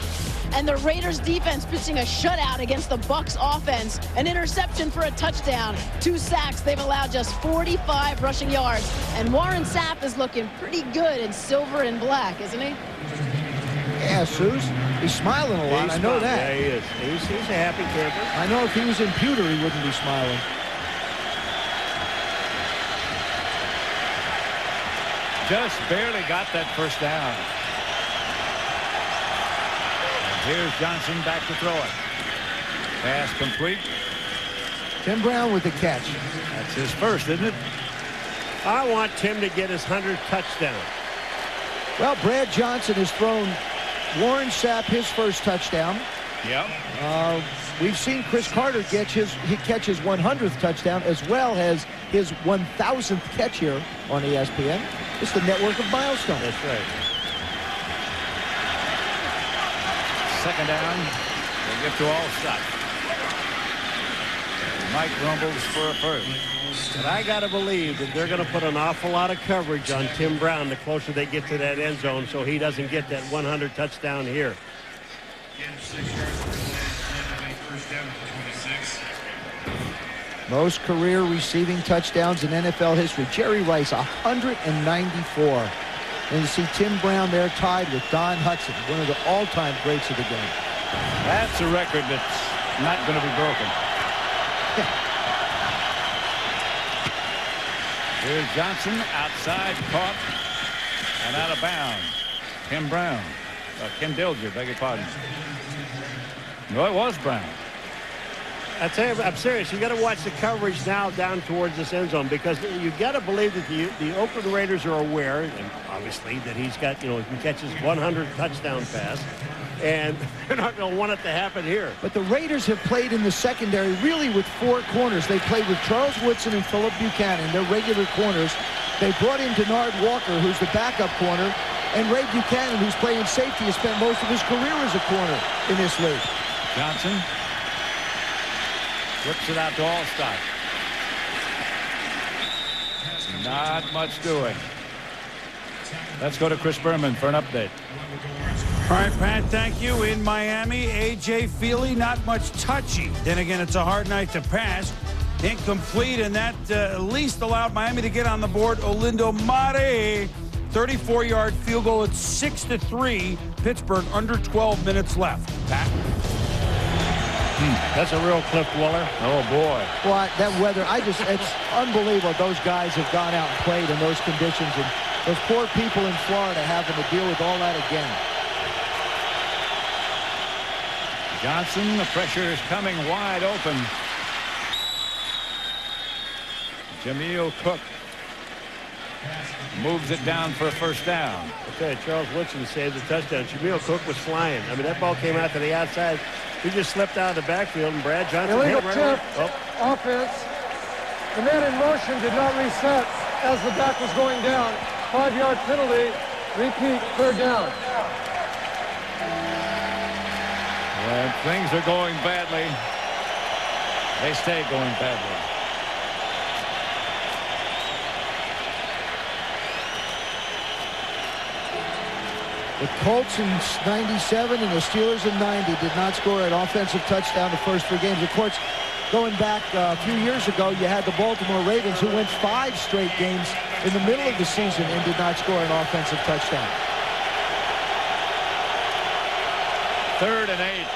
And the Raiders defense pitching a shutout against the Bucs offense. An interception for a touchdown. 2 sacks. They've allowed just 45 rushing yards. And Warren Sapp is looking pretty good in silver and black, isn't he? Yeah, Suze. He's smiling a lot. I know that. Yeah, he is. He's a happy camper. I know if he was in pewter, he wouldn't be smiling. Just barely got that first down. And here's Johnson back to throw it. Pass complete. Tim Brown with the catch. That's his first, isn't it? I want Tim to get his 100th touchdown. Well, Brad Johnson has thrown Warren Sapp his first touchdown. Yep. We've seen Chris Carter catch his 100th touchdown, as well as his 1,000th catch here on ESPN. It's the network of milestones. That's right. Second down. They get to all stop. Mike rumbles for a first. But I got to believe that they're going to put an awful lot of coverage on Tim Brown the closer they get to that end zone, so he doesn't get that 100 touchdown here. Most career receiving touchdowns in NFL history. Jerry Rice, 194. And you see Tim Brown there tied with Don Hudson, one of the all-time greats of the game. That's a record that's not going to be broken. Here's Johnson outside, caught, and out of bounds. Ken Brown. Ken Dilger, beg your pardon. No, it was Brown. I tell you, I'm serious. You got to watch the coverage now down towards this end zone, because you got to believe that the Oakland Raiders are aware, and obviously that he's got, he catches 100 touchdown pass, and they're not going to want it to happen here. But the Raiders have played in the secondary really with 4 corners. They played with Charles Woodson and Philip Buchanan, their regular corners. They brought in Denard Walker, who's the backup corner, and Ray Buchanan, who's playing safety, has spent most of his career as a corner in this league. Johnson whips it out to Allstott. Not much doing. Let's go to Chris Berman for an update. All right, Pat, thank you. In Miami, A.J. Feely, not much touchy. Then again, it's a hard night to pass. Incomplete, and that at least allowed Miami to get on the board. Olindo Mare, 34-yard field goal at 6-3. Pittsburgh under 12 minutes left. Pat? That's a real Cliff Willer. Oh, boy. Well, that weather, it's unbelievable. Those guys have gone out and played in those conditions, and those poor people in Florida having to deal with all that again. Johnson, the pressure is coming wide open. Jameel Cook moves it down for a first down. Okay, Charles Woodson saved the touchdown. Jameel Cook was flying. I mean, that ball came out to the outside. He just slipped out of the backfield, and Brad Johnson illegal hit tip, right offense. The man in motion did not reset as the back was going down. 5-yard penalty. Repeat, third down. When things are going badly, they stay going badly. The Colts in 97 and the Steelers in 90 did not score an offensive touchdown the first 3 games. Of course, going back a few years ago, you had the Baltimore Ravens, who went 5 straight games in the middle of the season and did not score an offensive touchdown. 3rd and 8.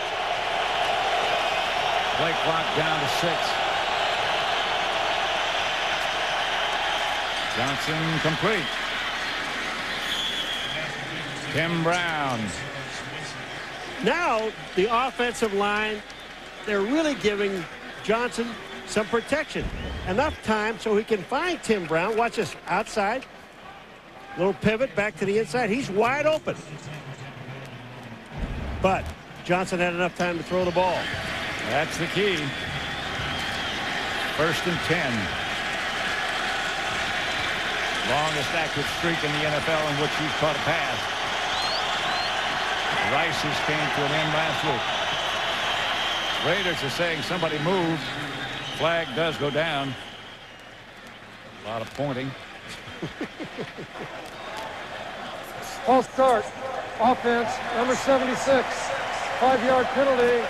Play clock down to 6. Johnson complete. Tim Brown. Now, the offensive line, they're really giving Johnson some protection. Enough time so he can find Tim Brown. Watch this, outside. Little pivot back to the inside. He's wide open. But Johnson had enough time to throw the ball. That's the key. 1st and 10. Longest active streak in the NFL in which he's caught a pass. Rice's came to an end last week. Raiders are saying somebody move. Flag does go down. A lot of pointing. False start. Offense, number 76. 5-yard penalty.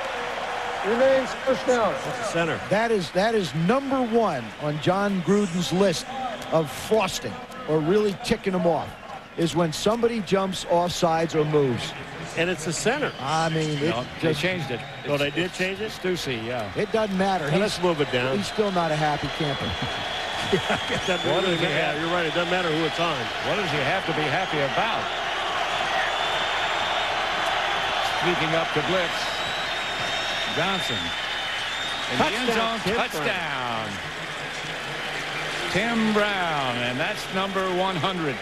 Remains first down. Center. That is number one on John Gruden's list of frosting or really ticking them off, is when somebody jumps off sides or moves. And it's the center. I mean, they changed it. Oh, they did change it? Stussy, yeah. It doesn't matter. Let's move it down. He's still not a happy camper. What does he have? You're right. It doesn't matter who it's on. What does he have to be happy about? Sneaking up to blitz. Johnson. In the end zone, touchdown. Tim Brown, and that's number 100.